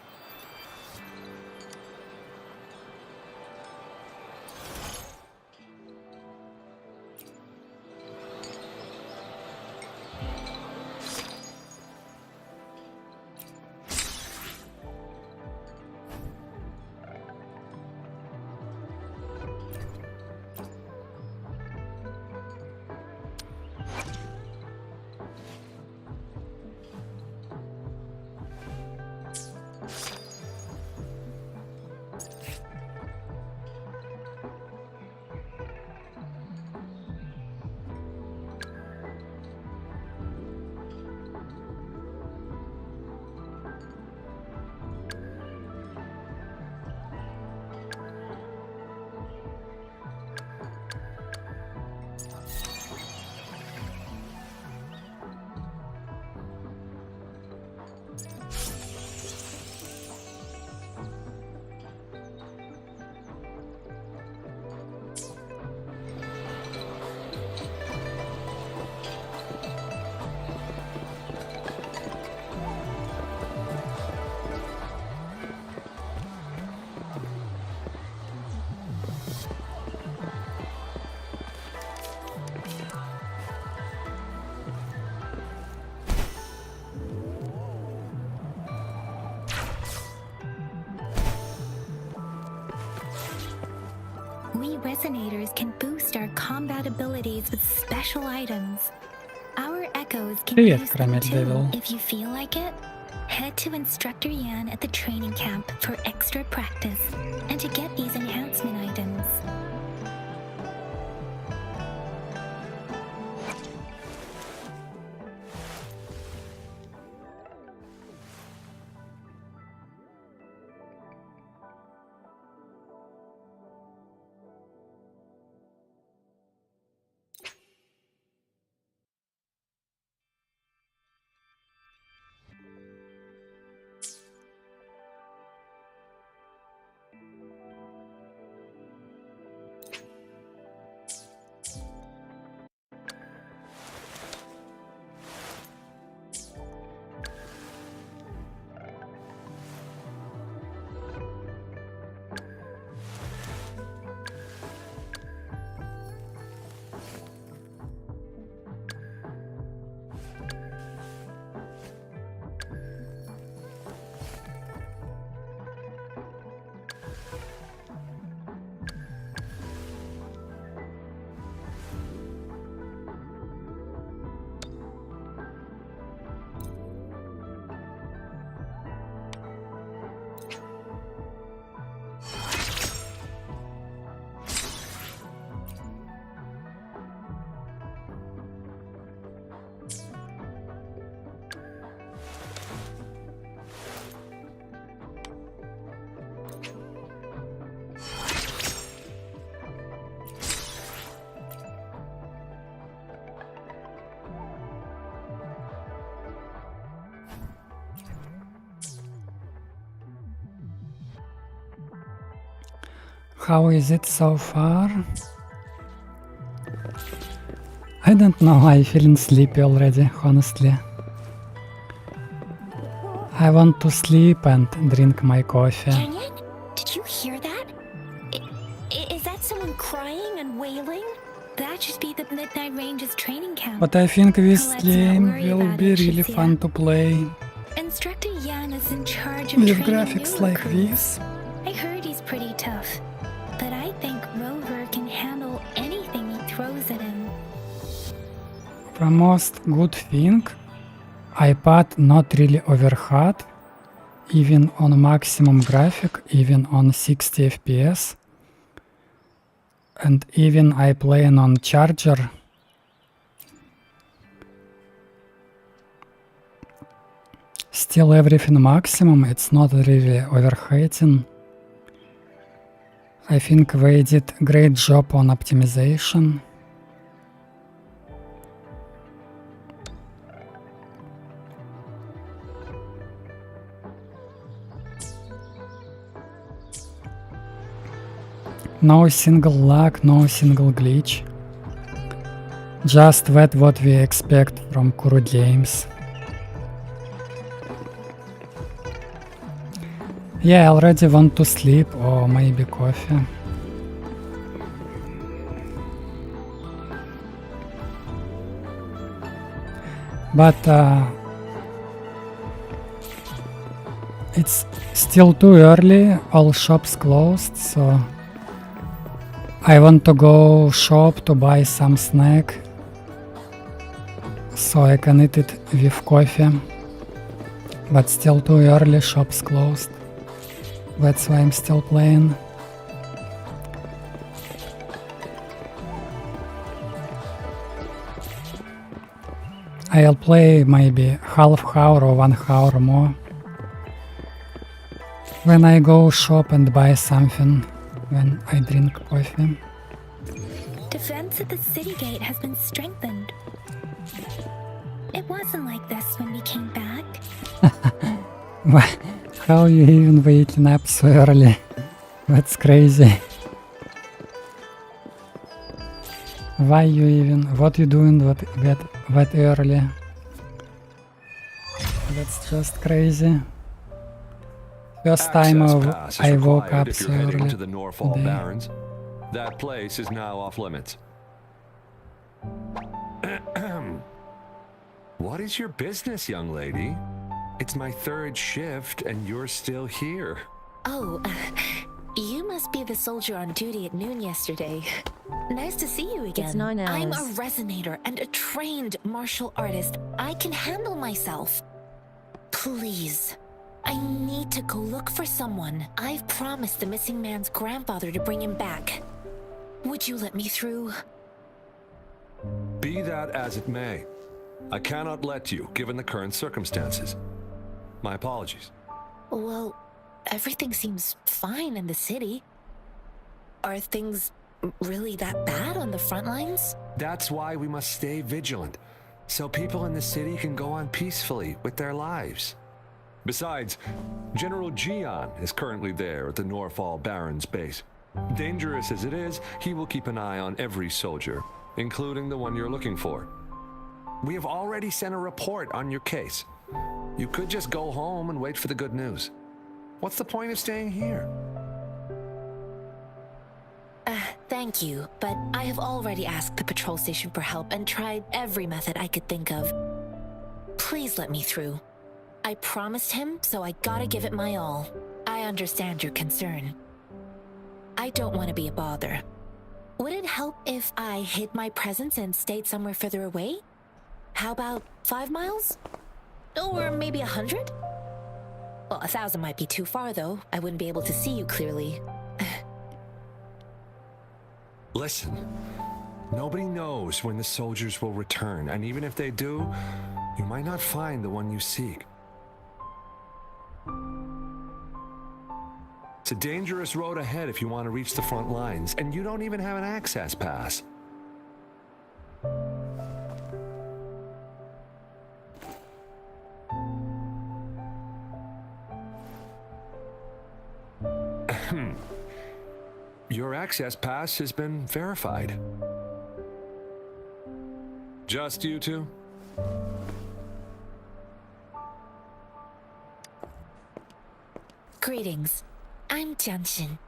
We Resonators can boost our combat abilities with special items. Our echoes can Привет, use them Крамер too, Девил. if you feel like it. Head to Instructor Yan at the training camp for extra practice and to get these enhancement items. How is it so far? I don't know, I'm feeling sleepy already, honestly. I want to sleep and drink my coffee. Canyon? Did you hear that? Is that someone crying and wailing? That should be the Midnight Range's training camp. But I think this Let's not game worry will about be it, really Shizia. fun to play Instructor Yan is in charge of with training graphics new like recruits. this. I heard he's pretty tough, but I think Rover can handle anything he throws at him. The most good thing, iPad not really overhot, even on maximum graphic, even on 60 FPS. And even I playing on charger. Still everything maximum, it's not really overheating. I think they did great job on optimization. No single lag, no single glitch. Just that what we expect from Kuru games. Yeah, I already want to sleep or maybe coffee. But it's still too early, all shops closed, so I want to go shop to buy some snack so I can eat it with coffee. But still too early, shops closed. That's why I'm still playing. I'll play maybe half hour or 1 hour more. When I go shop and buy something, when I drink coffee. Defense at the city gate has been strengthened. It wasn't like this when we came back. How you even waking up so early? That's crazy. Why you even? What you doing that early? That's just crazy. First time I woke up so early to the Norfall today. Barrens. That place is now off limits. What is your business, young lady? It's my 3rd shift and you're still here. Oh, you must be the soldier on duty at noon yesterday. Nice to see you again. It's 9 hours. I'm a resonator and a trained martial artist. I can handle myself. Please, I need to go look for someone. I've promised the missing man's grandfather to bring him back. Would you let me through? Be that as it may, I cannot let you, given the current circumstances. My apologies. Well, everything seems fine in the city. Are things really that bad on the front lines? That's why we must stay vigilant, so people in the city can go on peacefully with their lives. Besides, General Gian is currently there at the Norfall Barrens base. Dangerous as it is, he will keep an eye on every soldier, including the one you're looking for. We have already sent a report on your case. You could just go home and wait for the good news. What's the point of staying here? Thank you, but I have already asked the patrol station for help and tried every method I could think of. Please let me through. I promised him, so I gotta give it my all. I understand your concern. I don't want to be a bother. Would it help if I hid my presence and stayed somewhere further away? How about 5 miles? Or maybe 100? Well, 1,000 might be too far, though. I wouldn't be able to see you clearly. Listen, nobody knows when the soldiers will return, and even if they do, you might not find the one you seek. It's a dangerous road ahead if you want to reach the front lines, and you don't even have an access pass. Your access pass has been verified. Just you two? Greetings. I'm Jianshin.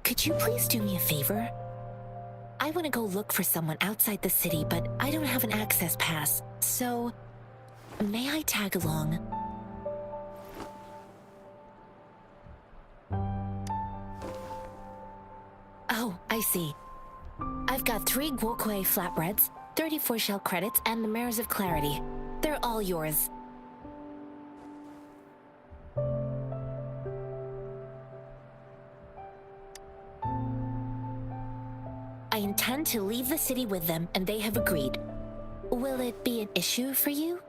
Could you please do me a favor? I want to go look for someone outside the city, but I don't have an access pass, so may I tag along? Oh, I see. I've got 3 Guokui flatbreads, 34 shell credits, and the Mares of Clarity. They're all yours. I intend to leave the city with them, and they have agreed. Will it be an issue for you?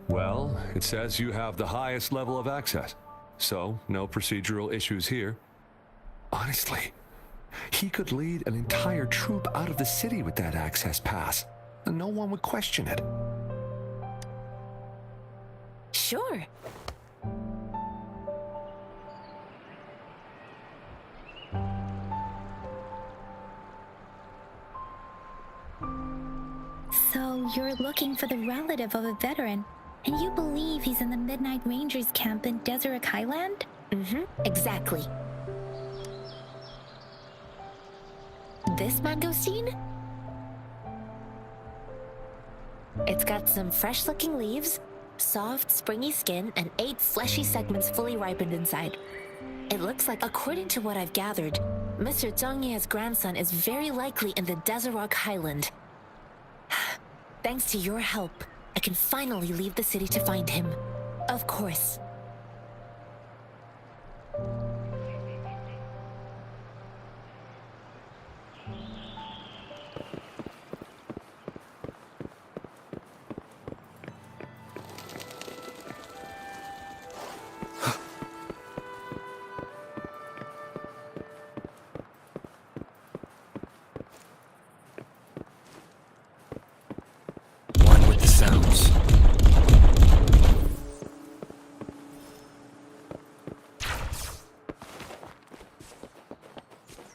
Well, it says you have the highest level of access, so no procedural issues here. Honestly, he could lead an entire troop out of the city with that access pass, and no one would question it. Sure. So you're looking for the relative of a veteran, and you believe he's in the Midnight Rangers camp in Deseret Highland? Mm-hmm, exactly. This mangosteen? It's got some fresh-looking leaves, soft, springy skin, and 8 fleshy segments fully ripened inside. It looks like, according to what I've gathered, Mr. Zhang Ye's grandson is very likely in the Deseret Highland. Thanks to your help, I can finally leave the city to find him. Of course. One with the sounds.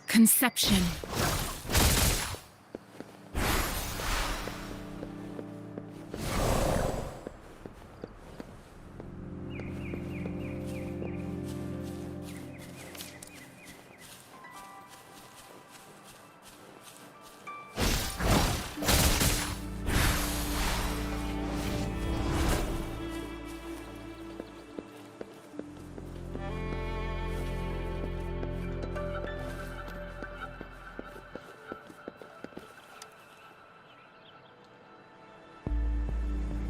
Conception.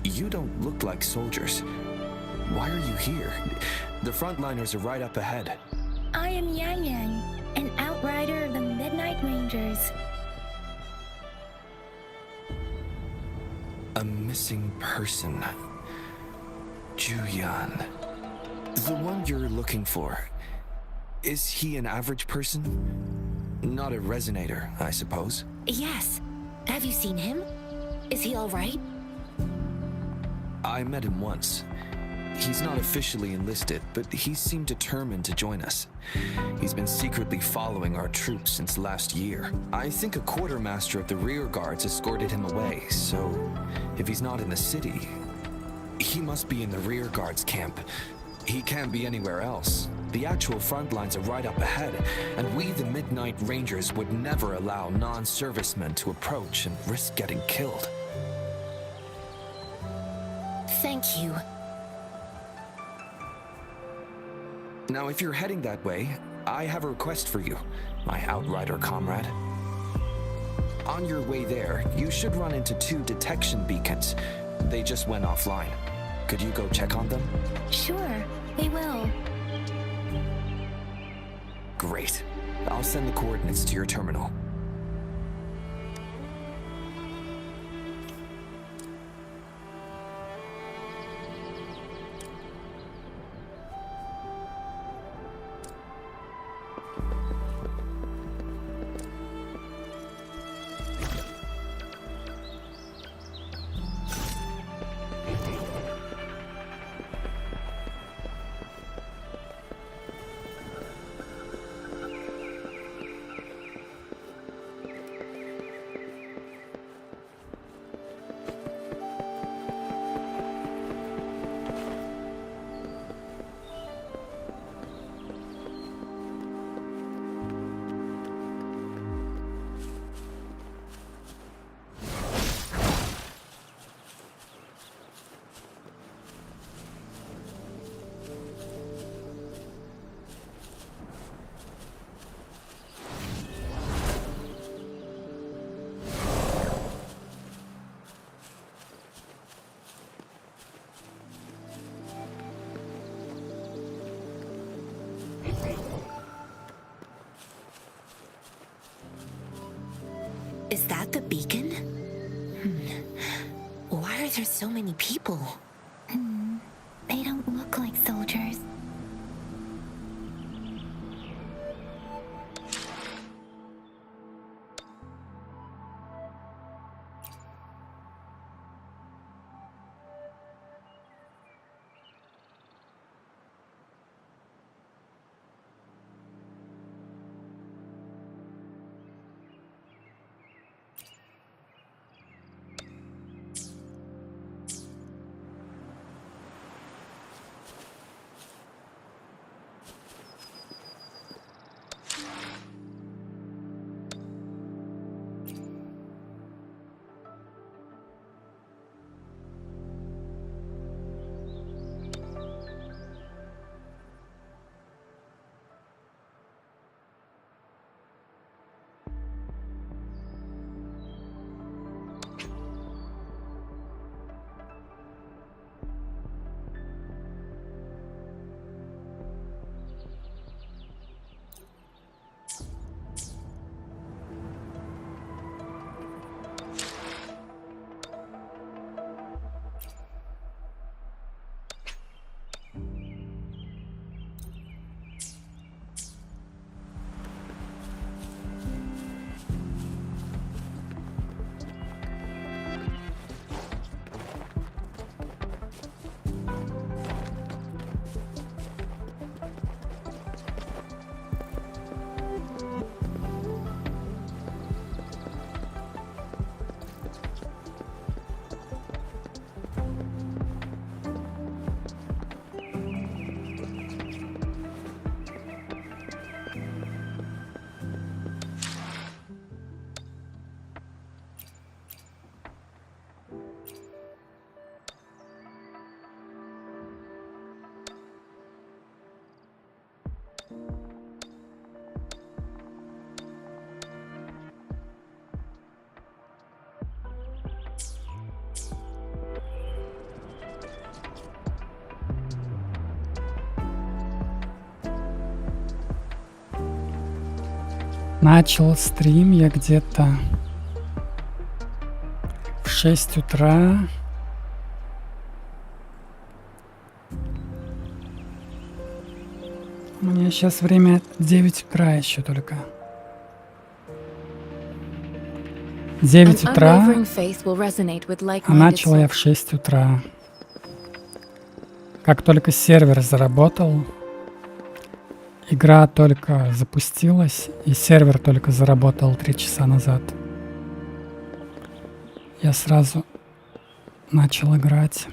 You don't look like soldiers. Why are you here? The frontliners are right up ahead. I am Yang Yang, an outrider of the Midnight Rangers. A missing person. Juyan. The one you're looking for. Is he an average person? Not a resonator, I suppose. Yes. Have you seen him? Is he all right? I met him once. He's not officially enlisted, but he seemed determined to join us. He's been secretly following our troops since last year. I think a quartermaster of the rear guards escorted him away, so if he's not in the city, he must be in the rear guards camp. He can't be anywhere else. The actual front lines are right up ahead, and we, the Midnight Rangers, would never allow non-servicemen to approach and risk getting killed. Thank you. Now, if you're heading that way, I have a request for you, my outrider comrade. On your way there, you should run into 2 detection beacons. They just went offline. Could you go check on them? Sure, we will. Great. I'll send the coordinates to your terminal. Is that the beacon? Why are there so many people? They don't look like soldiers. Начал стрим я где-то в 6 утра. У меня сейчас время 9 утра еще только. 9 утра, а начал я в 6 утра. Как только сервер заработал, игра только запустилась, и сервер только заработал 3 часа назад. Я сразу начал играть.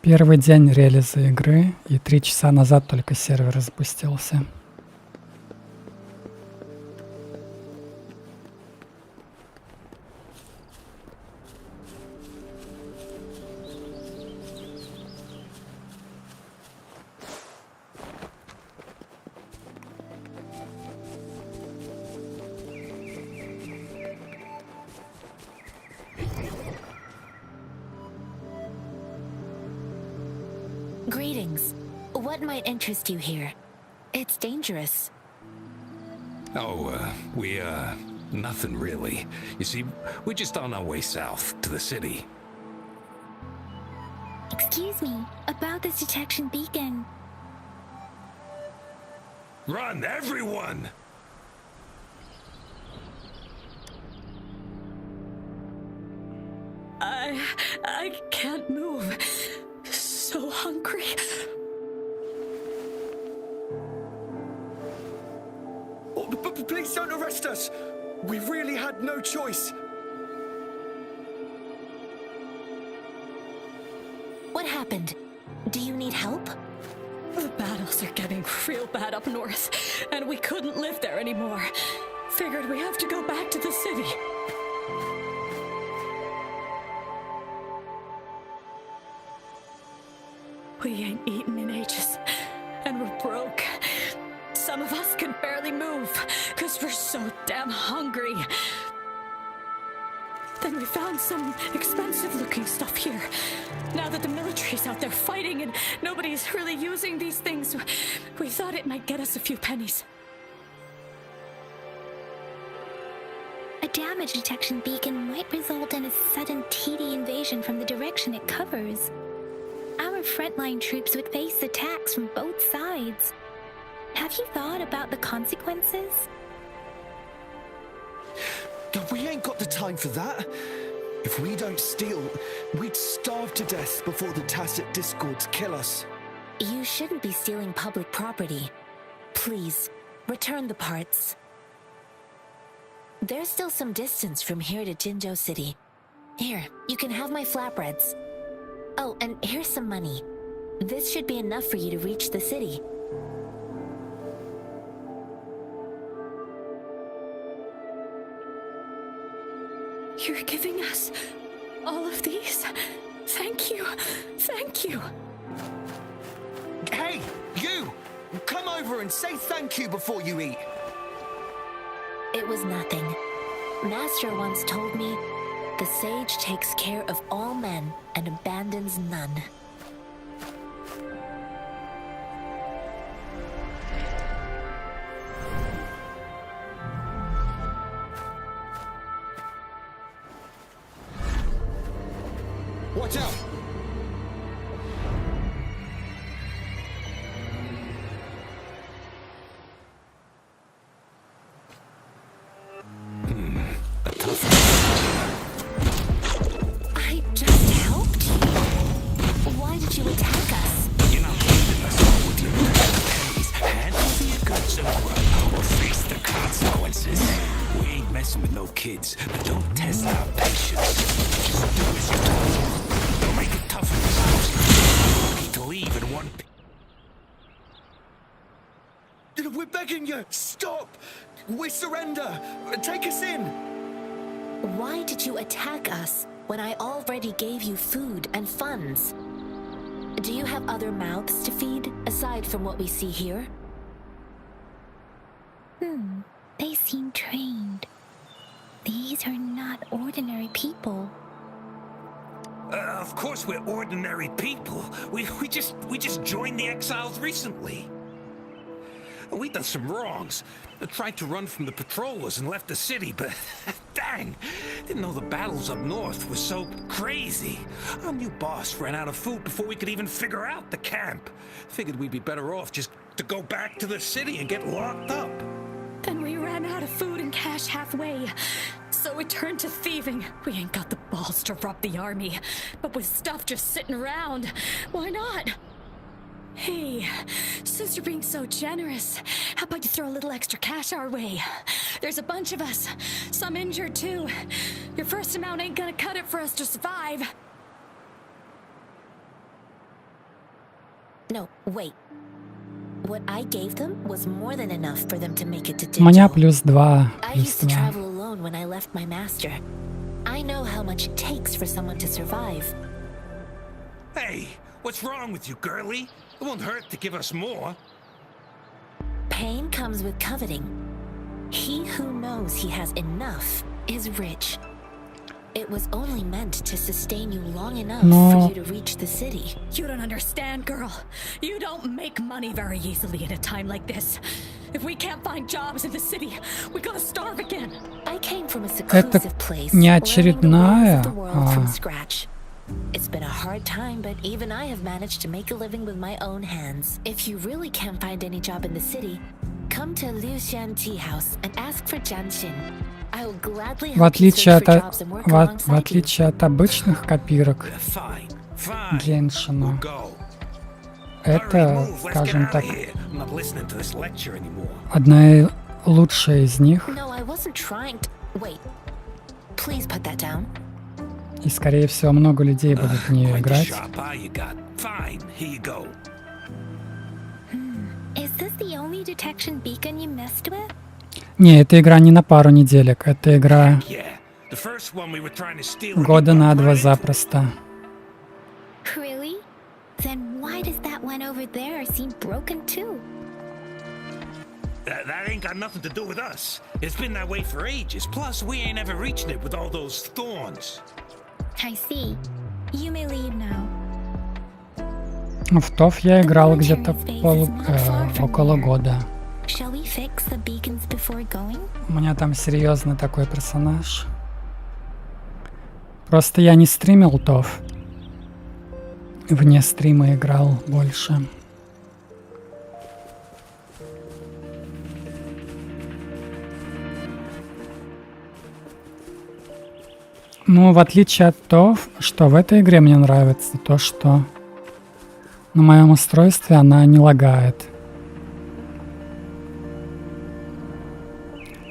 Первый день релиза игры, и 3 часа назад только сервер запустился. Greetings. What might interest you here? It's dangerous. Oh, nothing really. You see, we're just on our way south to the city. Excuse me, about this detection beacon. Run, everyone! I can't move. So hungry. Oh, please don't arrest us. We really had no choice. What happened? Do you need help? The battles are getting real bad up north, and we couldn't live there anymore. Figured we have to go back to the city. We ain't eaten in ages, and we're broke. Some of us can barely move, 'cause we're so damn hungry. Then we found some expensive-looking stuff here. Now that the military's out there fighting and nobody's really using these things, we thought it might get us a few pennies. A damage detection beacon might result in a sudden TD invasion from the direction it covers. Our frontline troops would face attacks from both sides. Have you thought about the consequences? We ain't got the time for that. If we don't steal, we'd starve to death before the tacit discords kill us. You shouldn't be stealing public property. Please, return the parts. There's still some distance from here to Jinzhou City. Here, you can have my flatbreads. Oh, and here's some money. This should be enough for you to reach the city. You're giving us all of these? Thank you. Thank you. Hey, you! Come over and say thank you before you eat. It was nothing. Master once told me, the sage takes care of all men and abandons none. Watch out! I just helped you. Why did you attack us? You're not leaving us all with your pennies. Hand over your guts and run, or face the consequences. We ain't messing with no kids, but don't test our patience. Just do as you're told. Don't make it tough on yourselves. Need to leave in one. We're begging you, stop! We surrender! Take us in! Why did you attack us when I already gave you food and funds? Do you have other mouths to feed, aside from what we see here? They seem trained. These are not ordinary people. Of course we're ordinary people. We just joined the exiles recently. We done some wrongs. Tried to run from the patrollers and left the city, but dang, didn't know the battles up north were so crazy. Our new boss ran out of food before we could even figure out the camp. Figured we'd be better off just to go back to the city and get locked up. Then we ran out of food and cash halfway. So we turned to thieving. We ain't got the balls to rob the army. But with stuff just sitting around, why not? Hey, since you're being so generous, how about you throw a little extra cash our way? There's a bunch of us, some injured too. Your first amount ain't gonna cut it for us to survive. No, wait. What I gave them was more than enough for them to make it to У меня Jinzhou. +2. I used to travel alone when I left my master. I know how much it takes for someone to survive. Hey, what's wrong with you, girlie? It won't hurt to give us more. Pain comes with coveting. He who knows he has enough is rich. It was only meant to sustain you long enough for you to reach the city. You don't understand, girl. You don't make money very easily at a time like this. If we can't find jobs in the city, we're gonna starve again. I came from a Это seclusive place, не learning the ways очередная, of the world from scratch. It's been a hard time, but even I have managed to make a living with my own hands. If you really can't find any job in the city, come to Liu Xian Tea House and ask for Jianxin. I will gladly В help you отличие search for от, jobs and work в alongside you. отличие от обычных копирок Геншина, это, скажем так, одна лучшая из них, No, I wasn't trying to... Wait. Please put that down. и, скорее всего, много людей будут в нее играть. Is this the only detection beacon you messed with? Не, эта игра не на пару неделек, это игра года на 2 запросто. Really? Then why does that one over there seem broken too? That ain't got nothing to do with us. It's been that way for ages. Plus, we ain't ever reached it with all those thorns. I see. You may leave now. В ТОВ я играл где-то около года. Shall we fix the beacons before going? У меня там серьезный такой персонаж. Просто я не стримил ТОВ. Вне стрима играл больше. Ну, в отличие от ТОВ, что в этой игре мне нравится, то что на моем устройстве она не лагает.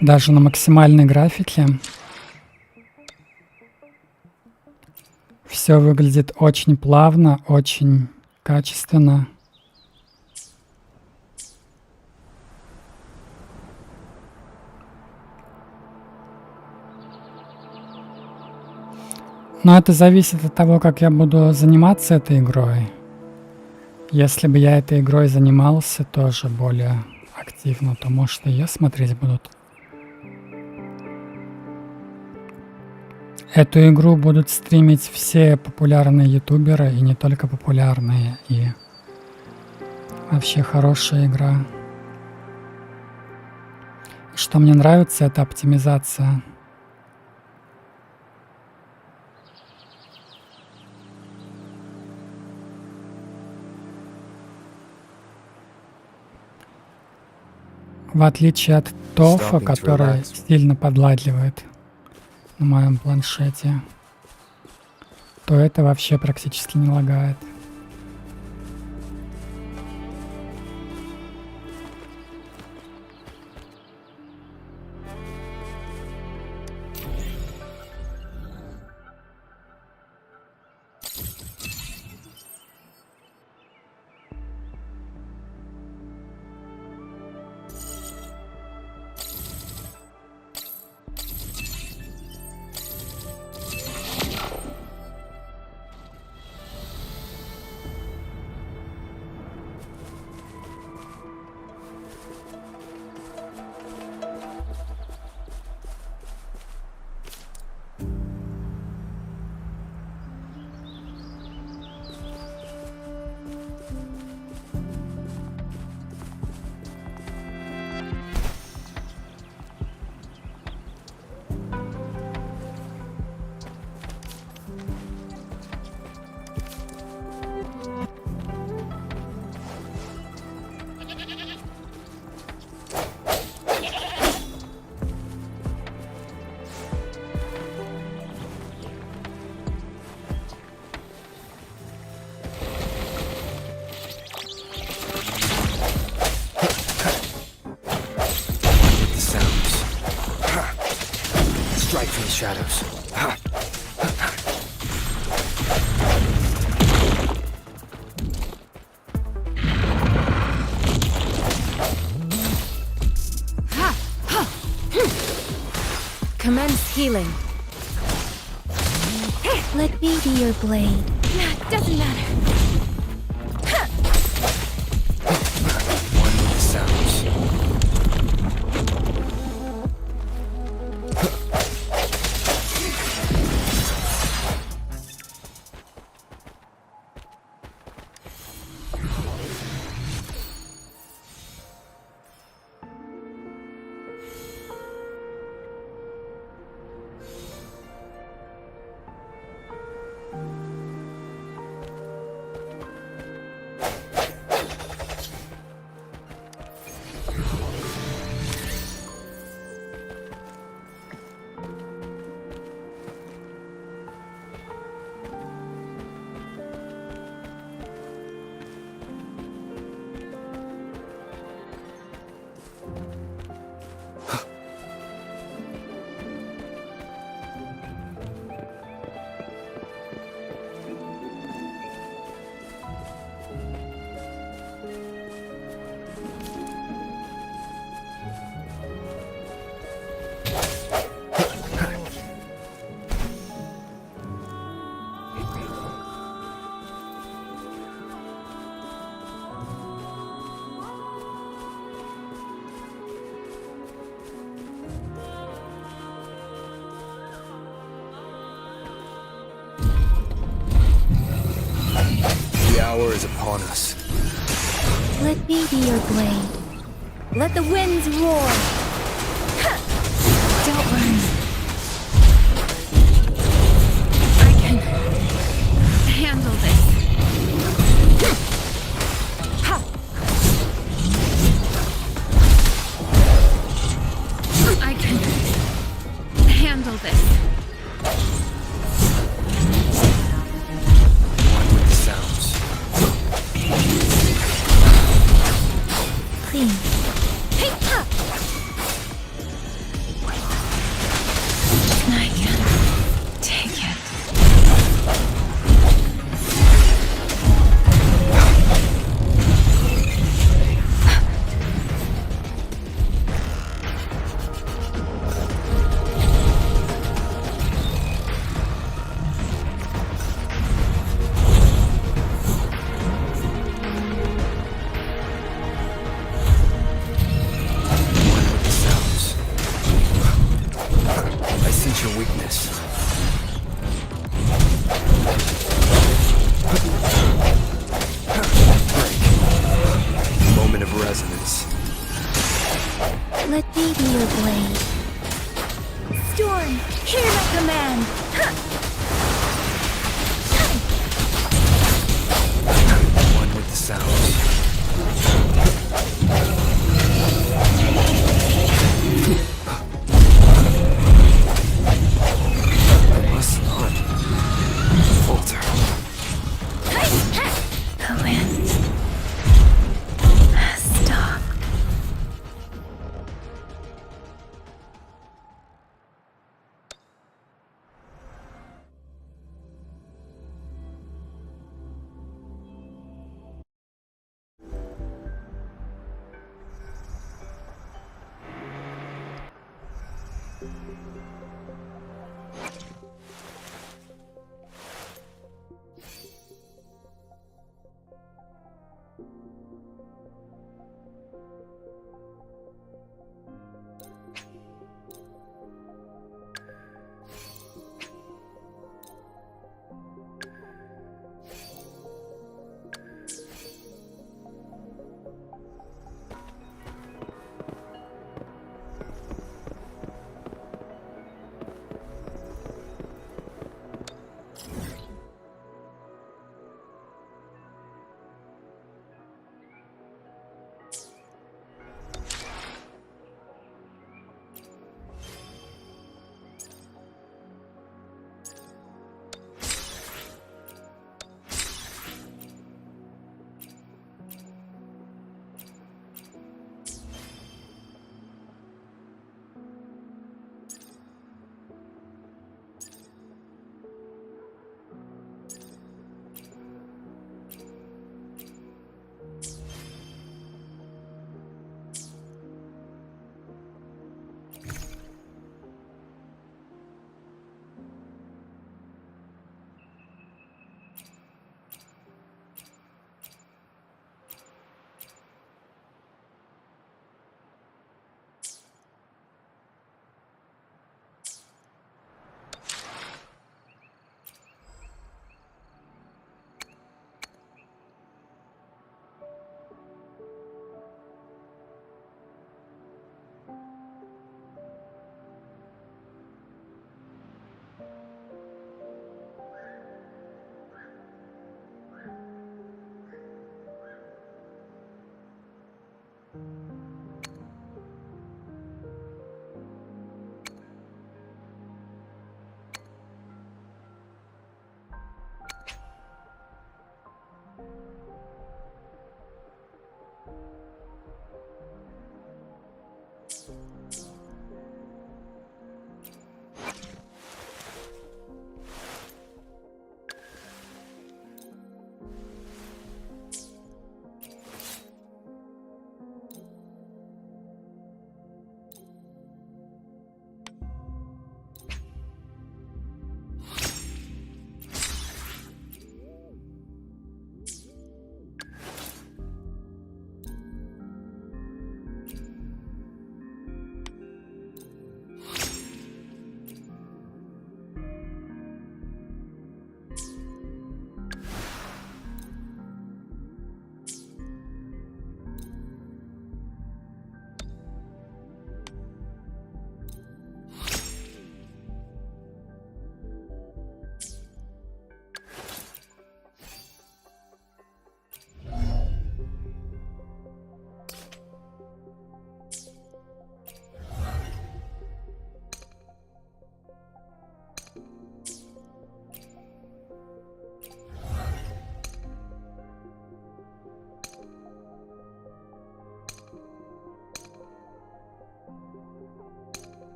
Даже на максимальной графике все выглядит очень плавно, очень качественно. Но это зависит от того, как я буду заниматься этой игрой. Если бы я этой игрой занимался тоже более активно, то, может, и ее смотреть будут. Эту игру будут стримить все популярные ютуберы, и не только популярные, и вообще хорошая игра. Что мне нравится, это оптимизация. В отличие от ТОФа, который сильно подладливает на моем планшете, то это вообще практически не лагает. Shadows. Commence healing. Let me be your blade. Doesn't matter. One with the sounds. hour is upon us. Let me be your blade. Let the winds roar. Don't run. I can handle this. I can handle this. One with the sounds. Clean. Hey, ha! I can take it. Your weakness. Break. Moment of resonance. Let me be your blade. Storm, hear my command. One with the sounds. The wind has stopped.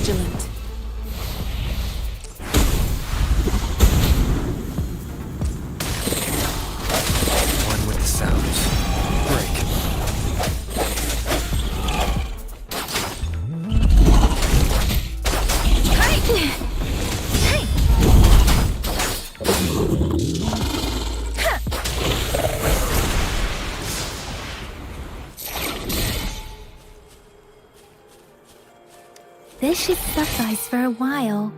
vigilant. One with the sounds. Break. This should suffice for a while.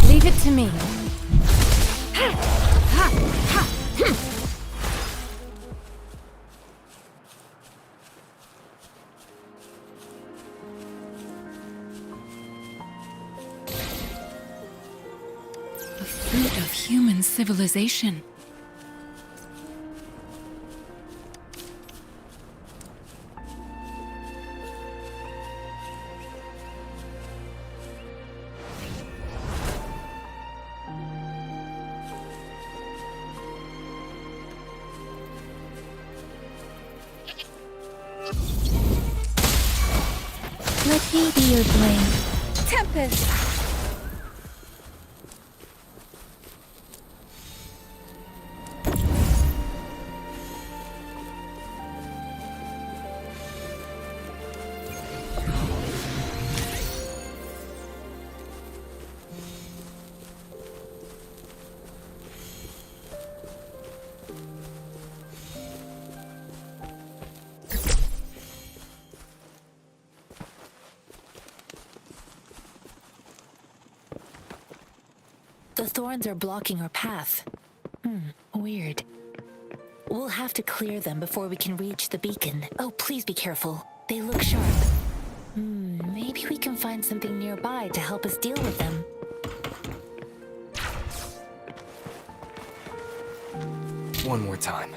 Leave it to me. The fruit of human civilization. Let me be your blade. Tempest! The thorns are blocking our path. Weird. We'll have to clear them before we can reach the beacon. Oh, please be careful. They look sharp. Maybe we can find something nearby to help us deal with them. One more time.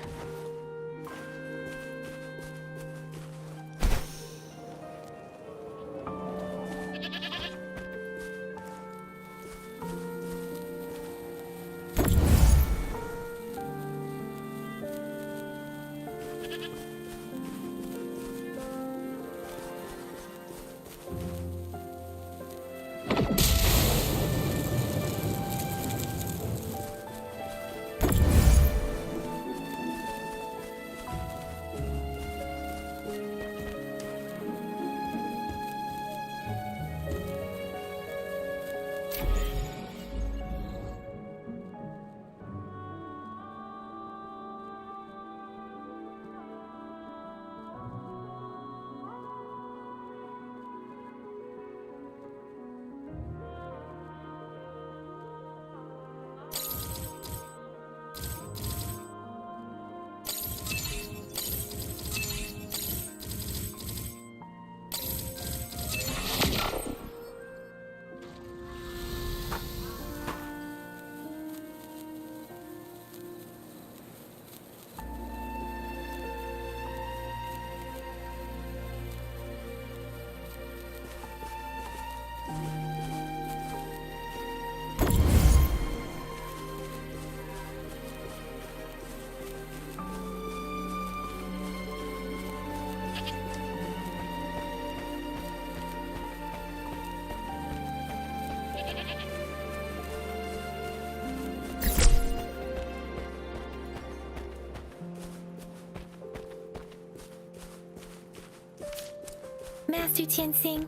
Master Tianxing,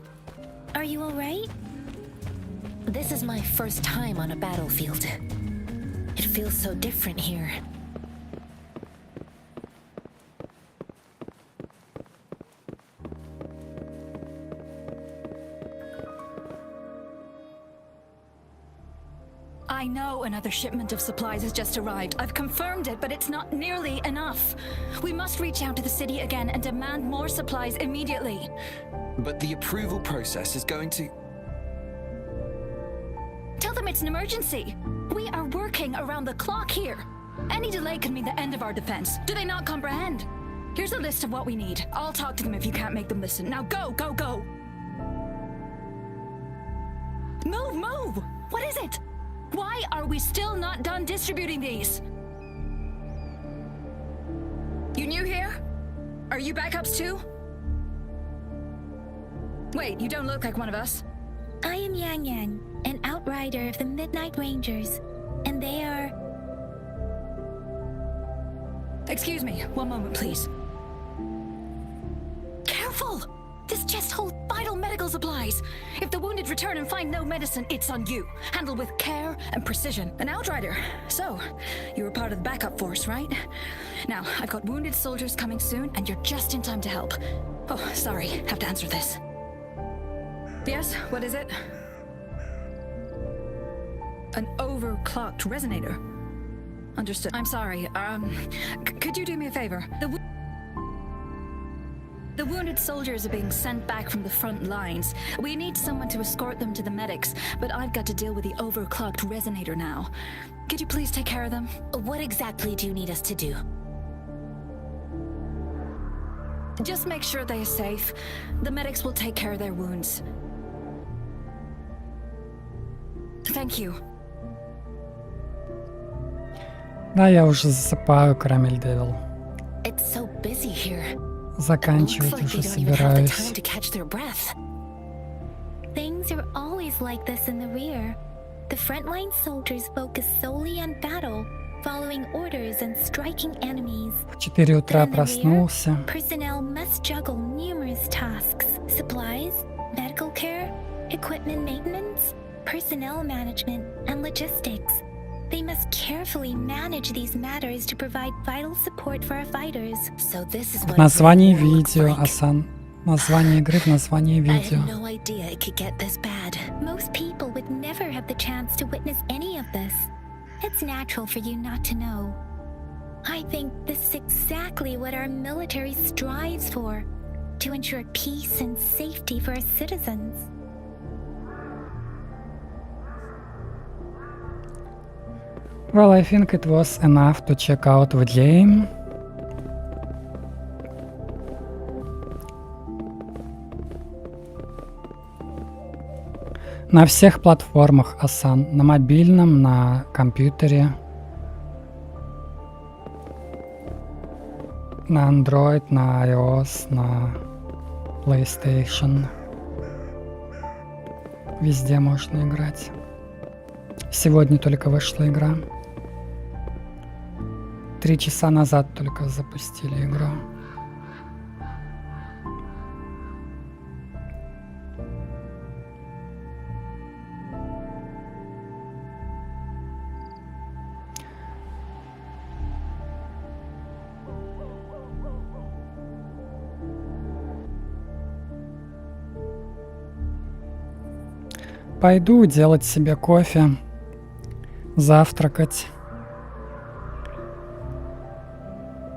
are you alright? This is my first time on a battlefield. It feels so different here. I know another shipment of supplies has just arrived. I've confirmed it, but it's not nearly enough. We must reach out to the city again and demand more supplies immediately. But the approval process is going to... Tell them it's an emergency. We are working around the clock here. Any delay could mean the end of our defense. Do they not comprehend? Here's a list of what we need. I'll talk to them if you can't make them listen. Now go, go, go! Move, move! What is it? Why are we still not done distributing these? You new here? Are you backups too? Wait, you don't look like one of us. I am Yang Yang, an outrider of the Midnight Rangers, and they are... Excuse me, one moment please. Careful! This chest holds vital medical supplies. If the wounded return and find no medicine, it's on you. Handle with care and precision. An outrider. So, you were part of the backup force, right? Now, I've got wounded soldiers coming soon, and you're just in time to help. Oh, sorry, have to answer this. Yes, what is it? An overclocked resonator. Understood. I'm sorry, could you do me a favor? The wounded soldiers are being sent back from the front lines. We need someone to escort them to the medics, but I've got to deal with the overclocked resonator now. Could you please take care of them? What exactly do you need us to do? Just make sure they are safe. The medics will take care of their wounds. Thank you. Да, я уже засыпаю, Карамель Девил. It's so busy here. Заканчивать уже собираюсь. Things are always like this in the rear. The frontline soldiers focus solely on battle, following orders and striking enemies. В 4 утра проснулся. Personnel must juggle numerous tasks: supplies, medical care, equipment maintenance, personnel management, and logistics. They must carefully manage these matters to provide vital support for our fighters. So this is what Название видео, Асан. Название игры в названии видео. I had no idea it could get this bad. Most people would never have the chance to witness any of this. It's natural for you not to know. I think this is exactly what our military strives for, to ensure peace and safety for our citizens. Well, I think it was enough to check out the game. На всех платформах, Асан. На мобильном, на компьютере. На Android, на iOS, на PlayStation. Везде можно играть. Сегодня только вышла игра. 3 часа назад только запустили игру. Пойду делать себе кофе, завтракать.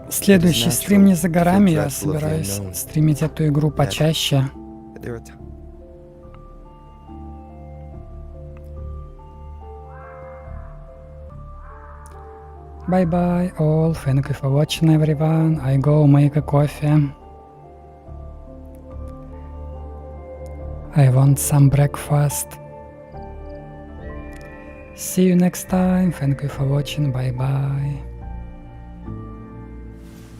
Следующий стрим не за горами, я собираюсь стримить эту игру почаще. Bye bye all, thank you for watching everyone. I go make a coffee. I want some breakfast. See you next time, thank you for watching, bye bye.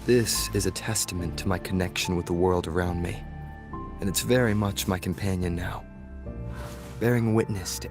This is a testament to my connection with the world around me, and it's very much my companion now, bearing witness to